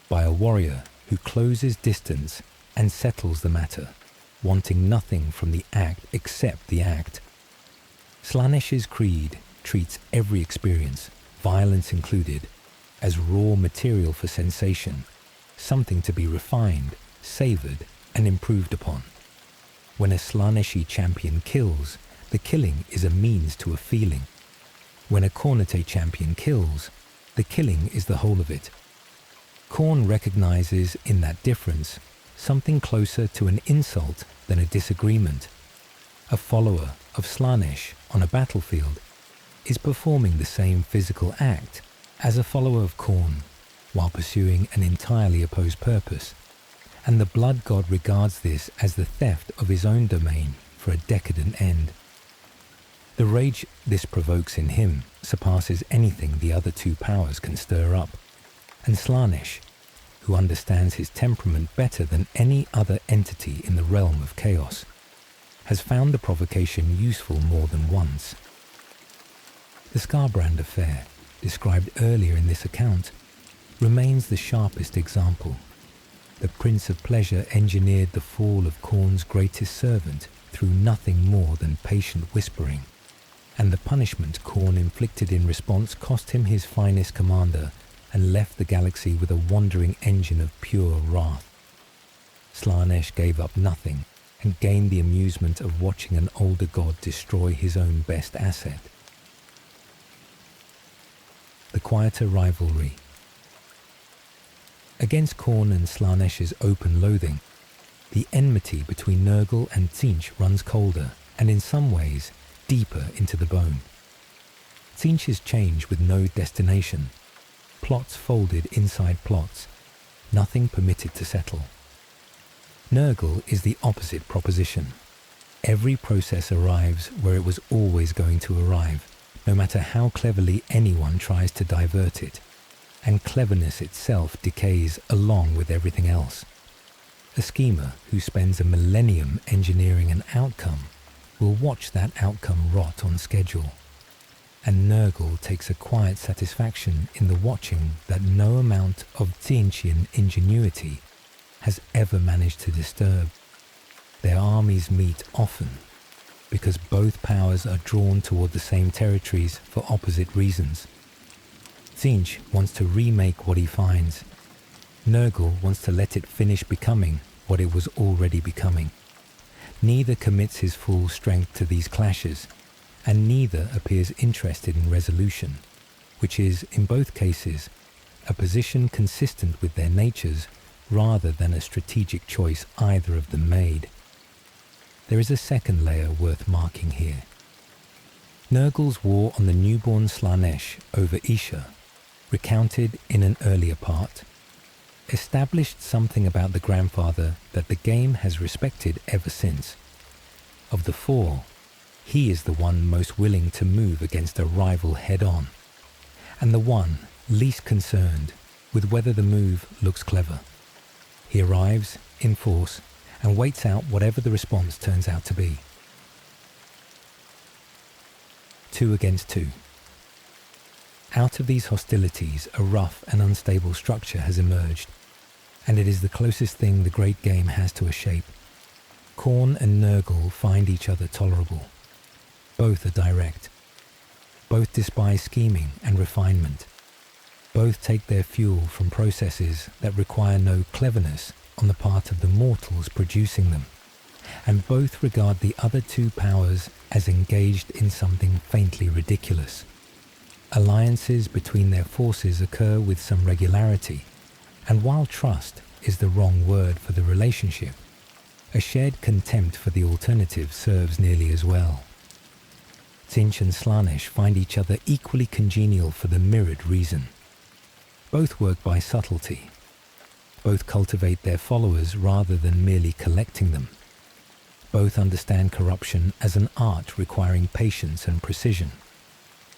by a warrior who closes distance and settles the matter, wanting nothing from the act except the act. Slaanesh's creed treats every experience, violence included, as raw material for sensation, something to be refined, savoured, and improved upon. When a Slaaneshi champion kills, the killing is a means to a feeling. When a Khornate champion kills, The killing is the whole of it. Khorne recognizes in that difference something closer to an insult than a disagreement. A follower of Slaanesh on a battlefield is performing the same physical act as a follower of Khorne while pursuing an entirely opposed purpose, and the blood god regards this as the theft of his own domain for a decadent end. The rage this provokes in him surpasses anything the other two powers can stir up, and Slaanesh, who understands his temperament better than any other entity in the realm of chaos, has found the provocation useful more than once. The Scarbrand affair, described earlier in this account, remains the sharpest example. The Prince of Pleasure engineered the fall of Khorne's greatest servant through nothing more than patient whispering, and the punishment Khorne inflicted in response cost him his finest commander and left the galaxy with a wandering engine of pure wrath. Slaanesh gave up nothing and gained the amusement of watching an older god destroy his own best asset. The quieter rivalry. Against Khorne and Slaanesh's open loathing, the enmity between Nurgle and Tzeentch runs colder and in some ways deeper into the bone. Tzeentch is change with no destination, plots folded inside plots, nothing permitted to settle. Nurgle is the opposite proposition. Every process arrives where it was always going to arrive, no matter how cleverly anyone tries to divert it, and cleverness itself decays along with everything else. A schemer who spends a millennium engineering an outcome will watch that outcome rot on schedule, and Nurgle takes a quiet satisfaction in the watching that no amount of Tzeentchian ingenuity has ever managed to disturb. Their armies meet often, because both powers are drawn toward the same territories for opposite reasons. Tzeentch wants to remake what he finds. Nurgle wants to let it finish becoming what it was already becoming. Neither commits his full strength to these clashes, and neither appears interested in resolution, which is, in both cases, a position consistent with their natures rather than a strategic choice either of them made. There is a second layer worth marking here. Nurgle's war on the newborn Slaanesh over Isha, recounted in an earlier part, established something about the grandfather that the game has respected ever since. Of the four, he is the one most willing to move against a rival head-on, and the one least concerned with whether the move looks clever. He arrives in force and waits out whatever the response turns out to be. 2 against 2. Out of these hostilities, a rough and unstable structure has emerged, and it is the closest thing the great game has to a shape. Khorne and Nurgle find each other tolerable. Both are direct. Both despise scheming and refinement. Both take their fuel from processes that require no cleverness on the part of the mortals producing them, and both regard the other two powers as engaged in something faintly ridiculous. Alliances between their forces occur with some regularity, and while trust is the wrong word for the relationship, a shared contempt for the alternative serves nearly as well. Tzeentch and Slaanesh find each other equally congenial for the mirrored reason. Both work by subtlety. Both cultivate their followers rather than merely collecting them. Both understand corruption as an art requiring patience and precision.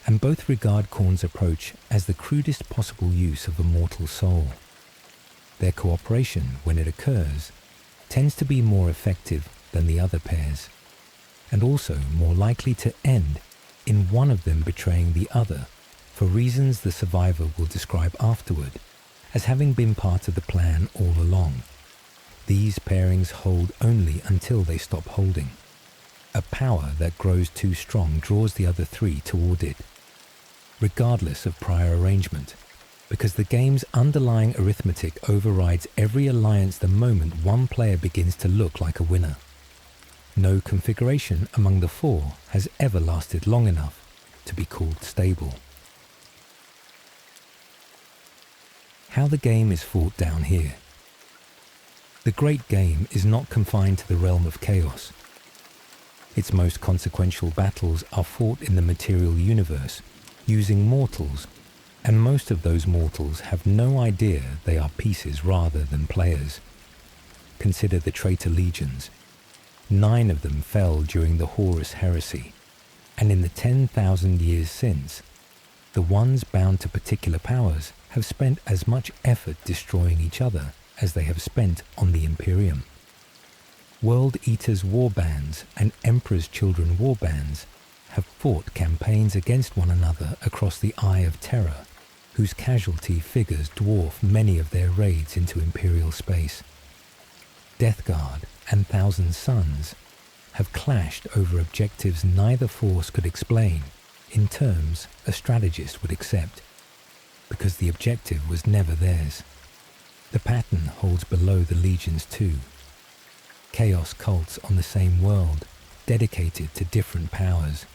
And both regard Khorne's approach as the crudest possible use of a mortal soul. Their cooperation, when it occurs, tends to be more effective than the other pairs, and also more likely to end in one of them betraying the other for reasons the survivor will describe afterward as having been part of the plan all along. These pairings hold only until they stop holding. A power that grows too strong draws the other three toward it, regardless of prior arrangement, because the game's underlying arithmetic overrides every alliance the moment one player begins to look like a winner. No configuration among the four has ever lasted long enough to be called stable. how the game is fought down here. The Great Game is not confined to the realm of chaos. Its most consequential battles are fought in the material universe, using mortals, and most of those mortals have no idea they are pieces rather than players. Consider the traitor legions. 9 of them fell during the Horus heresy, and in the 10,000 years since, the ones bound to particular powers have spent as much effort destroying each other as they have spent on the Imperium. World Eaters warbands and Emperor's Children warbands have fought campaigns against one another across the Eye of Terror, whose casualty figures dwarf many of their raids into Imperial space. Death Guard and Thousand Suns have clashed over objectives neither force could explain in terms a strategist would accept, because the objective was never theirs. The pattern holds below the legions too. Chaos cults on the same world, dedicated to different powers,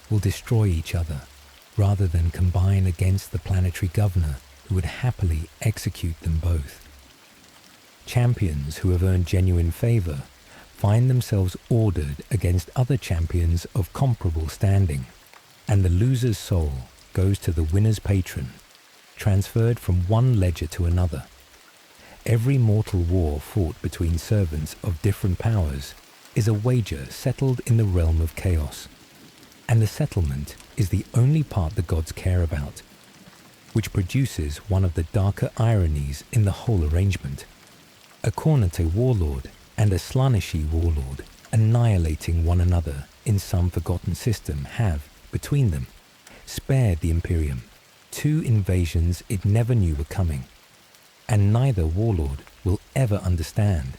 will destroy each other rather than combine against the planetary governor who would happily execute them both. Champions who have earned genuine favor find themselves ordered against other champions of comparable standing, and the loser's soul goes to the winner's patron, transferred from one ledger to another. Every mortal war fought between servants of different powers is a wager settled in the realm of chaos, and the settlement is the only part the gods care about, which produces one of the darker ironies in the whole arrangement. A Khorne warlord and a Slaanesh warlord annihilating one another in some forgotten system have, between them, spared the Imperium 2 invasions it never knew were coming, and neither warlord will ever understand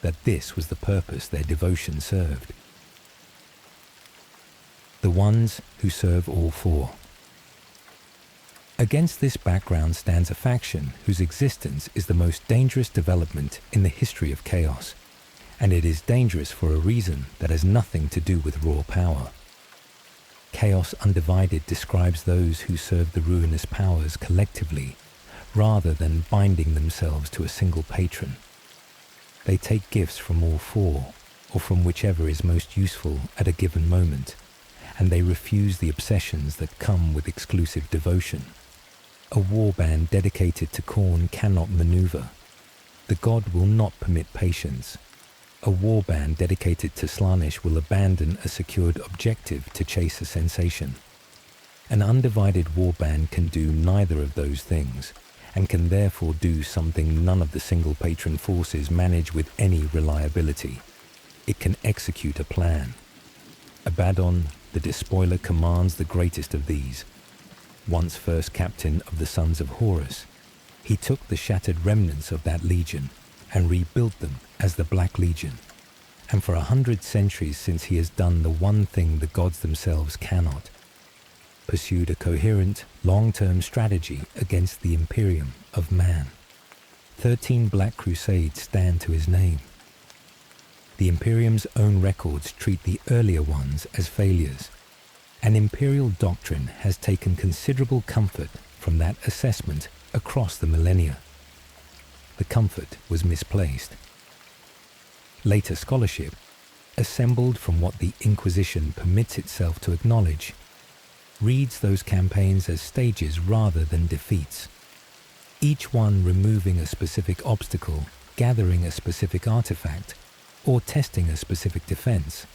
that this was the purpose their devotion served. The ones who serve all 4. Against this background stands a faction whose existence is the most dangerous development in the history of chaos, and it is dangerous for a reason that has nothing to do with raw power. Chaos Undivided describes those who serve the ruinous powers collectively, rather than binding themselves to a single patron. They take gifts from all 4, or from whichever is most useful at a given moment, and they refuse the obsessions that come with exclusive devotion. A warband dedicated to Khorne cannot maneuver. The god will not permit patience. A warband dedicated to Slaanesh will abandon a secured objective to chase a sensation. An undivided warband can do neither of those things, and can therefore do something none of the single patron forces manage with any reliability. It can execute a plan. Abaddon, the despoiler, commands the greatest of these. Once first captain of the Sons of Horus, he took the shattered remnants of that legion and rebuilt them as the Black Legion. And for 100 centuries since he has done the one thing the gods themselves cannot, pursued a coherent, long-term strategy against the Imperium of man. 13 Black Crusades stand to his name. The Imperium's own records treat the earlier ones as failures, and Imperial doctrine has taken considerable comfort from that assessment across the millennia. The comfort was misplaced. Later scholarship, assembled from what the Inquisition permits itself to acknowledge, reads those campaigns as stages rather than defeats, each one removing a specific obstacle, gathering a specific artifact, or testing a specific defense,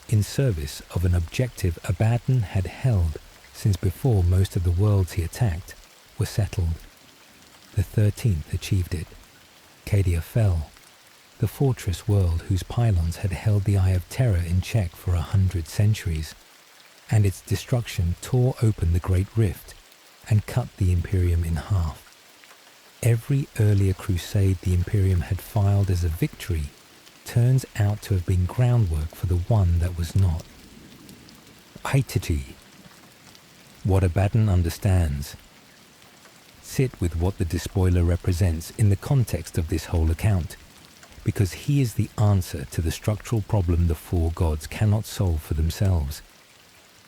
in service of an objective Abaddon had held since before most of the worlds he attacked were settled. The 13th achieved it. Cadia fell, the fortress world whose pylons had held the Eye of Terror in check for 100 centuries, and its destruction tore open the Great Rift and cut the Imperium in half. Every earlier crusade the Imperium had filed as a victory turns out to have been groundwork for the one that was not. Aititi. What Abaddon understands. Sit with what the despoiler represents in the context of this whole account, because he is the answer to the structural problem the 4 gods cannot solve for themselves.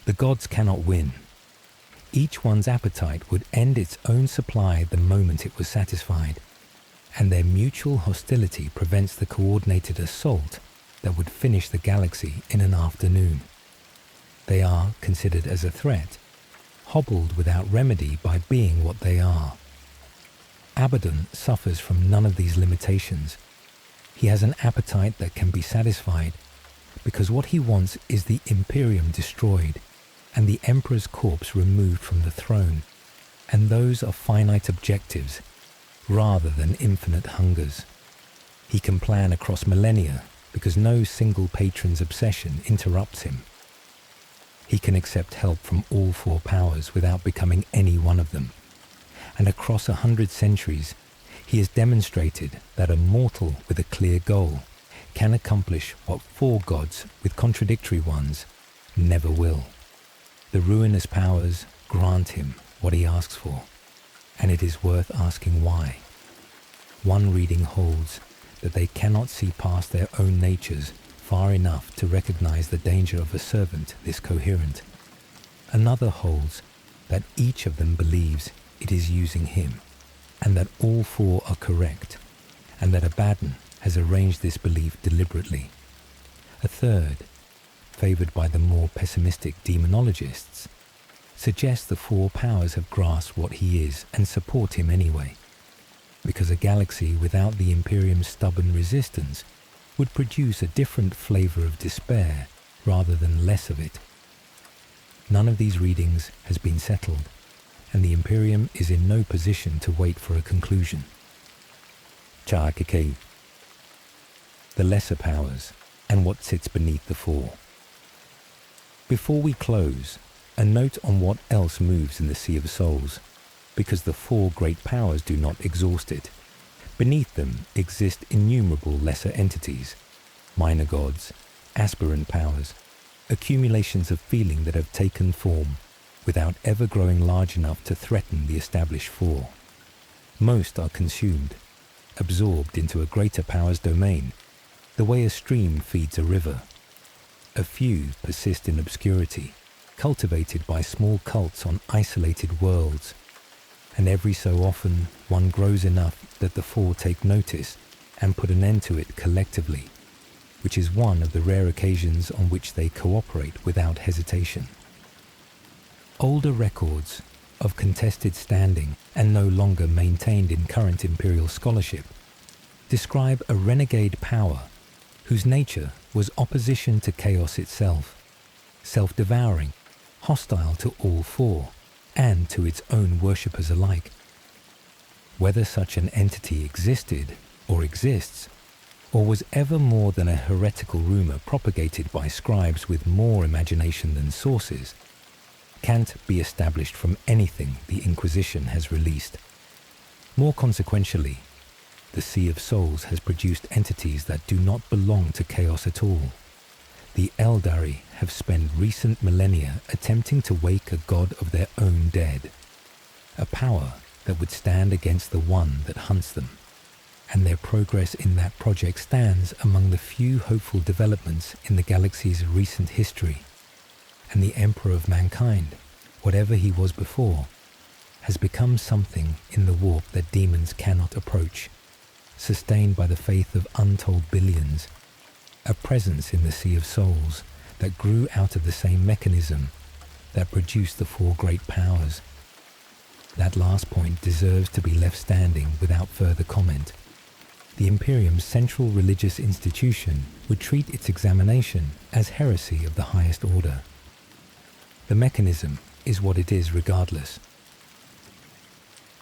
The gods cannot win. Each one's appetite would end its own supply the moment it was satisfied, and their mutual hostility prevents the coordinated assault that would finish the galaxy in an afternoon. They are considered as a threat, hobbled without remedy by being what they are. Abaddon suffers from none of these limitations. He has an appetite that can be satisfied because what he wants is the Imperium destroyed and the Emperor's corpse removed from the throne, and those are finite objectives rather than infinite hungers. He can plan across millennia because no single patron's obsession interrupts him. He can accept help from all four powers without becoming any one of them, and across 100 centuries he has demonstrated that a mortal with a clear goal can accomplish what four gods with contradictory ones never will. The ruinous powers grant him what he asks for, and it is worth asking why. One reading holds that they cannot see past their own natures far enough to recognize the danger of a servant this coherent. Another holds that each of them believes it is using him, and that all four are correct, and that Abaddon has arranged this belief deliberately. A third, favored by the more pessimistic demonologists, suggests the four powers have grasped what he is and support him anyway, because a galaxy without the Imperium's stubborn resistance would produce a different flavor of despair rather than less of it. None of these readings has been settled, and the Imperium is in no position to wait for a conclusion. Cha'akiki. The lesser powers and what sits beneath the four. Before we close, a note on what else moves in the Sea of Souls, because the four great powers do not exhaust it. Beneath them exist innumerable lesser entities, minor gods, aspirant powers, accumulations of feeling that have taken form without ever growing large enough to threaten the established four. Most are consumed, absorbed into a greater power's domain, the way a stream feeds a river. A few persist in obscurity, cultivated by small cults on isolated worlds, and every so often one grows enough that the four take notice and put an end to it collectively, which is one of the rare occasions on which they cooperate without hesitation. Older records of contested standing and no longer maintained in current imperial scholarship describe a renegade power whose nature was opposition to chaos itself, self-devouring, hostile to all four, and to its own worshippers alike. Whether such an entity existed or exists, or was ever more than a heretical rumor propagated by scribes with more imagination than sources, can't be established from anything the Inquisition has released. More consequentially, the Sea of Souls has produced entities that do not belong to chaos at all. The Eldari have spent recent millennia attempting to wake a god of their own dead, a power that would stand against the one that hunts them, and their progress in that project stands among the few hopeful developments in the galaxy's recent history, and the Emperor of Mankind, whatever he was before, has become something in the warp that demons cannot approach, sustained by the faith of untold billions, a presence in the Sea of Souls that grew out of the same mechanism that produced the four great powers. That last point deserves to be left standing without further comment. The Imperium's central religious institution would treat its examination as heresy of the highest order. The mechanism is what it is regardless.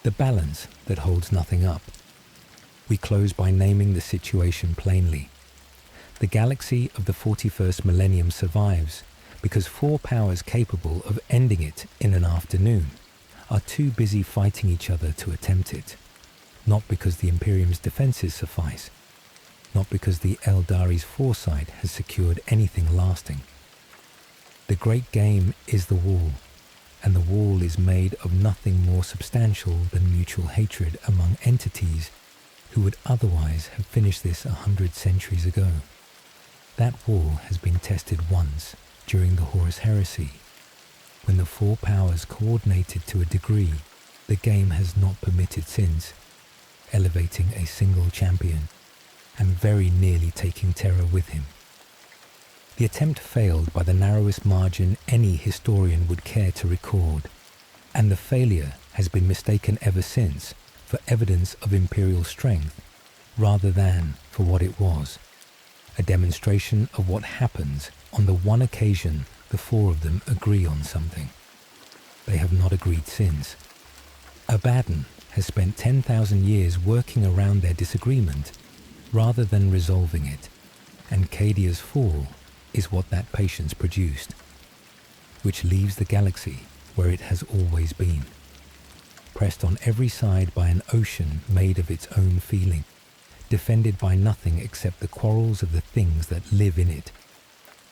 The balance that holds nothing up. We close by naming the situation plainly. The galaxy of the 41st millennium survives because four powers capable of ending it in an afternoon are too busy fighting each other to attempt it, not because the Imperium's defenses suffice, not because the Eldari's foresight has secured anything lasting. The great game is the wall, and the wall is made of nothing more substantial than mutual hatred among entities who would otherwise have finished this 100 centuries ago. That wall has been tested once during the Horus Heresy, When the four powers coordinated to a degree the game has not permitted since, elevating a single champion and very nearly taking terror with him. The attempt failed by the narrowest margin any historian would care to record, and the failure has been mistaken ever since for evidence of imperial strength rather than for what it was, a demonstration of what happens on the one occasion the four of them agree on something. They have not agreed since. Abaddon has spent 10,000 years working around their disagreement rather than resolving it, and Cadia's fall is what that patience produced, which leaves the galaxy where it has always been, pressed on every side by an ocean made of its own feeling, defended by nothing except the quarrels of the things that live in it,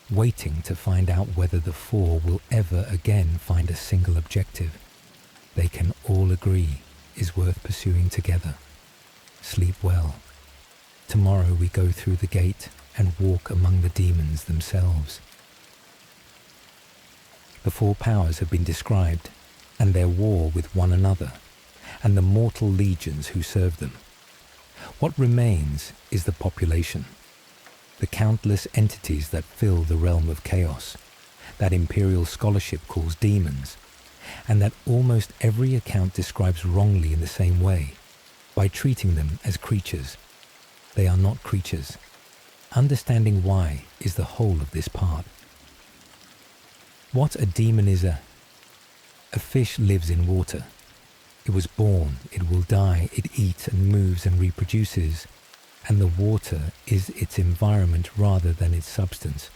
waiting to find out whether the four will ever again find a single objective they can all agree is worth pursuing together. Sleep well. Tomorrow we go through the gate and walk among the demons themselves. The four powers have been described, and their war with one another, and the mortal legions who serve them. What remains is the population, the countless entities that fill the realm of chaos, that imperial scholarship calls demons, and that almost every account describes wrongly in the same way, by treating them as creatures. They are not creatures. Understanding why is the whole of this part. What a demon is a fish lives in water. It was born, it will die, it eats and moves and reproduces, and the water is its environment rather than its substance.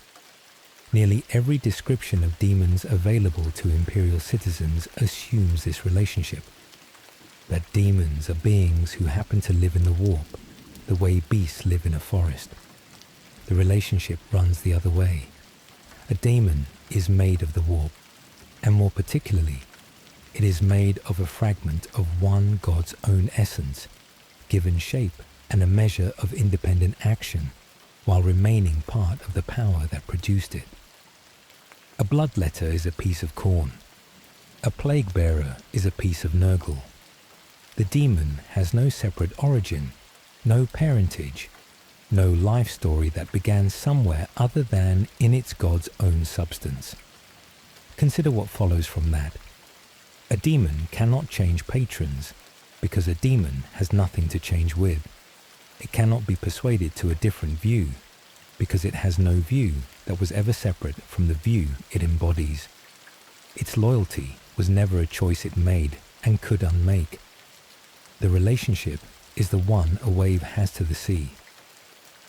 Nearly every description of demons available to imperial citizens assumes this relationship, that demons are beings who happen to live in the warp, the way beasts live in a forest. The relationship runs the other way. A daemon is made of the warp, and more particularly, it is made of a fragment of one God's own essence, given shape and a measure of independent action, while remaining part of the power that produced it. A bloodletter is a piece of Khorne. A plague bearer is a piece of Nurgle. The demon has no separate origin, no parentage, no life story that began somewhere other than in its God's own substance. Consider what follows from that. A demon cannot change patrons because a demon has nothing to change with. It cannot be persuaded to a different view because it has no view that was ever separate from the view it embodies. Its loyalty was never a choice it made and could unmake. The relationship is the one a wave has to the sea,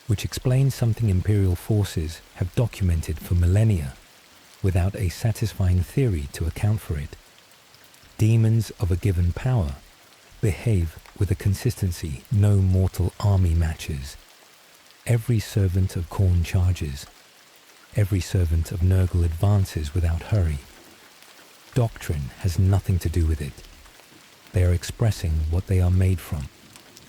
which explains something imperial forces have documented for millennia without a satisfying theory to account for it. Demons of a given power behave with a consistency no mortal army matches. Every servant of Khorne charges. Every servant of Nurgle advances without hurry. Doctrine has nothing to do with it. They are expressing what they are made from,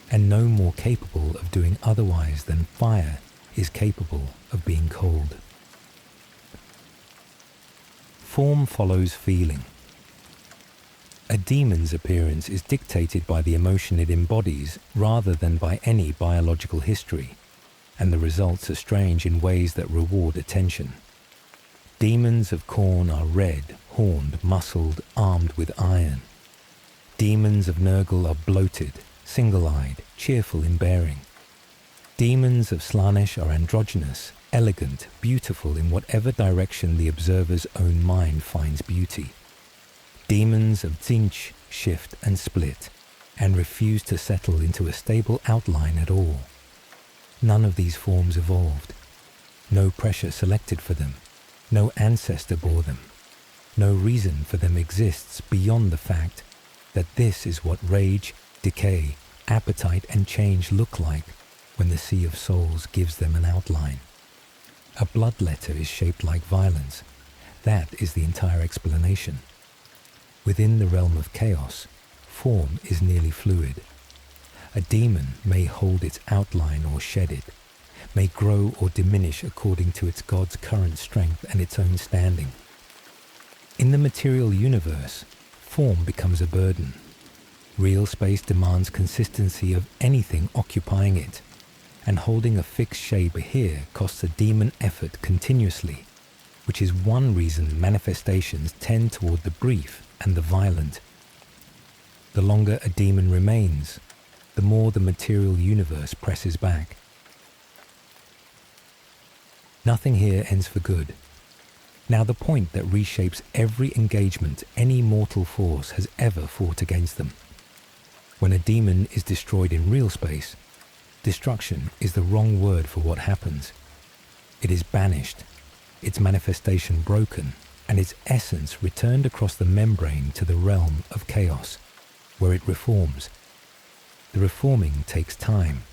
and no more capable of doing otherwise than fire is capable of being cold. Form follows feeling. A demon's appearance is dictated by the emotion it embodies rather than by any biological history, and the results are strange in ways that reward attention. Demons of Khorne are red, horned, muscled, armed with iron. Demons of Nurgle are bloated, single-eyed, cheerful in bearing. Demons of Slaanesh are androgynous, elegant, beautiful in whatever direction the observer's own mind finds beauty. Demons of Tzeentch shift and split, and refuse to settle into a stable outline at all. None of these forms evolved. No pressure selected for them. No ancestor bore them. No reason for them exists beyond the fact that this is what rage, decay, appetite and change look like when the sea of souls gives them an outline. A bloodletter is shaped like violence. That is the entire explanation. Within the realm of chaos, form is nearly fluid. A demon may hold its outline or shed it, may grow or diminish according to its god's current strength and its own standing. In the material universe, form becomes a burden. Real space demands consistency of anything occupying it, and holding a fixed shape here costs a demon effort continuously, which is one reason manifestations tend toward the brief and the violent. The longer a demon remains, the more the material universe presses back. Nothing here ends for good. Now the point that reshapes every engagement any mortal force has ever fought against them. When a demon is destroyed in real space, destruction is the wrong word for what happens. It is banished, its manifestation broken, and its essence returned across the membrane to the realm of chaos, where it reforms. The reforming takes time,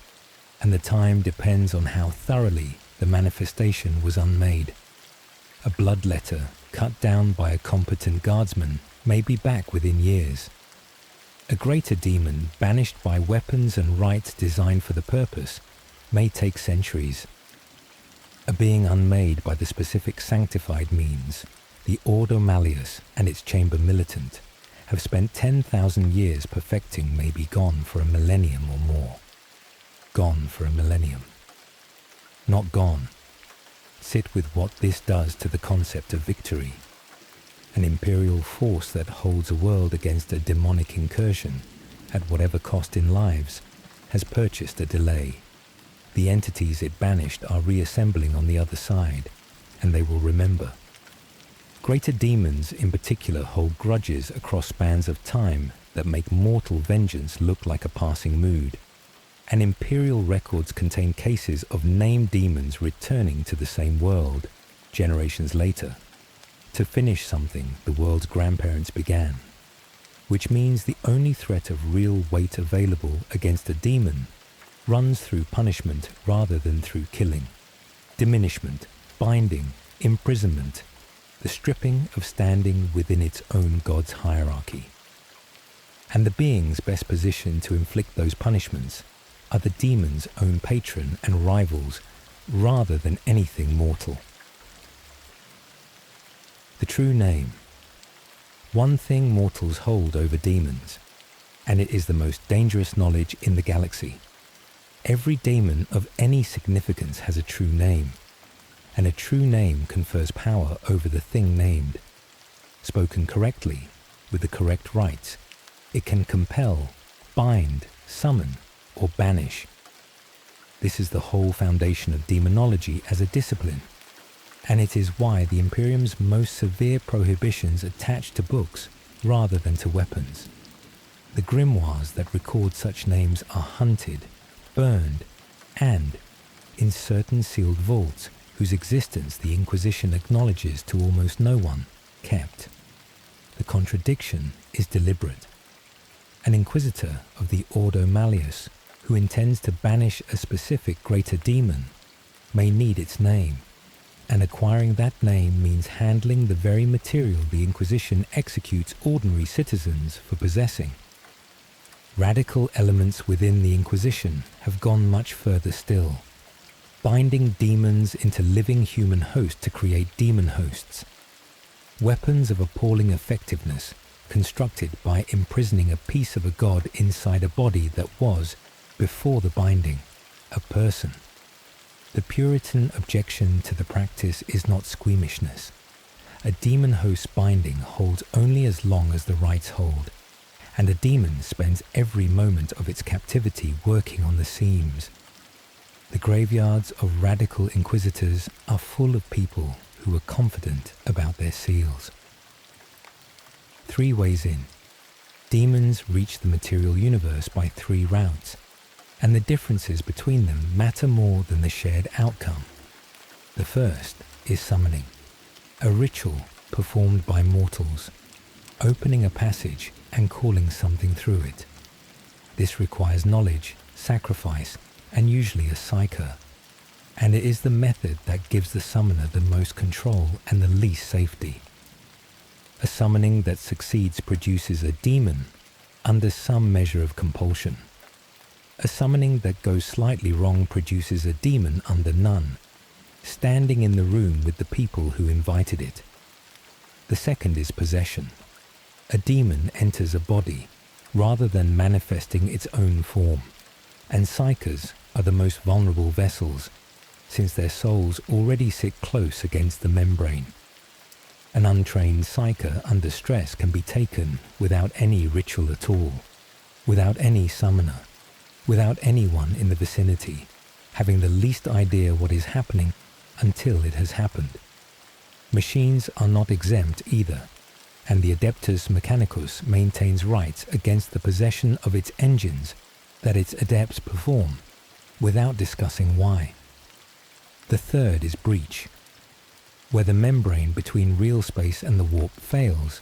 and the time depends on how thoroughly the manifestation was unmade. A bloodletter cut down by a competent guardsman may be back within years. A greater demon banished by weapons and rites designed for the purpose may take centuries. A being unmade by the specific sanctified means, the Ordo Malleus and its chamber militant, have spent 10,000 years perfecting may be gone for a millennium or more. Gone for a millennium. Not gone. Sit with what this does to the concept of victory. An imperial force that holds a world against a demonic incursion, at whatever cost in lives, has purchased a delay. The entities it banished are reassembling on the other side, and they will remember. Greater demons in particular hold grudges across spans of time that make mortal vengeance look like a passing mood. And imperial records contain cases of named demons returning to the same world, generations later, to finish something the world's grandparents began. Which means the only threat of real weight available against a demon runs through punishment rather than through killing, diminishment, binding, imprisonment, the stripping of standing within its own god's hierarchy. And the beings best positioned to inflict those punishments are the demon's own patron and rivals rather than anything mortal. The true name. One thing mortals hold over demons, and it is the most dangerous knowledge in the galaxy. Every daemon of any significance has a true name, and a true name confers power over the thing named. Spoken correctly, with the correct rites, it can compel, bind, summon, or banish. This is the whole foundation of demonology as a discipline, and it is why the Imperium's most severe prohibitions attach to books rather than to weapons. The grimoires that record such names are hunted, burned, and, in certain sealed vaults whose existence the Inquisition acknowledges to almost no one, kept. The contradiction is deliberate. An inquisitor of the Ordo Malleus who intends to banish a specific greater demon may need its name, and acquiring that name means handling the very material the Inquisition executes ordinary citizens for possessing. Radical elements within the Inquisition have gone much further still, binding demons into living human hosts to create demon hosts, weapons of appalling effectiveness constructed by imprisoning a piece of a god inside a body that was, before the binding, a person. The Puritan objection to the practice is not squeamishness. A demon host's binding holds only as long as the rites hold, and a demon spends every moment of its captivity working on the seams. The graveyards of radical inquisitors are full of people who are confident about their seals. 3 ways in. Demons reach the material universe by 3 routes, and the differences between them matter more than the shared outcome. The first is summoning, a ritual performed by mortals, opening a passage and calling something through it. This requires knowledge, sacrifice, and usually a psyker, and it is the method that gives the summoner the most control and the least safety. A summoning that succeeds produces a demon under some measure of compulsion. A summoning that goes slightly wrong produces a demon under none, standing in the room with the people who invited it. The second is possession. A demon enters a body rather than manifesting its own form, and psykers are the most vulnerable vessels, since their souls already sit close against the membrane. An untrained psyker under stress can be taken without any ritual at all, without any summoner, without anyone in the vicinity having the least idea what is happening until it has happened. Machines are not exempt either, and the Adeptus Mechanicus maintains rights against the possession of its engines that its adepts perform, without discussing why. The third is breach. Where the membrane between real space and the warp fails,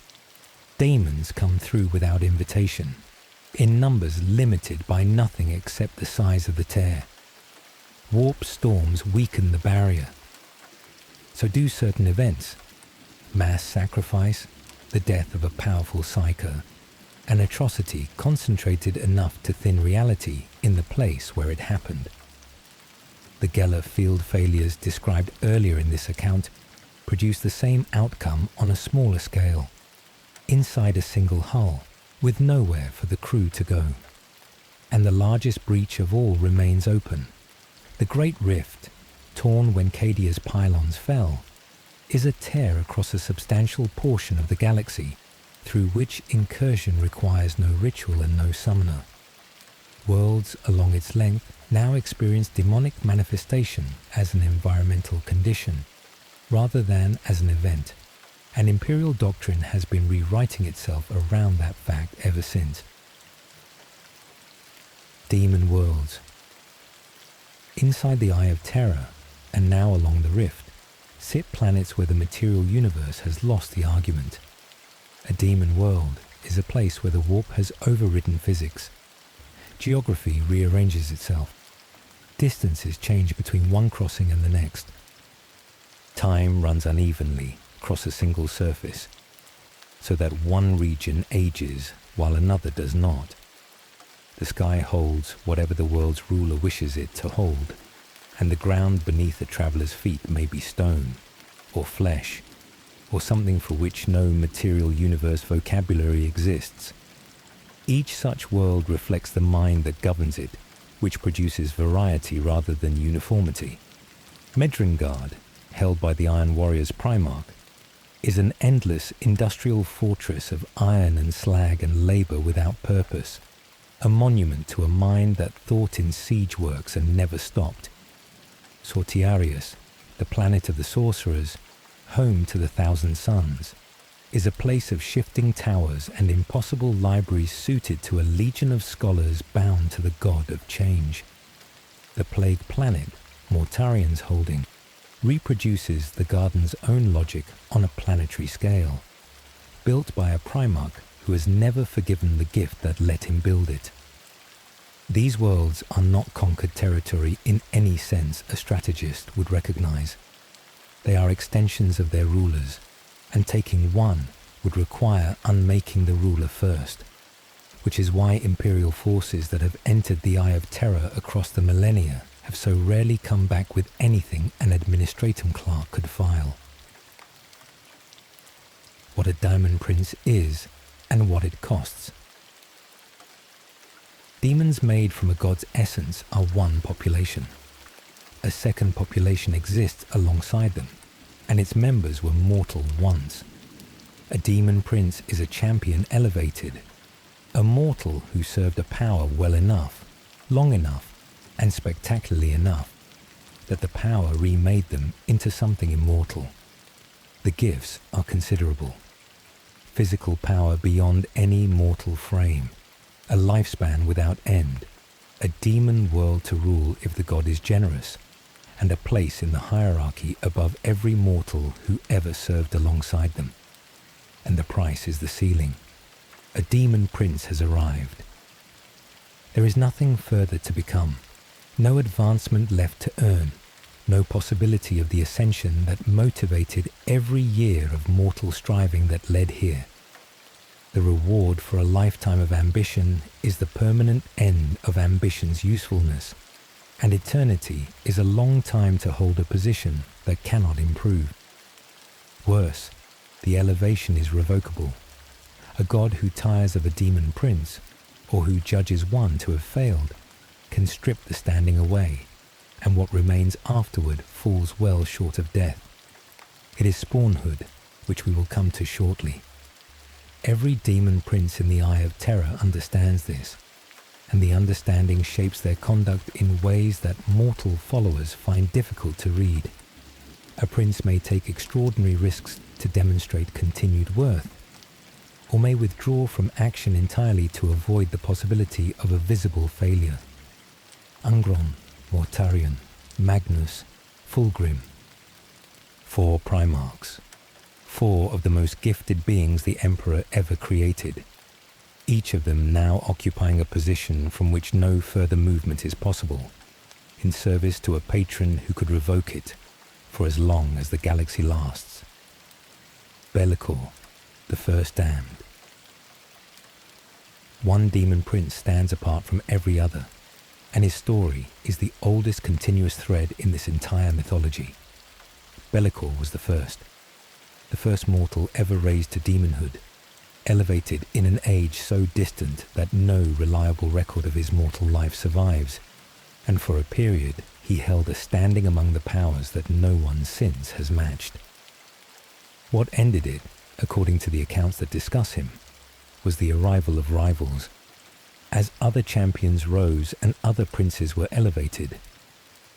daemons come through without invitation, in numbers limited by nothing except the size of the tear. Warp storms weaken the barrier. So do certain events, mass sacrifice, the death of a powerful psyker, an atrocity concentrated enough to thin reality in the place where it happened. The Geller field failures described earlier in this account produce the same outcome on a smaller scale, inside a single hull, with nowhere for the crew to go. And the largest breach of all remains open. The Great Rift, torn when Cadia's pylons fell, is a tear across a substantial portion of the galaxy, through which incursion requires no ritual and no summoner. Worlds along its length now experience demonic manifestation as an environmental condition, rather than as an event, and Imperial doctrine has been rewriting itself around that fact ever since. Demon worlds. Inside the Eye of Terror, and now along the Rift, sit planets where the material universe has lost the argument. A demon world is a place where the warp has overridden physics. Geography rearranges itself. Distances change between one crossing and the next. Time runs unevenly across a single surface, so that one region ages while another does not. The sky holds whatever the world's ruler wishes it to hold, and the ground beneath a traveller's feet may be stone, or flesh, or something for which no material universe vocabulary exists. Each such world reflects the mind that governs it, which produces variety rather than uniformity. Medringard, held by the Iron Warriors Primarch, is an endless industrial fortress of iron and slag and labour without purpose, a monument to a mind that thought in siege works and never stopped. Sortiarius, the planet of the sorcerers, home to the Thousand Suns, is a place of shifting towers and impossible libraries suited to a legion of scholars bound to the god of change. The plague planet, Mortarian's holding, reproduces the garden's own logic on a planetary scale, built by a Primarch who has never forgiven the gift that let him build it. These worlds are not conquered territory in any sense a strategist would recognize. They are extensions of their rulers, and taking one would require unmaking the ruler first, which is why Imperial forces that have entered the Eye of Terror across the millennia have so rarely come back with anything an administratum clerk could file. What a Diamond Prince is, and what it costs. Demons made from a god's essence are one population. A second population exists alongside them, and its members were mortal once. A demon prince is a champion elevated, a mortal who served a power well enough, long enough, and spectacularly enough, that the power remade them into something immortal. The gifts are considerable. Physical power beyond any mortal frame, a lifespan without end, a demon world to rule if the god is generous, and a place in the hierarchy above every mortal who ever served alongside them. And the price is the ceiling. A demon prince has arrived. There is nothing further to become, no advancement left to earn, no possibility of the ascension that motivated every year of mortal striving that led here. The reward for a lifetime of ambition is the permanent end of ambition's usefulness, and eternity is a long time to hold a position that cannot improve. Worse, the elevation is revocable. A god who tires of a demon prince, or who judges one to have failed, can strip the standing away, and what remains afterward falls well short of death. It is spawnhood, which we will come to shortly. Every demon prince in the Eye of Terror understands this, and the understanding shapes their conduct in ways that mortal followers find difficult to read. A prince may take extraordinary risks to demonstrate continued worth, or may withdraw from action entirely to avoid the possibility of a visible failure. Ungron, Mortarion, Magnus, Fulgrim. 4 Primarchs. 4 of the most gifted beings the Emperor ever created, each of them now occupying a position from which no further movement is possible, in service to a patron who could revoke it for as long as the galaxy lasts. Be'lakor, the first damned. One demon prince stands apart from every other, and his story is the oldest continuous thread in this entire mythology. Be'lakor was the first mortal ever raised to demonhood, elevated in an age so distant that no reliable record of his mortal life survives, and for a period he held a standing among the powers that no one since has matched. What ended it, according to the accounts that discuss him, was the arrival of rivals. As other champions rose and other princes were elevated,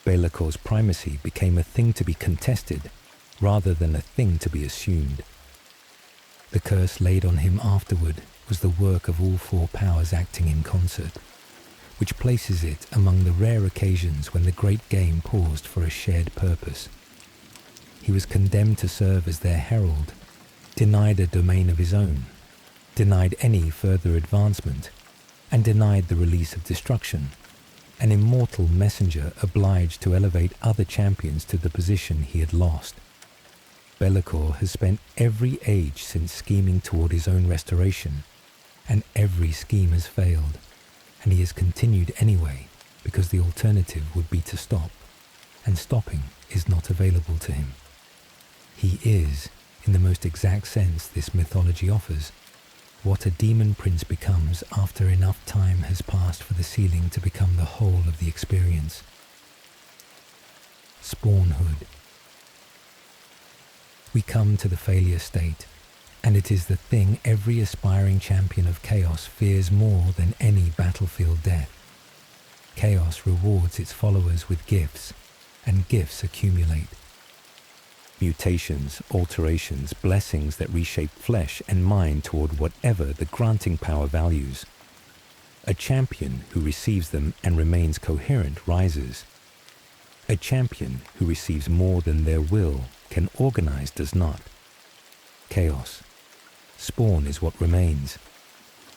Be'lakor's primacy became a thing to be contested rather than a thing to be assumed. The curse laid on him afterward was the work of all 4 powers acting in concert, which places it among the rare occasions when the great game paused for a shared purpose. He was condemned to serve as their herald, denied a domain of his own, denied any further advancement, and denied the release of destruction, an immortal messenger obliged to elevate other champions to the position he had lost. Be'lakor has spent every age since scheming toward his own restoration, and every scheme has failed, and he has continued anyway because the alternative would be to stop, and stopping is not available to him. He is, in the most exact sense this mythology offers, what a demon prince becomes after enough time has passed for the ceiling to become the whole of the experience. Spawnhood. We come to the failure state, and it is the thing every aspiring champion of chaos fears more than any battlefield death. Chaos rewards its followers with gifts, and gifts accumulate. Mutations, alterations, blessings that reshape flesh and mind toward whatever the granting power values. A champion who receives them and remains coherent rises. A champion who receives more than their will can organize does not. Chaos. Spawn is what remains.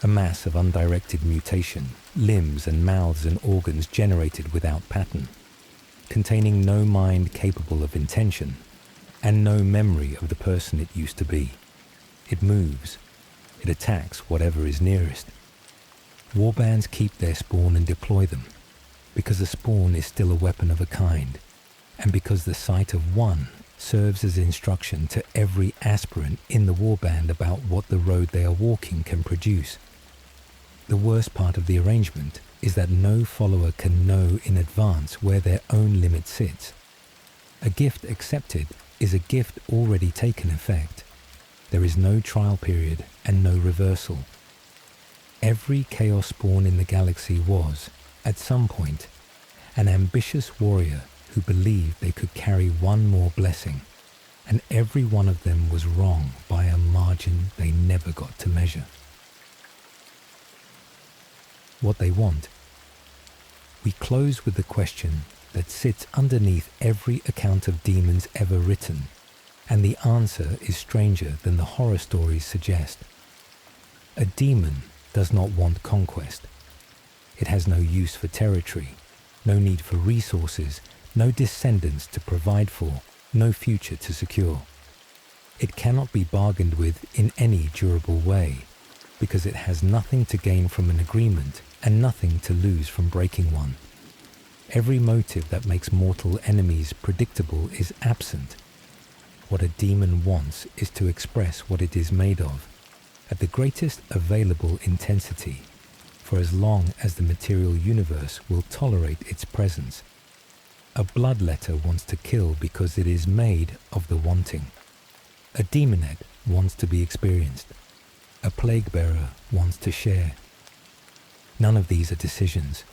A mass of undirected mutation, limbs and mouths and organs generated without pattern, containing no mind capable of intention, and no memory of the person it used to be. It moves. It attacks whatever is nearest. Warbands keep their spawn and deploy them, because a spawn is still a weapon of a kind, and because the sight of one serves as instruction to every aspirant in the warband about what the road they are walking can produce. The worst part of the arrangement is that no follower can know in advance where their own limit sits. A gift accepted is a gift already taken effect. There is no trial period and no reversal. Every chaos spawn in the galaxy was, at some point, an ambitious warrior who believed they could carry one more blessing, and every one of them was wrong by a margin they never got to measure. What they want. We close with the question that sits underneath every account of demons ever written, and the answer is stranger than the horror stories suggest. A demon does not want conquest. It has no use for territory, no need for resources, no descendants to provide for, no future to secure. It cannot be bargained with in any durable way, because it has nothing to gain from an agreement and nothing to lose from breaking one. Every motive that makes mortal enemies predictable is absent. What a demon wants is to express what it is made of, at the greatest available intensity, for as long as the material universe will tolerate its presence. A bloodletter wants to kill because it is made of the wanting. A demonette wants to be experienced. A plague bearer wants to share. None of these are decisions.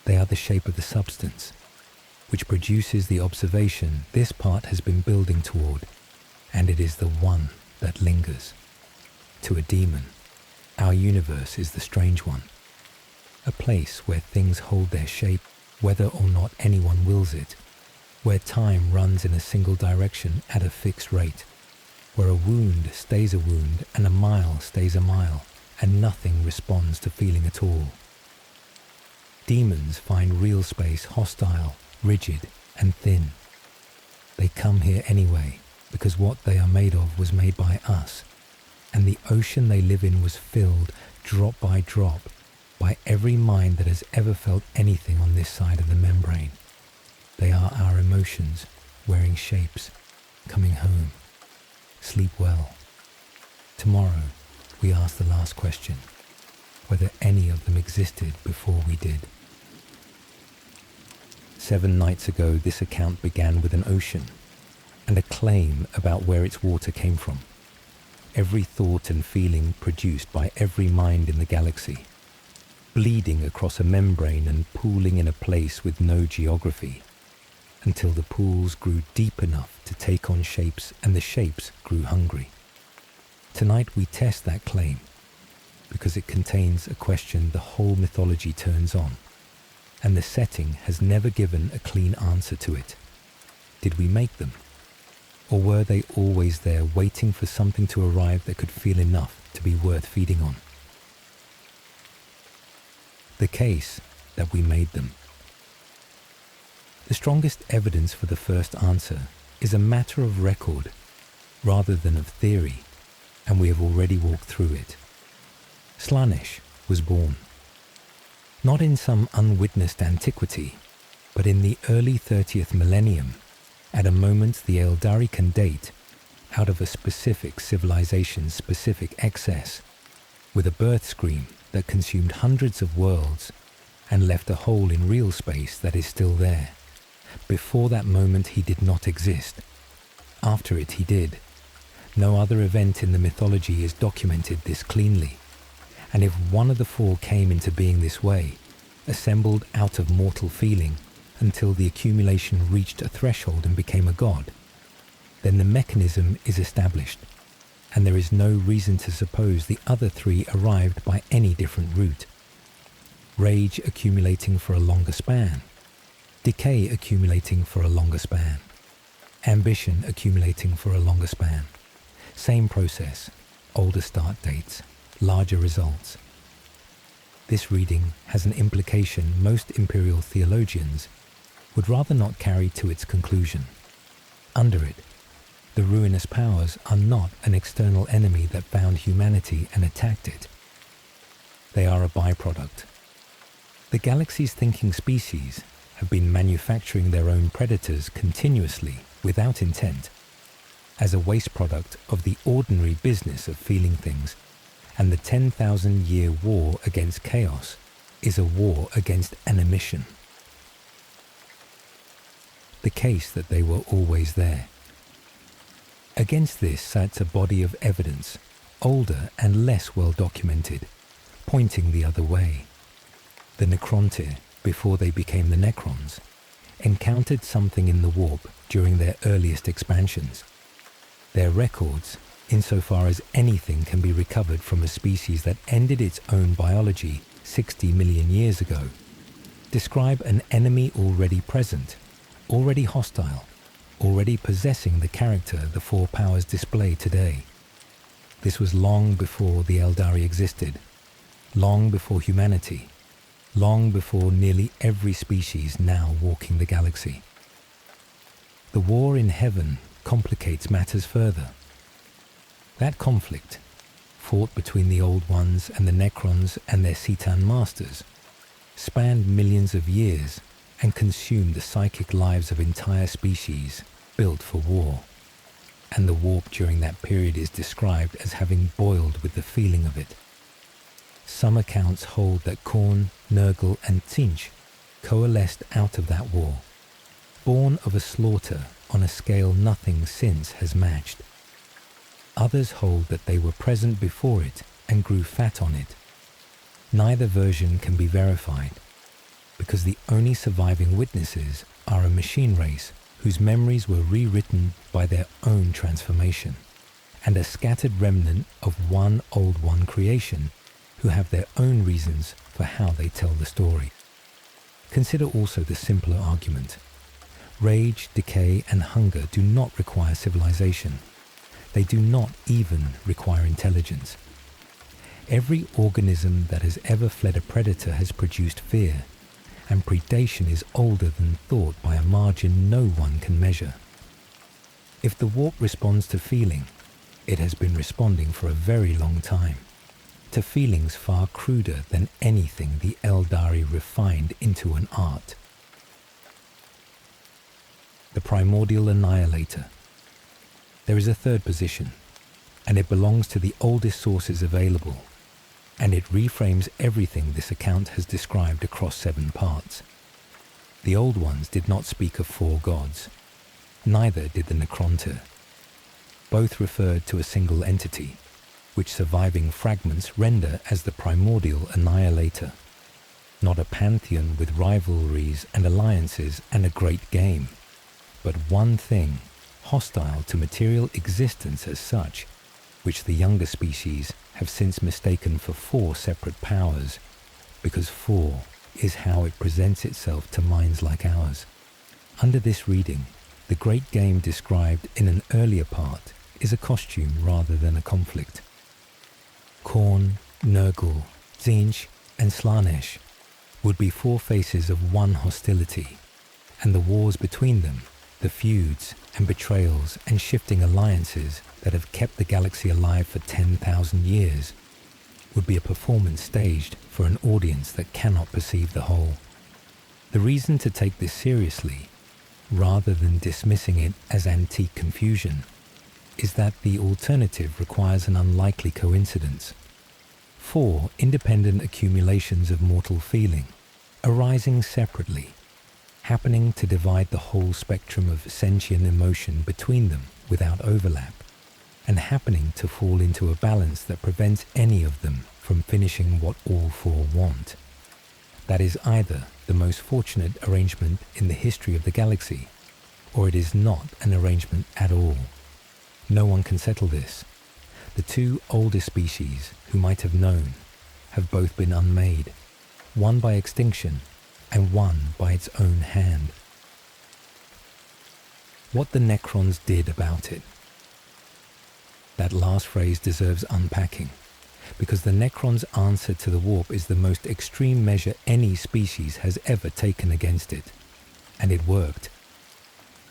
They are the shape of the substance, which produces the observation this part has been building toward, and it is the one that lingers. To a demon, our universe is the strange one, a place where things hold their shape whether or not anyone wills it, where time runs in a single direction at a fixed rate, where a wound stays a wound and a mile stays a mile, and nothing responds to feeling at all. Demons find real space hostile, rigid, and thin. They come here anyway, because what they are made of was made by us, and the ocean they live in was filled, drop by drop, by every mind that has ever felt anything on this side of the membrane. They are our emotions, wearing shapes, coming home. Sleep well. Tomorrow, we ask the last question, whether any of them existed before we did. 7 nights ago, this account began with an ocean, and a claim about where its water came from. Every thought and feeling produced by every mind in the galaxy, bleeding across a membrane and pooling in a place with no geography, until the pools grew deep enough to take on shapes and the shapes grew hungry. Tonight we test that claim, because it contains a question the whole mythology turns on, and the setting has never given a clean answer to it. Did we make them? Or were they always there waiting for something to arrive that could feel enough to be worth feeding on? The case that we made them. The strongest evidence for the first answer is a matter of record rather than of theory, and we have already walked through it. Slaanesh was born, not in some unwitnessed antiquity, but in the early 30th millennium, at a moment the Eldari can date out of a specific civilization's specific excess, with a birth scream that consumed hundreds of worlds and left a hole in real space that is still there. Before that moment he did not exist. After it he did. No other event in the mythology is documented this cleanly, and if one of the four came into being this way, assembled out of mortal feeling until the accumulation reached a threshold and became a god, then the mechanism is established, and there is no reason to suppose the other three arrived by any different route. Rage accumulating for a longer span, decay accumulating for a longer span, ambition accumulating for a longer span. Same process, older start dates, larger results. This reading has an implication most imperial theologians would rather not carry to its conclusion. Under it, the ruinous powers are not an external enemy that found humanity and attacked it. They are a byproduct. The galaxy's thinking species have been manufacturing their own predators continuously, without intent, as a waste product of the ordinary business of feeling things, and the 10,000-year war against chaos is a war against animation. The case that they were always there. Against this sat a body of evidence, older and less well documented, pointing the other way. The Necrontyr, before they became the Necrons, encountered something in the warp during their earliest expansions. Their records, insofar as anything can be recovered from a species that ended its own biology 60 million years ago, describe an enemy already present, already hostile, already possessing the character the four powers display today. This was long before the Eldari existed, long before humanity, long before nearly every species now walking the galaxy. The war in heaven complicates matters further. That conflict, fought between the Old Ones and the Necrons and their Citan masters, spanned millions of years and consumed the psychic lives of entire species built for war. and the warp during that period is described as having boiled with the feeling of it. Some accounts hold that Khorne, Nurgle and Tzeentch coalesced out of that war, born of a slaughter on a scale nothing since has matched. Others hold that they were present before it and grew fat on it. Neither version can be verified, because the only surviving witnesses are a machine race whose memories were rewritten by their own transformation, and a scattered remnant of one Old One creation who have their own reasons for how they tell the story. Consider also the simpler argument. Rage, decay and hunger do not require civilization. They do not even require intelligence. Every organism that has ever fled a predator has produced fear, and predation is older than thought by a margin no one can measure. If the warp responds to feeling, it has been responding for a very long time, to feelings far cruder than anything the Eldari refined into an art. The primordial annihilator. There is a third position, and it belongs to the oldest sources available, and it reframes everything this account has described across 7 parts. The old ones did not speak of 4 gods, neither did the Necrontyr. Both referred to a single entity, which surviving fragments render as the primordial annihilator, not a pantheon with rivalries and alliances and a great game, but one thing, hostile to material existence as such, which the younger species have since mistaken for 4 separate powers, because 4 is how it presents itself to minds like ours. Under this reading, the great game described in an earlier part is a costume rather than a conflict. Khorne, Nurgle, Tzeentch and Slaanesh would be 4 faces of one hostility, and the wars between them, the feuds and betrayals and shifting alliances that have kept the galaxy alive for 10,000 years, would be a performance staged for an audience that cannot perceive the whole. The reason to take this seriously, rather than dismissing it as antique confusion, is that the alternative requires an unlikely coincidence. 4 independent accumulations of mortal feeling, arising separately, happening to divide the whole spectrum of sentient emotion between them without overlap, and happening to fall into a balance that prevents any of them from finishing what all 4 want. That is either the most fortunate arrangement in the history of the galaxy, or it is not an arrangement at all. No one can settle this. The 2 oldest species who might have known have both been unmade, one by extinction and one by its own hand. What the Necrons did about it. That last phrase deserves unpacking, because the Necrons' answer to the warp is the most extreme measure any species has ever taken against it, and it worked.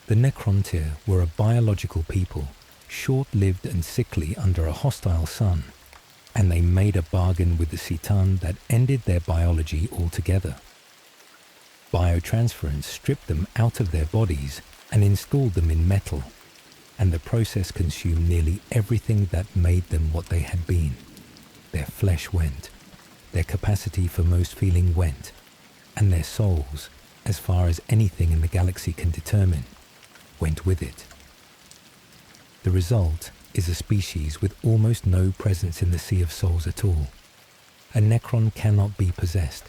The Necrontyr were a biological people, short-lived and sickly under a hostile sun, and they made a bargain with the Citan that ended their biology altogether. Biotransference stripped them out of their bodies and installed them in metal, and the process consumed nearly everything that made them what they had been. Their flesh went, their capacity for most feeling went, and their souls, as far as anything in the galaxy can determine, went with it. The result is a species with almost no presence in the Sea of Souls at all. A Necron cannot be possessed.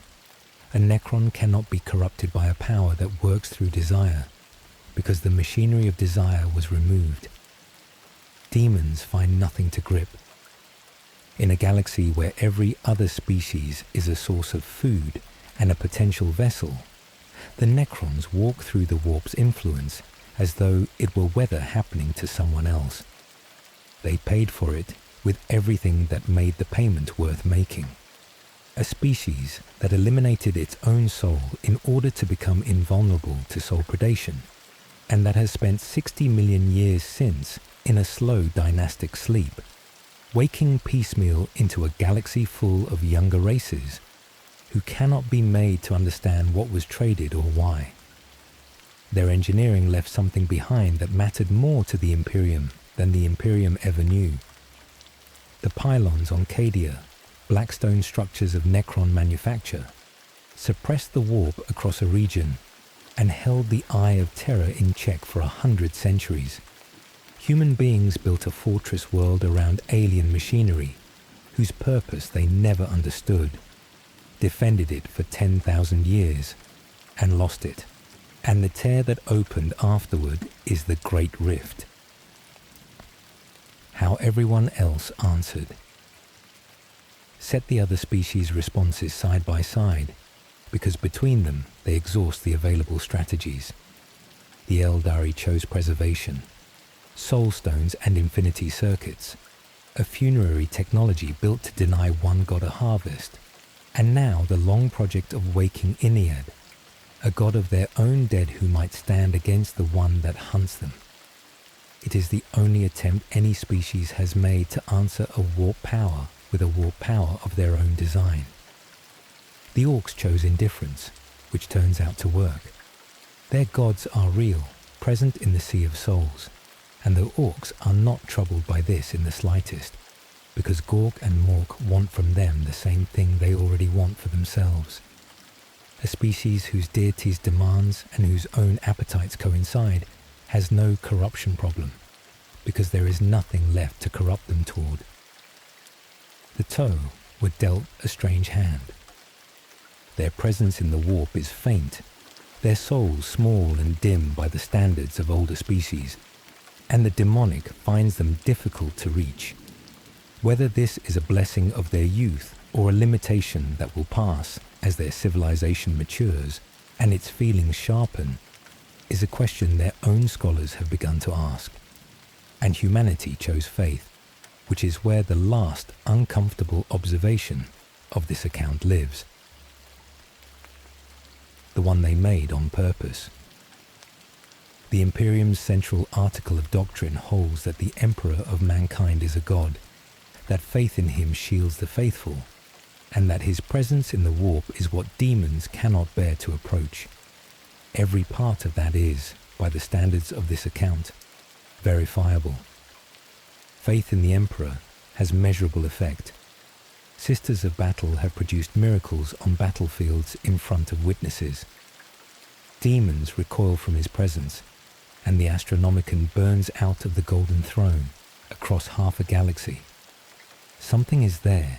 A Necron cannot be corrupted by a power that works through desire, because the machinery of desire was removed. Demons find nothing to grip. In a galaxy where every other species is a source of food and a potential vessel, the Necrons walk through the warp's influence as though it were weather happening to someone else. They paid for it with everything that made the payment worth making. A species that eliminated its own soul in order to become invulnerable to soul predation, and that has spent 60 million years since in a slow dynastic sleep, waking piecemeal into a galaxy full of younger races who cannot be made to understand what was traded or why. Their engineering left something behind that mattered more to the Imperium than the Imperium ever knew. The pylons on Cadia, blackstone structures of Necron manufacture, suppressed the warp across a region and held the Eye of Terror in check for 100 centuries. Human beings built a fortress world around alien machinery, whose purpose they never understood, defended it for 10,000 years, and lost it. And the tear that opened afterward is the Great Rift. How everyone else answered. Set the other species' responses side by side, because between them they exhaust the available strategies. The Eldari chose preservation, soul stones and infinity circuits, a funerary technology built to deny one god a harvest, and now the long project of waking Inead, a god of their own dead who might stand against the one that hunts them. It is the only attempt any species has made to answer a warp power with a warp power of their own design. The Orcs chose indifference, which turns out to work. Their gods are real, present in the Sea of Souls, and the Orcs are not troubled by this in the slightest, because Gork and Mork want from them the same thing they already want for themselves. A species whose deities' demands and whose own appetites coincide has no corruption problem, because there is nothing left to corrupt them toward. The Toe were dealt a strange hand. Their presence in the warp is faint, their souls small and dim by the standards of older species, and the demonic finds them difficult to reach. Whether this is a blessing of their youth or a limitation that will pass as their civilization matures and its feelings sharpen, is a question their own scholars have begun to ask. And humanity chose faith, which is where the last uncomfortable observation of this account lives. The one they made on purpose. The Imperium's central article of doctrine holds that the Emperor of mankind is a god, that faith in him shields the faithful, and that his presence in the warp is what demons cannot bear to approach. Every part of that is, by the standards of this account, verifiable. Faith in the Emperor has measurable effect. Sisters of Battle have produced miracles on battlefields in front of witnesses. Demons recoil from his presence, and the Astronomicon burns out of the Golden Throne across half a galaxy. Something is there,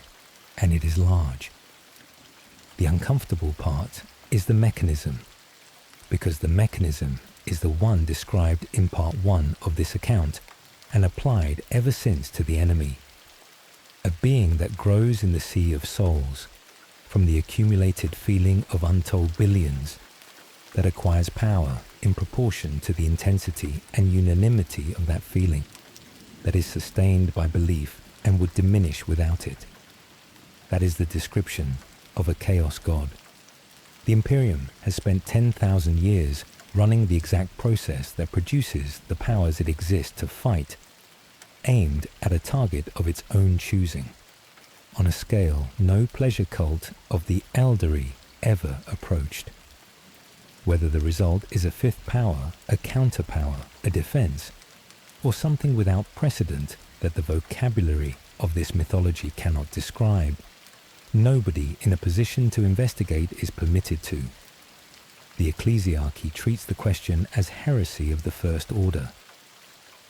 and it is large. The uncomfortable part is the mechanism, because the mechanism is the one described in part 1 of this account and applied ever since to the enemy. A being that grows in the Sea of Souls, from the accumulated feeling of untold billions, that acquires power in proportion to the intensity and unanimity of that feeling, that is sustained by belief and would diminish without it. That is the description of a chaos god. The Imperium has spent 10,000 years running the exact process that produces the powers it exists to fight, aimed at a target of its own choosing, on a scale no pleasure cult of the Eldari ever approached. Whether the result is a fifth power, a counterpower, a defense, or something without precedent that the vocabulary of this mythology cannot describe, nobody in a position to investigate is permitted to. The ecclesiarchy treats the question as heresy of the First Order.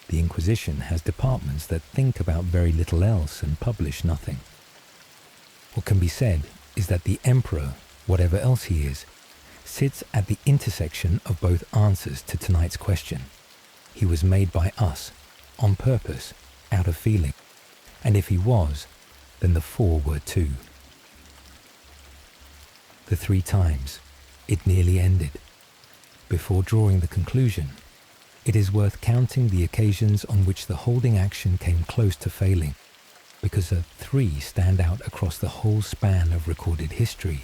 The Inquisition has departments that think about very little else and publish nothing. What can be said is that the Emperor, whatever else he is, sits at the intersection of both answers to tonight's question. He was made by us, on purpose, out of feeling, and if he was, then the four were too. The 3 times it nearly ended. Before drawing the conclusion, it is worth counting the occasions on which the holding action came close to failing, because 3 stand out across the whole span of recorded history,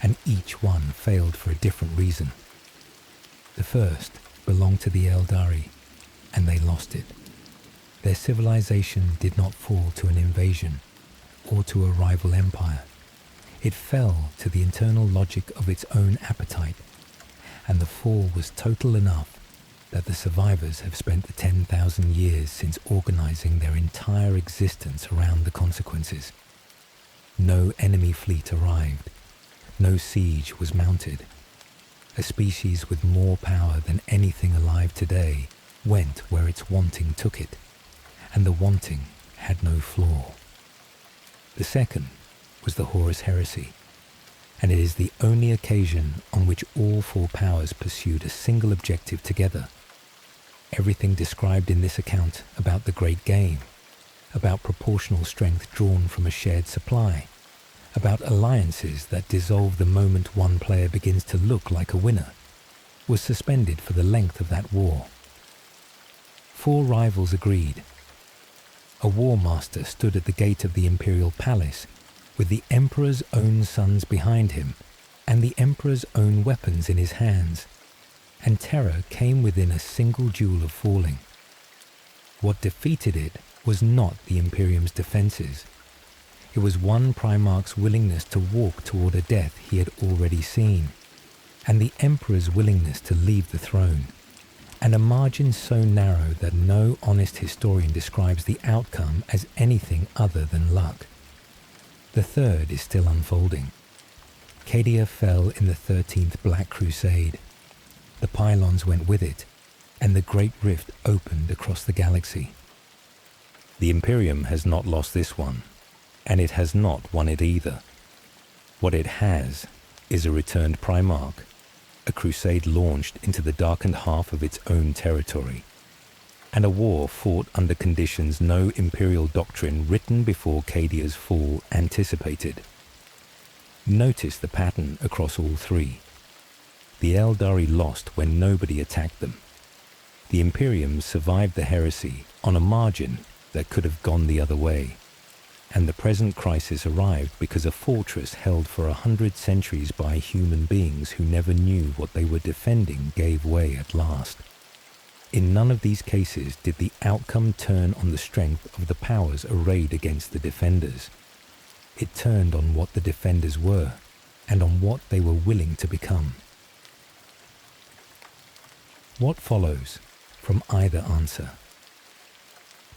and each one failed for a different reason. The first belonged to the Eldari, and they lost it. Their civilization did not fall to an invasion, or to a rival empire. It fell to the internal logic of its own appetite, and the fall was total enough that the survivors have spent the 10,000 years since organizing their entire existence around the consequences. No enemy fleet arrived. No siege was mounted. A species with more power than anything alive today went where its wanting took it, and the wanting had no flaw. The second was the Horus Heresy, and it is the only occasion on which all four powers pursued a single objective together. Everything described in this account about the great game, about proportional strength drawn from a shared supply, about alliances that dissolve the moment one player begins to look like a winner, was suspended for the length of that war. Four rivals agreed. A war master stood at the gate of the imperial palace with the emperor's own sons behind him and the emperor's own weapons in his hands, and terror came within a single duel of falling. What defeated it was not the Imperium's defences. It was one Primarch's willingness to walk toward a death he had already seen, and the Emperor's willingness to leave the throne, and a margin so narrow that no honest historian describes the outcome as anything other than luck. The third is still unfolding. Cadia fell in the 13th Black Crusade. The pylons went with it, and the Great Rift opened across the galaxy. The Imperium has not lost this one, and it has not won it either. What it has is a returned Primarch, a crusade launched into the darkened half of its own territory, and a war fought under conditions no imperial doctrine written before Cadia's fall anticipated. Notice the pattern across all three. The Eldari lost when nobody attacked them. The Imperium survived the heresy on a margin that could have gone the other way, and the present crisis arrived because a fortress held for 100 centuries by human beings who never knew what they were defending gave way at last. In none of these cases did the outcome turn on the strength of the powers arrayed against the defenders. It turned on what the defenders were, and on what they were willing to become. What follows from either answer?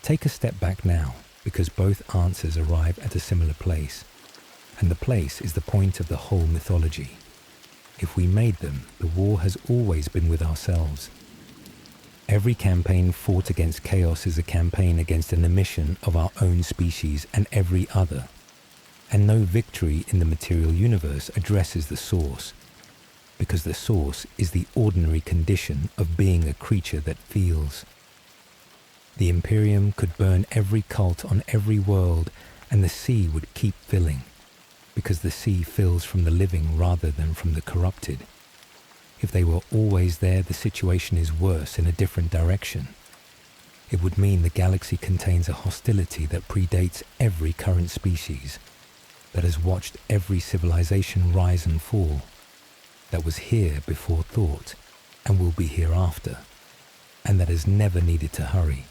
Take a step back now, because both answers arrive at a similar place, and the place is the point of the whole mythology. If we made them, the war has always been with ourselves. Every campaign fought against chaos is a campaign against an emission of our own species and every other, and no victory in the material universe addresses the source, because the source is the ordinary condition of being a creature that feels. The Imperium could burn every cult on every world, and the sea would keep filling, because the sea fills from the living rather than from the corrupted. If they were always there, the situation is worse in a different direction. It would mean the galaxy contains a hostility that predates every current species, that has watched every civilization rise and fall, that was here before thought and will be hereafter, and that has never needed to hurry.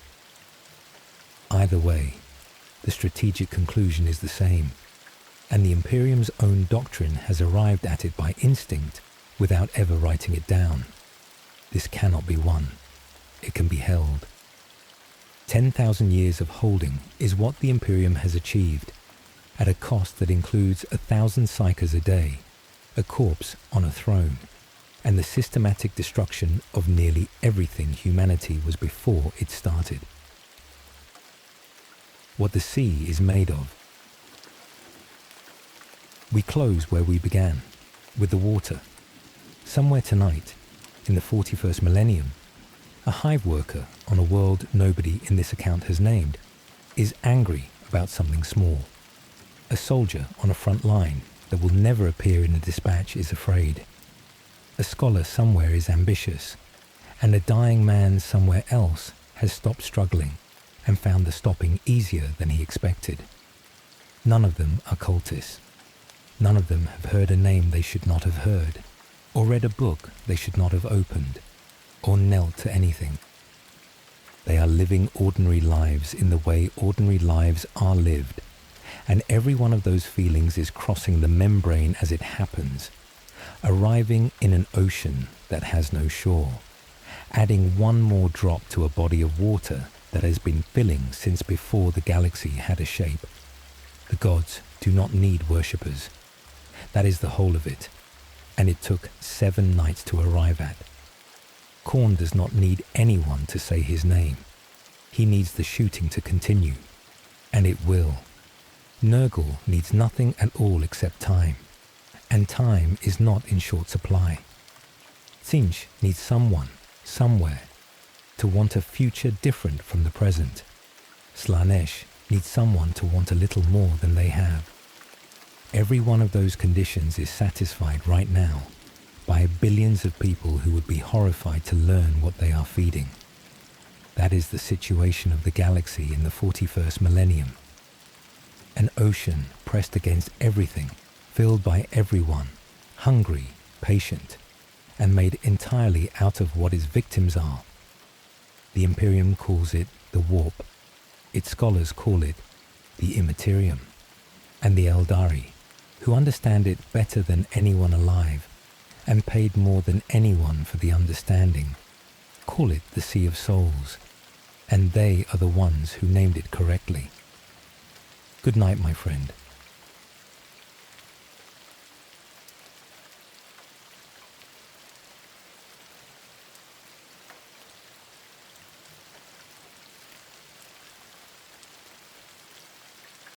Either way, the strategic conclusion is the same, and the Imperium's own doctrine has arrived at it by instinct without ever writing it down. This cannot be won. It can be held. 10,000 years of holding is what the Imperium has achieved, at a cost that includes 1,000 psychers a day, a corpse on a throne, and the systematic destruction of nearly everything humanity was before it started. What the sea is made of. We close where we began, with the water. Somewhere tonight, in the 41st millennium, a hive worker on a world nobody in this account has named is angry about something small. A soldier on a front line that will never appear in a dispatch is afraid. A scholar somewhere is ambitious, and a dying man somewhere else has stopped struggling and found the stopping easier than he expected. None of them are cultists. None of them have heard a name they should not have heard, or read a book they should not have opened, or knelt to anything. They are living ordinary lives in the way ordinary lives are lived, and every one of those feelings is crossing the membrane as it happens, arriving in an ocean that has no shore, adding one more drop to a body of water that has been filling since before the galaxy had a shape. The gods do not need worshippers. That is the whole of it, and it took 7 nights to arrive at. Khorne does not need anyone to say his name. He needs the shooting to continue, and it will. Nurgle needs nothing at all except time, and time is not in short supply. Tzeentch needs someone, somewhere, to want a future different from the present. Slaanesh needs someone to want a little more than they have. Every one of those conditions is satisfied right now by billions of people who would be horrified to learn what they are feeding. That is the situation of the galaxy in the 41st millennium. An ocean pressed against everything, filled by everyone, hungry, patient, and made entirely out of what its victims are. The Imperium calls it the warp. Its scholars call it the immaterium. And the Eldari, who understand it better than anyone alive, and paid more than anyone for the understanding, call it the Sea of Souls, and they are the ones who named it correctly. Good night, my friend.